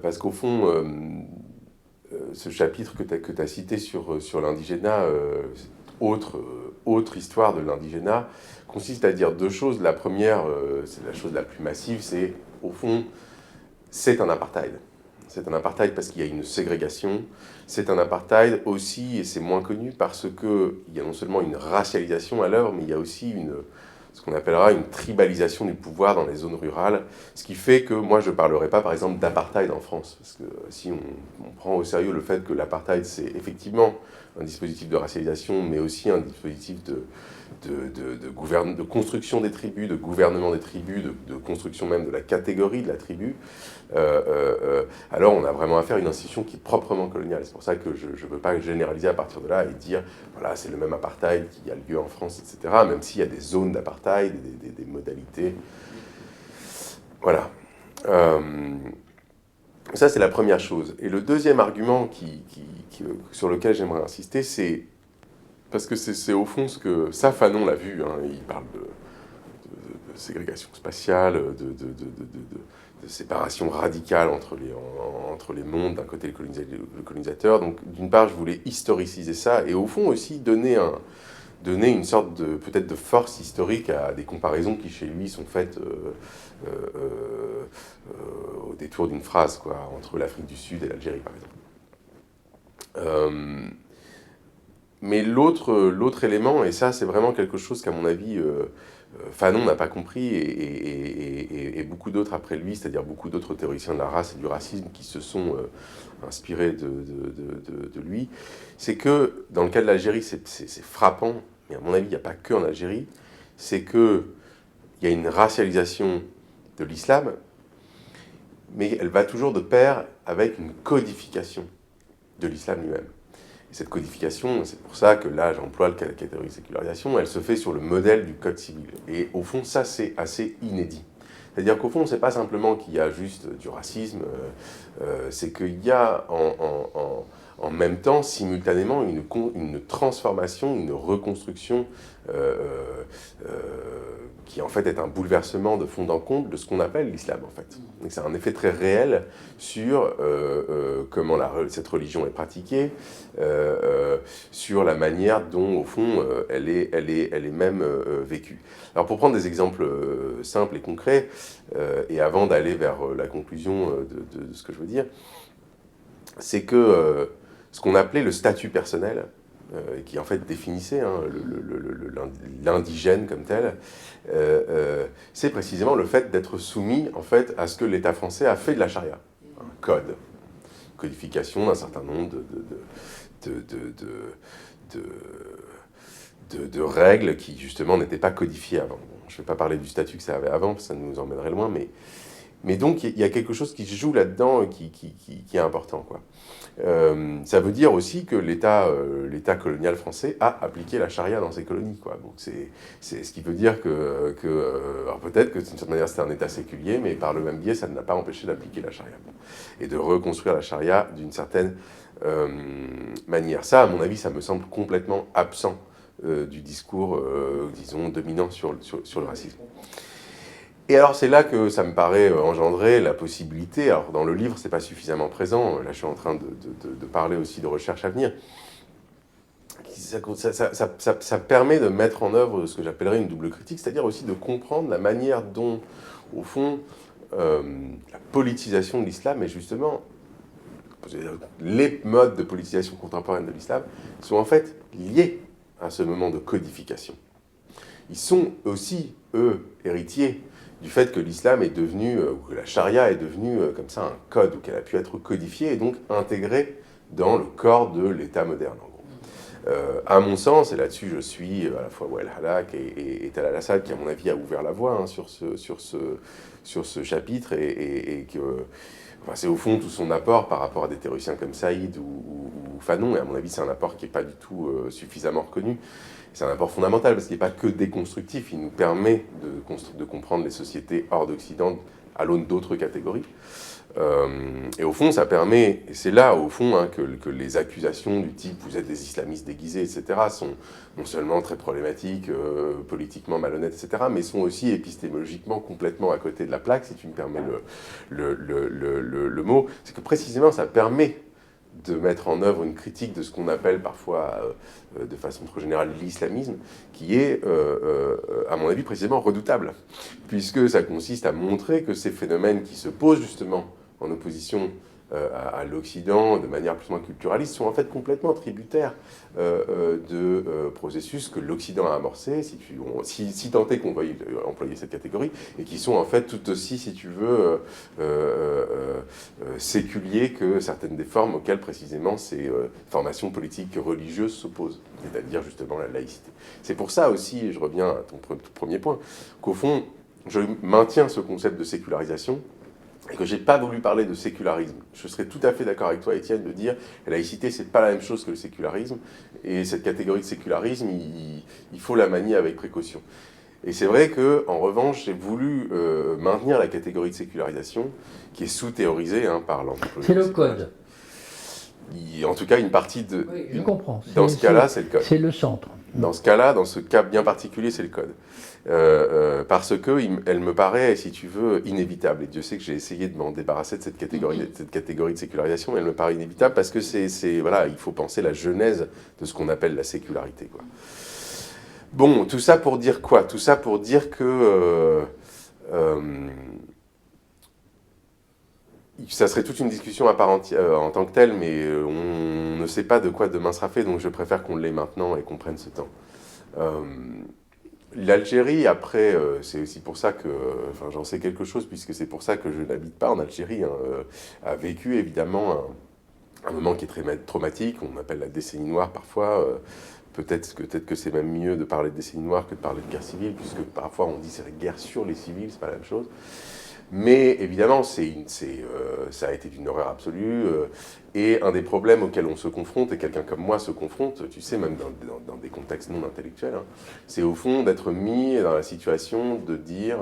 S3: parce qu'au fond, ce chapitre que tu as cité sur l'indigénat, autre histoire de l'indigénat, consiste à dire deux choses. La première, c'est la chose la plus massive, c'est, au fond, c'est un apartheid. C'est un apartheid parce qu'il y a une ségrégation. C'est un apartheid aussi, et c'est moins connu, parce qu'il y a non seulement une racialisation à l'œuvre, mais il y a aussi ce qu'on appellera une tribalisation du pouvoir dans les zones rurales, ce qui fait que moi je ne parlerai pas par exemple d'apartheid en France, parce que si on prend au sérieux le fait que l'apartheid c'est effectivement un dispositif de racialisation, mais aussi un dispositif de construction des tribus, de gouvernement des tribus, de construction même de la catégorie de la tribu, alors on a vraiment affaire à une institution qui est proprement coloniale. C'est pour ça que je ne veux pas généraliser à partir de là et dire, voilà, c'est le même apartheid qui a lieu en France, etc., même s'il y a des zones d'apartheid, des modalités. Voilà. Ça, c'est la première chose. Et le deuxième argument sur lequel j'aimerais insister, c'est parce que c'est au fond ce que... Ça, Fanon l'a vu, hein, il parle de ségrégation spatiale, de séparation radicale entre les mondes, d'un côté le colonisateur. Donc, d'une part, je voulais historiciser ça, et au fond aussi donner une sorte peut-être de force historique à des comparaisons qui, chez lui, sont faites au détour d'une phrase, quoi, entre l'Afrique du Sud et l'Algérie, par exemple. Mais l'autre élément, et ça c'est vraiment quelque chose qu'à mon avis Fanon n'a pas compris, et beaucoup d'autres après lui, c'est-à-dire beaucoup d'autres théoriciens de la race et du racisme qui se sont inspirés de lui, c'est que dans le cas de l'Algérie, c'est frappant, mais à mon avis il n'y a pas que en Algérie, c'est qu'il y a une racialisation de l'islam, mais elle va toujours de pair avec une codification de l'islam lui-même. Cette codification, c'est pour ça que là j'emploie la catégorie de sécularisation, elle se fait sur le modèle du code civil. Et au fond, ça c'est assez inédit. C'est-à-dire qu'au fond, c'est pas simplement qu'il y a juste du racisme, c'est qu'il y a en même temps, simultanément, une transformation, une reconstruction qui en fait est un bouleversement de fond en comble de ce qu'on appelle l'islam en fait. Donc c'est un effet très réel sur comment cette religion est pratiquée, sur la manière dont au fond elle est même vécue. Alors pour prendre des exemples simples et concrets, et avant d'aller vers la conclusion de ce que je veux dire, c'est que ce qu'on appelait le statut personnel, qui en fait définissait l'indigène comme tel, c'est précisément le fait d'être soumis en fait à ce que l'État français a fait de la charia, un code, codification d'un certain nombre de règles qui justement n'étaient pas codifiées avant. Bon, je ne vais pas parler du statut que ça avait avant, parce que ça nous emmènerait loin, mais donc il y a quelque chose qui se joue là-dedans qui est important, quoi. Ça veut dire aussi que l'État colonial français a appliqué la charia dans ses colonies, quoi. Donc c'est ce qui veut dire que alors peut-être que d'une certaine manière c'était un État séculier, mais par le même biais ça ne l'a pas empêché d'appliquer la charia et de reconstruire la charia d'une certaine manière. Ça, à mon avis, ça me semble complètement absent du discours, disons, dominant sur le racisme. Et alors c'est là que ça me paraît engendrer la possibilité, alors dans le livre c'est pas suffisamment présent, là je suis en train de parler aussi de recherche à venir, ça permet de mettre en œuvre ce que j'appellerais une double critique, c'est-à-dire aussi de comprendre la manière dont, au fond, la politisation de l'islam est justement, les modes de politisation contemporaine de l'islam sont en fait liés à ce moment de codification. Ils sont aussi, eux, héritiers du fait que l'islam est devenu, ou que la charia est devenue comme ça un code, ou qu'elle a pu être codifiée et donc intégrée dans le corps de l'État moderne, en gros. À mon sens, et là-dessus je suis à la fois Wael Halak et Talal Assad, qui à mon avis a ouvert la voie hein, sur ce chapitre, et que enfin, c'est au fond tout son apport par rapport à des théoriciens comme Saïd ou Fanon, et à mon avis c'est un apport qui n'est pas du tout suffisamment reconnu. C'est un apport fondamental parce qu'il n'est pas que déconstructif, il nous permet de comprendre les sociétés hors d'Occident à l'aune d'autres catégories. Et au fond, ça permet, et c'est là au fond que les accusations du type « vous êtes des islamistes déguisés », etc., sont non seulement très problématiques, politiquement malhonnêtes, etc., mais sont aussi épistémologiquement complètement à côté de la plaque, si tu me permets le mot. C'est que précisément, ça permet de mettre en œuvre une critique de ce qu'on appelle parfois, de façon trop générale, l'islamisme, qui est, à mon avis, précisément redoutable, puisque ça consiste à montrer que ces phénomènes qui se posent justement en opposition à l'Occident, de manière plus ou moins culturaliste, sont en fait complètement tributaires de processus que l'Occident a amorcés, si tant est qu'on veuille employer cette catégorie, et qui sont en fait tout aussi, si tu veux, séculiers que certaines des formes auxquelles précisément ces formations politiques religieuses s'opposent, c'est-à-dire justement la laïcité. C'est pour ça aussi, et je reviens à ton premier point, qu'au fond, je maintiens ce concept de sécularisation, et que j'ai pas voulu parler de sécularisme. Je serais tout à fait d'accord avec toi, Étienne, de dire que la laïcité, c'est pas la même chose que le sécularisme, et cette catégorie de sécularisme, il faut la manier avec précaution. Et c'est vrai que, en revanche, j'ai voulu maintenir la catégorie de sécularisation, qui est sous-théorisée par l'anthropologie.
S2: C'est le code.
S3: En tout cas, une partie de...
S2: Oui, je comprends.
S3: Dans ce cas-là, c'est le code.
S2: C'est le centre.
S3: Dans ce cas-là, dans ce cas bien particulier, c'est le code. Parce que elle me paraît, si tu veux, inévitable. Et Dieu sait que j'ai essayé de m'en débarrasser de cette catégorie de sécularisation, mais elle me paraît inévitable parce que voilà, il faut penser la genèse de ce qu'on appelle la sécularité, quoi. Bon, tout ça pour dire quoi? Tout ça pour dire que ça serait toute une discussion à part entière, en tant que telle, mais on ne sait pas de quoi demain sera fait, donc je préfère qu'on l'ait maintenant et qu'on prenne ce temps. L'Algérie, après, c'est aussi pour ça que, enfin, j'en sais quelque chose, puisque c'est pour ça que je n'habite pas en Algérie, a vécu évidemment un moment qui est très traumatique, on appelle la décennie noire parfois. Peut-être que c'est même mieux de parler de décennie noire que de parler de guerre civile, puisque parfois on dit c'est la guerre sur les civils, c'est pas la même chose. Mais évidemment, ça a été d'une horreur absolue. Et un des problèmes auxquels on se confronte, et quelqu'un comme moi se confronte, tu sais, même dans des contextes non intellectuels, c'est au fond d'être mis dans la situation de dire,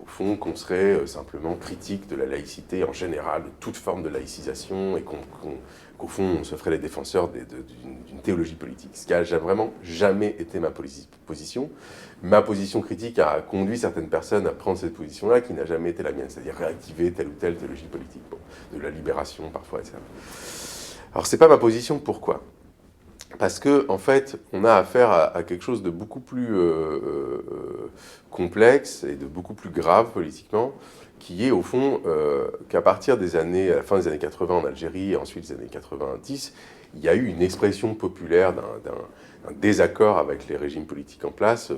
S3: au fond, qu'on serait simplement critique de la laïcité en général, de toute forme de laïcisation, et qu'au fond, on se ferait les défenseurs d'une théologie politique. Ce qui n'a vraiment jamais été ma position. Ma position critique a conduit certaines personnes à prendre cette position-là, qui n'a jamais été la mienne, c'est-à-dire réactiver telle ou telle théologie politique, de la libération parfois, etc. Alors, c'est pas ma position, pourquoi ? Parce que, en fait, on a affaire à quelque chose de beaucoup plus complexe et de beaucoup plus grave politiquement, qui est au fond qu'à partir à la fin des années 80 en Algérie et ensuite des années 90, il y a eu une expression populaire d'un désaccord avec les régimes politiques en place,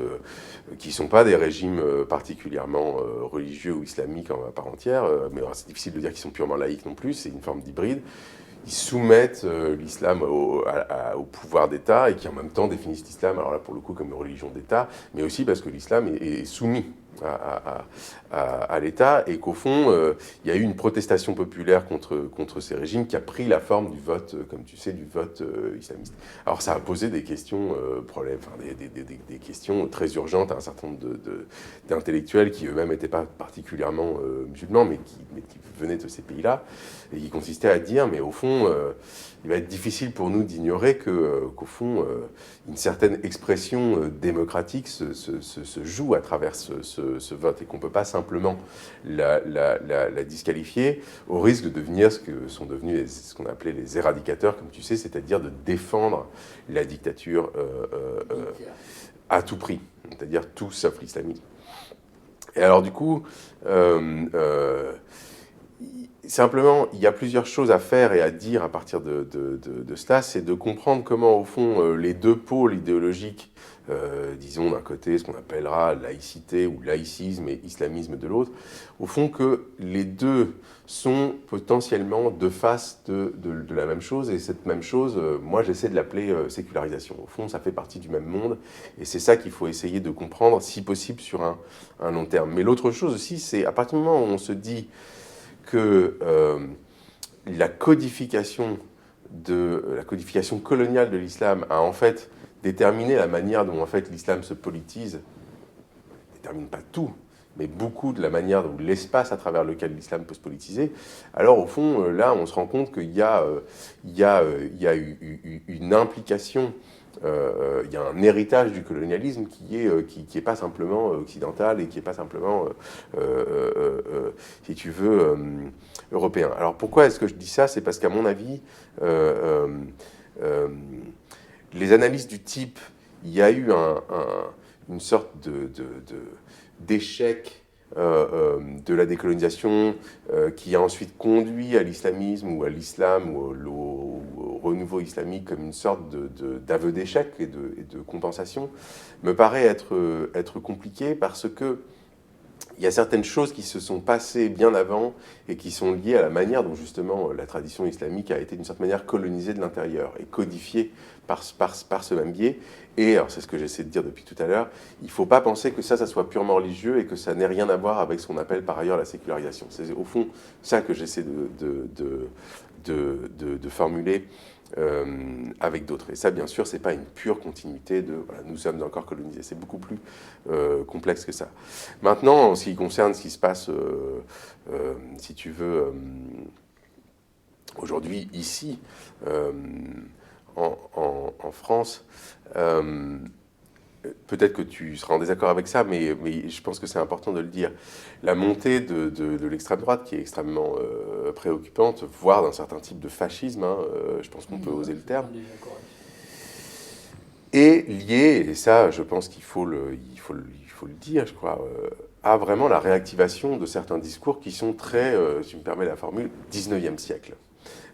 S3: qui ne sont pas des régimes particulièrement religieux ou islamiques à part entière, mais c'est difficile de dire qu'ils sont purement laïques non plus, c'est une forme d'hybride. Ils soumettent l'islam au pouvoir d'État et qui en même temps définissent l'islam, alors là pour le coup comme une religion d'État, mais aussi parce que l'islam est soumis à l'État et qu'au fond il y a eu une protestation populaire contre ces régimes qui a pris la forme du vote, comme tu sais, du vote islamiste. Alors ça a posé des questions, des questions très urgentes à un certain nombre d'intellectuels qui eux-mêmes n'étaient pas particulièrement musulmans, mais qui venaient de ces pays-là, et qui consistaient à dire, mais au fond, il va être difficile pour nous d'ignorer qu'au fond, une certaine expression démocratique se joue à travers ce vote, et qu'on ne peut pas simplement la disqualifier au risque de devenir ce que sont devenus ce qu'on appelait les éradicateurs, comme tu sais, c'est-à-dire de défendre la dictature à tout prix, c'est-à-dire tout sauf l'islamisme. Et alors du coup, simplement, il y a plusieurs choses à faire et à dire à partir de cela, c'est de comprendre comment, au fond, les deux pôles idéologiques, disons d'un côté ce qu'on appellera laïcité ou laïcisme et islamisme de l'autre, au fond que les deux sont potentiellement deux faces de la même chose, et cette même chose, moi j'essaie de l'appeler sécularisation. Au fond, ça fait partie du même monde, et c'est ça qu'il faut essayer de comprendre, si possible, sur un long terme. Mais l'autre chose aussi, c'est à partir du moment où on se dit que la codification de la codification coloniale de l'islam a en fait déterminé la manière dont en fait l'islam se politise, ne détermine pas tout, mais beaucoup de la manière dont l'espace à travers lequel l'islam peut se politiser, alors au fond, là, on se rend compte qu'il y a une implication, il y a un héritage du colonialisme qui est pas simplement occidental et qui n'est pas simplement, si tu veux, européen. Alors pourquoi est-ce que je dis ça? C'est parce qu'à mon avis, les analyses du type, il y a eu une sorte d'échec de la décolonisation qui a ensuite conduit à l'islamisme ou à l'islam ou au renouveau islamique comme une sorte d'aveu d'échec et de compensation, me paraît être compliqué parce que il y a certaines choses qui se sont passées bien avant et qui sont liées à la manière dont justement la tradition islamique a été d'une certaine manière colonisée de l'intérieur et codifiée par ce même biais. Et alors c'est ce que j'essaie de dire depuis tout à l'heure, il ne faut pas penser que ça soit purement religieux et que ça n'ait rien à voir avec ce qu'on appelle par ailleurs la sécularisation. C'est au fond ça que j'essaie de formuler avec d'autres. Et ça, bien sûr, c'est pas une pure continuité de voilà, nous sommes encore colonisés. C'est beaucoup plus complexe que ça. Maintenant, en ce qui concerne ce qui se passe, si tu veux, aujourd'hui, ici, en France, peut-être que tu seras en désaccord avec ça, mais je pense que c'est important de le dire. La montée de l'extrême droite, qui est extrêmement préoccupante, voire d'un certain type de fascisme, je pense qu'on peut oser le terme, est liée, et ça, je pense qu'il faut le dire, je crois, à vraiment la réactivation de certains discours qui sont très, si tu me permets la formule, 19e siècle.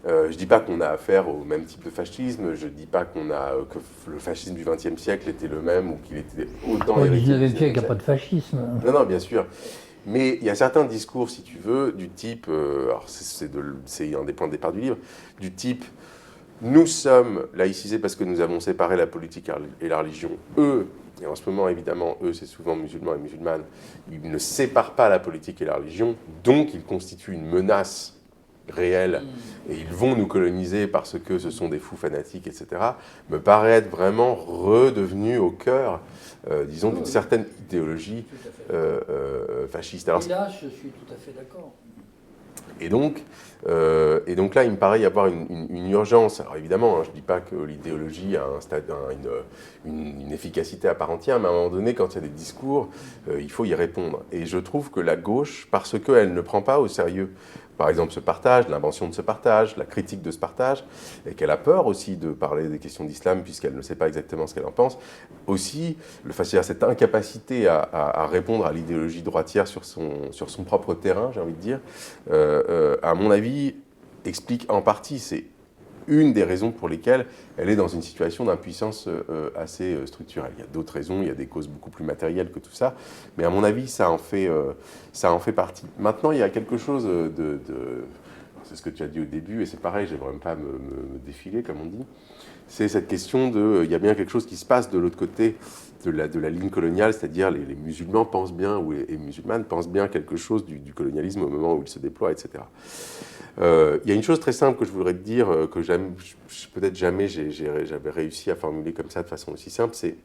S3: Je ne dis pas qu'on a affaire au même type de fascisme, je ne dis pas que le fascisme du XXe siècle était le même ou qu'il était autant hérité.
S2: Au XIXe siècle, il n'y a pas de fascisme.
S3: Non, bien sûr. Mais il y a certains discours, si tu veux, du type, alors c'est un des points de départ du livre, du type nous sommes laïcisés parce que nous avons séparé la politique et la religion. Eux, et en ce moment évidemment, eux c'est souvent musulmans et musulmanes, ils ne séparent pas la politique et la religion, donc ils constituent une menace réels, et ils vont nous coloniser parce que ce sont des fous fanatiques, etc., me paraît être vraiment redevenu au cœur, disons, d'une certaine idéologie fasciste.
S2: Alors, et là, je suis tout à fait d'accord.
S3: Et donc là, il me paraît y avoir une urgence. Alors évidemment, je ne dis pas que l'idéologie a une efficacité à part entière, mais à un moment donné, quand il y a des discours, il faut y répondre. Et je trouve que la gauche, parce qu'elle ne prend pas au sérieux, par exemple, ce partage, l'invention de ce partage, la critique de ce partage, et qu'elle a peur aussi de parler des questions d'islam, puisqu'elle ne sait pas exactement ce qu'elle en pense, aussi, cette incapacité à répondre à l'idéologie droitière sur son propre terrain, j'ai envie de dire, à mon avis, explique en partie, c'est une des raisons pour lesquelles elle est dans une situation d'impuissance assez structurelle. Il y a d'autres raisons, il y a des causes beaucoup plus matérielles que tout ça, mais à mon avis, ça en fait partie. Maintenant, il y a quelque chose c'est ce que tu as dit au début, et c'est pareil, j'aimerais même pas me défiler, comme on dit, c'est cette question il y a bien quelque chose qui se passe de l'autre côté de la ligne coloniale, c'est-à-dire les musulmans pensent bien, ou les musulmanes pensent bien quelque chose du colonialisme au moment où il se déploie, etc. Il y a une chose très simple que je voudrais te dire, que peut-être jamais j'avais réussi à formuler comme ça de façon aussi simple, c'est,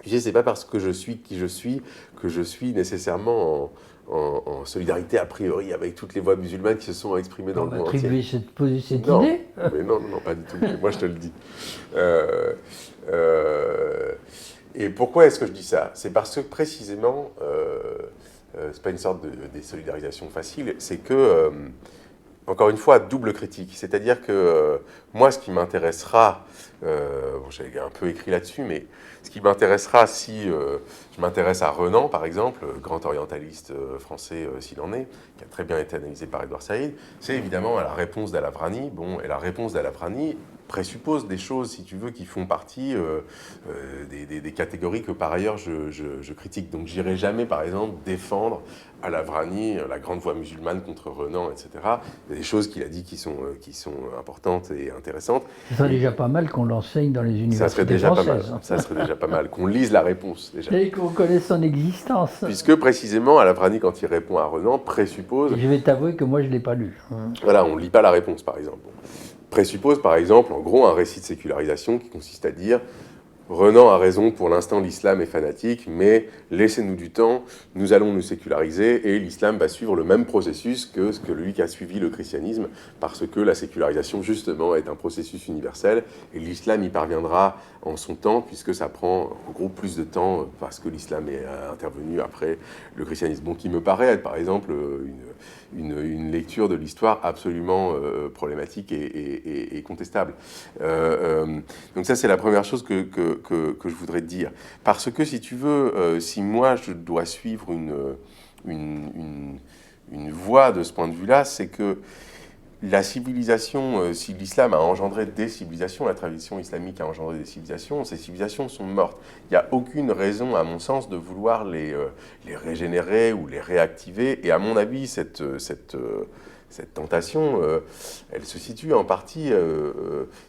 S3: tu sais, c'est pas parce que je suis qui je suis que je suis nécessairement en solidarité a priori avec toutes les voix musulmanes qui se sont exprimées dans le monde entier.
S2: Attribuer cette
S3: non,
S2: idée
S3: mais non, pas du tout. Moi, je te le dis. Et pourquoi est-ce que je dis ça? C'est parce que précisément, c'est pas une sorte de désolidarisation facile, c'est que encore une fois, double critique. C'est-à-dire que moi, ce qui m'intéressera, j'ai un peu écrit là-dessus, mais ce qui m'intéressera si je m'intéresse à Renan, par exemple, grand orientaliste français s'il en est, qui a très bien été analysé par Edouard Saïd, c'est évidemment à la réponse d'Al-Afrani. Bon, et la réponse d'Al-Afrani présuppose des choses, si tu veux, qui font partie des catégories que par ailleurs je critique. Donc j'irai jamais, par exemple, défendre Al-Afrani, la grande voix musulmane contre Renan, etc. Il y a des choses qu'il a dit qui sont importantes et intéressantes.
S2: Ce serait déjà pas mal qu'on l'enseigne dans les universités françaises.
S3: Ça serait déjà pas mal, qu'on lise la réponse déjà.
S2: Et qu'on connaisse son existence.
S3: Puisque précisément, Al-Afrani, quand il répond à Renan, présuppose...
S2: Et je vais t'avouer que moi je ne l'ai pas lu.
S3: Voilà, on ne lit pas la réponse, par exemple. présuppose par exemple, en gros, un récit de sécularisation qui consiste à dire Renan a raison, pour l'instant l'islam est fanatique, mais laissez-nous du temps, nous allons nous séculariser et l'islam va suivre le même processus que ce que lui qui a suivi le christianisme, parce que la sécularisation justement est un processus universel et l'islam y parviendra en son temps, puisque ça prend en gros plus de temps parce que l'islam est intervenu après le christianisme. Donc il me paraît être par exemple une lecture de l'histoire absolument problématique et contestable. Donc ça c'est la première chose que je voudrais te dire. Parce que si tu veux, si moi je dois suivre une voie de ce point de vue-là, c'est que la civilisation, si l'islam a engendré des civilisations, la tradition islamique a engendré des civilisations, ces civilisations sont mortes. Il n'y a aucune raison, à mon sens, de vouloir les régénérer ou les réactiver. Et à mon avis, cette tentation, elle se situe en partie,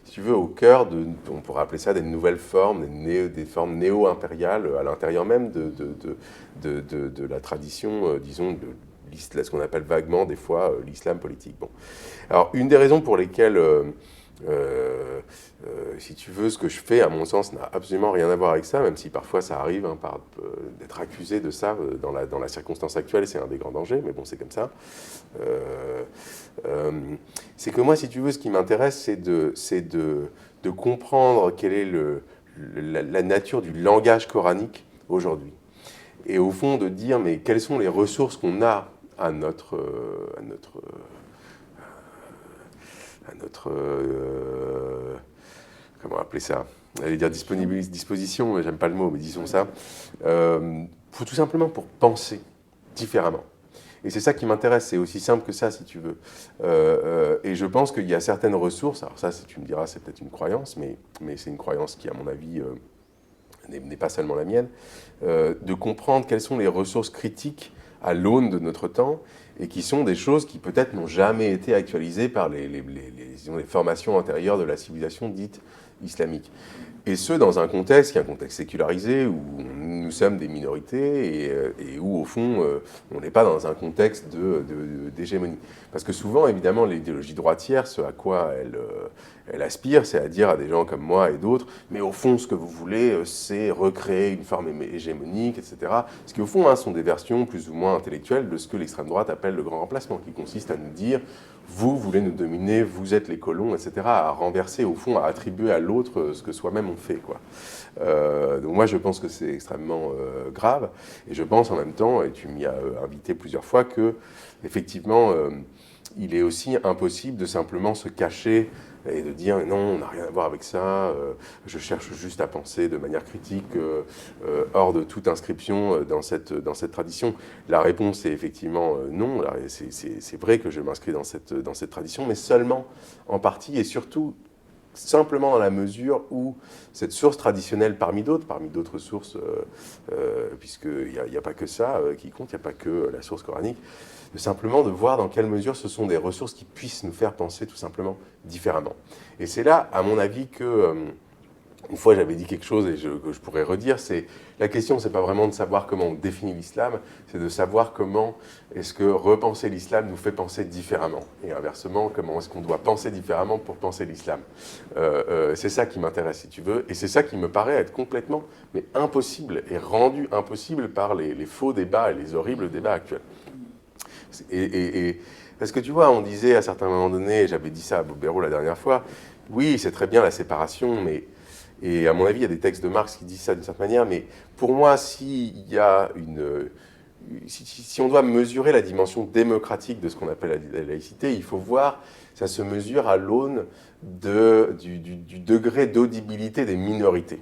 S3: si tu veux, au cœur on pourrait appeler ça des nouvelles formes, des formes néo-impériales à l'intérieur même de la tradition, disons, de ce qu'on appelle vaguement des fois l'islam politique. Bon. Alors, une des raisons pour lesquelles, si tu veux, ce que je fais, à mon sens, n'a absolument rien à voir avec ça, même si parfois ça arrive d'être accusé de ça dans la circonstance actuelle, c'est un des grands dangers, mais bon, c'est comme ça. C'est que moi, si tu veux, ce qui m'intéresse, c'est de comprendre quelle est la nature du langage coranique aujourd'hui. Et au fond, de dire, mais quelles sont les ressources qu'on a à notre comment appeler ça ? J'allais dire disposition, j'aime pas le mot, mais disons ça. Tout simplement pour penser différemment. Et c'est ça qui m'intéresse, c'est aussi simple que ça, si tu veux. Et je pense qu'il y a certaines ressources, alors ça, tu me diras, c'est peut-être une croyance, mais c'est une croyance qui, à mon avis, n'est pas seulement la mienne, de comprendre quelles sont les ressources critiques à l'aune de notre temps, et qui sont des choses qui peut-être n'ont jamais été actualisées par les formations antérieures de la civilisation dite islamique. Et ce, dans un contexte qui est un contexte sécularisé, où nous sommes des minorités, et où, au fond, on n'est pas dans un contexte d'hégémonie. Parce que souvent, évidemment, l'idéologie droitière, ce à quoi elle aspire, c'est à dire à des gens comme moi et d'autres, mais au fond, ce que vous voulez, c'est recréer une forme hégémonique, etc. Ce qui, au fond, sont des versions plus ou moins intellectuelles de ce que l'extrême droite appelle le grand remplacement, qui consiste à nous dire vous voulez nous dominer, vous êtes les colons, etc., à renverser, au fond, à attribuer à l'autre ce que soi-même on fait, quoi. Donc moi, je pense que c'est extrêmement grave, et je pense en même temps, et tu m'y as invité plusieurs fois, que, effectivement, il est aussi impossible de simplement se cacher et de dire non, on n'a rien à voir avec ça, je cherche juste à penser de manière critique, hors de toute inscription dans cette tradition. La réponse est effectivement non, c'est vrai que je m'inscris dans cette tradition, mais seulement en partie et surtout simplement dans la mesure où cette source traditionnelle parmi d'autres sources, puisqu'il n'y a pas que ça qui compte, il n'y a pas que la source coranique, simplement de voir dans quelle mesure ce sont des ressources qui puissent nous faire penser tout simplement différemment. Et c'est là, à mon avis, que, une fois j'avais dit quelque chose et que je pourrais redire, c'est la question, c'est pas vraiment de savoir comment on définit l'islam, c'est de savoir comment est-ce que repenser l'islam nous fait penser différemment. Et inversement, comment est-ce qu'on doit penser différemment pour penser l'islam. C'est ça qui m'intéresse, si tu veux, et c'est ça qui me paraît être complètement, mais impossible, et rendu impossible par les faux débats et les horribles débats actuels. Et parce que tu vois, on disait à certains moments donnés, j'avais dit ça à Bob Béraud la dernière fois, oui, c'est très bien la séparation, et à mon avis, il y a des textes de Marx qui disent ça d'une certaine manière, mais pour moi, si on doit mesurer la dimension démocratique de ce qu'on appelle la laïcité, il faut voir, ça se mesure à l'aune du degré d'audibilité des minorités.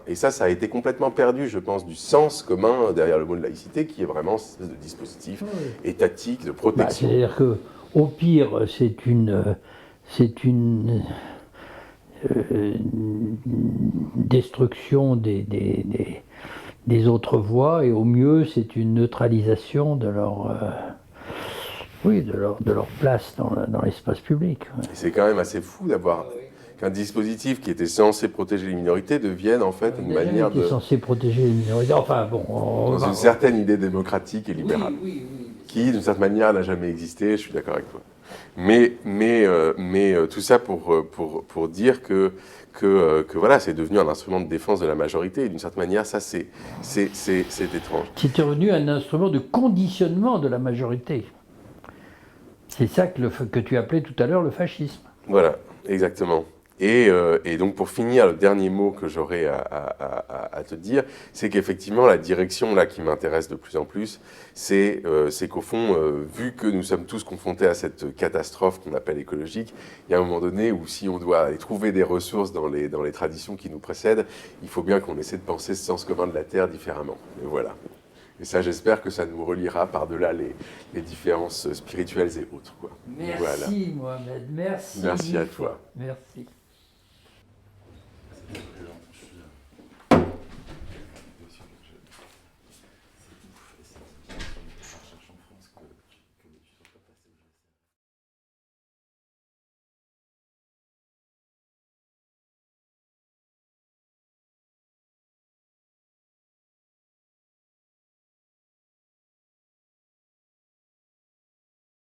S3: Et ça a été complètement perdu, je pense, du sens commun derrière le mot de laïcité, qui est vraiment ce dispositif étatique, de protection.
S2: C'est-à-dire qu'au pire, c'est une destruction des autres voies, et au mieux, c'est une neutralisation de leur place dans l'espace public.
S3: Ouais. Et c'est quand même assez fou d'avoir qu'un dispositif qui était censé protéger les minorités devienne en fait une manière de...
S2: censé protéger les minorités, enfin bon...
S3: dans une certaine idée démocratique et libérale, qui d'une certaine manière n'a jamais existé, je suis d'accord avec toi. Mais tout ça pour dire que voilà, c'est devenu un instrument de défense de la majorité. Et d'une certaine manière, ça, c'est étrange.
S2: C'est devenu un instrument de conditionnement de la majorité. C'est ça que tu appelais tout à l'heure le fascisme.
S3: Voilà, exactement. Et donc pour finir, le dernier mot que j'aurais à te dire, c'est qu'effectivement la direction là qui m'intéresse de plus en plus, c'est qu'au fond, vu que nous sommes tous confrontés à cette catastrophe qu'on appelle écologique, il y a un moment donné où si on doit aller trouver des ressources dans les traditions qui nous précèdent, il faut bien qu'on essaie de penser ce sens commun de la Terre différemment. Et voilà. Et ça, j'espère que ça nous reliera par-delà les différences spirituelles et autres, quoi.
S2: Merci
S3: voilà.
S2: Mohamed, merci.
S3: Merci à toi.
S2: Merci.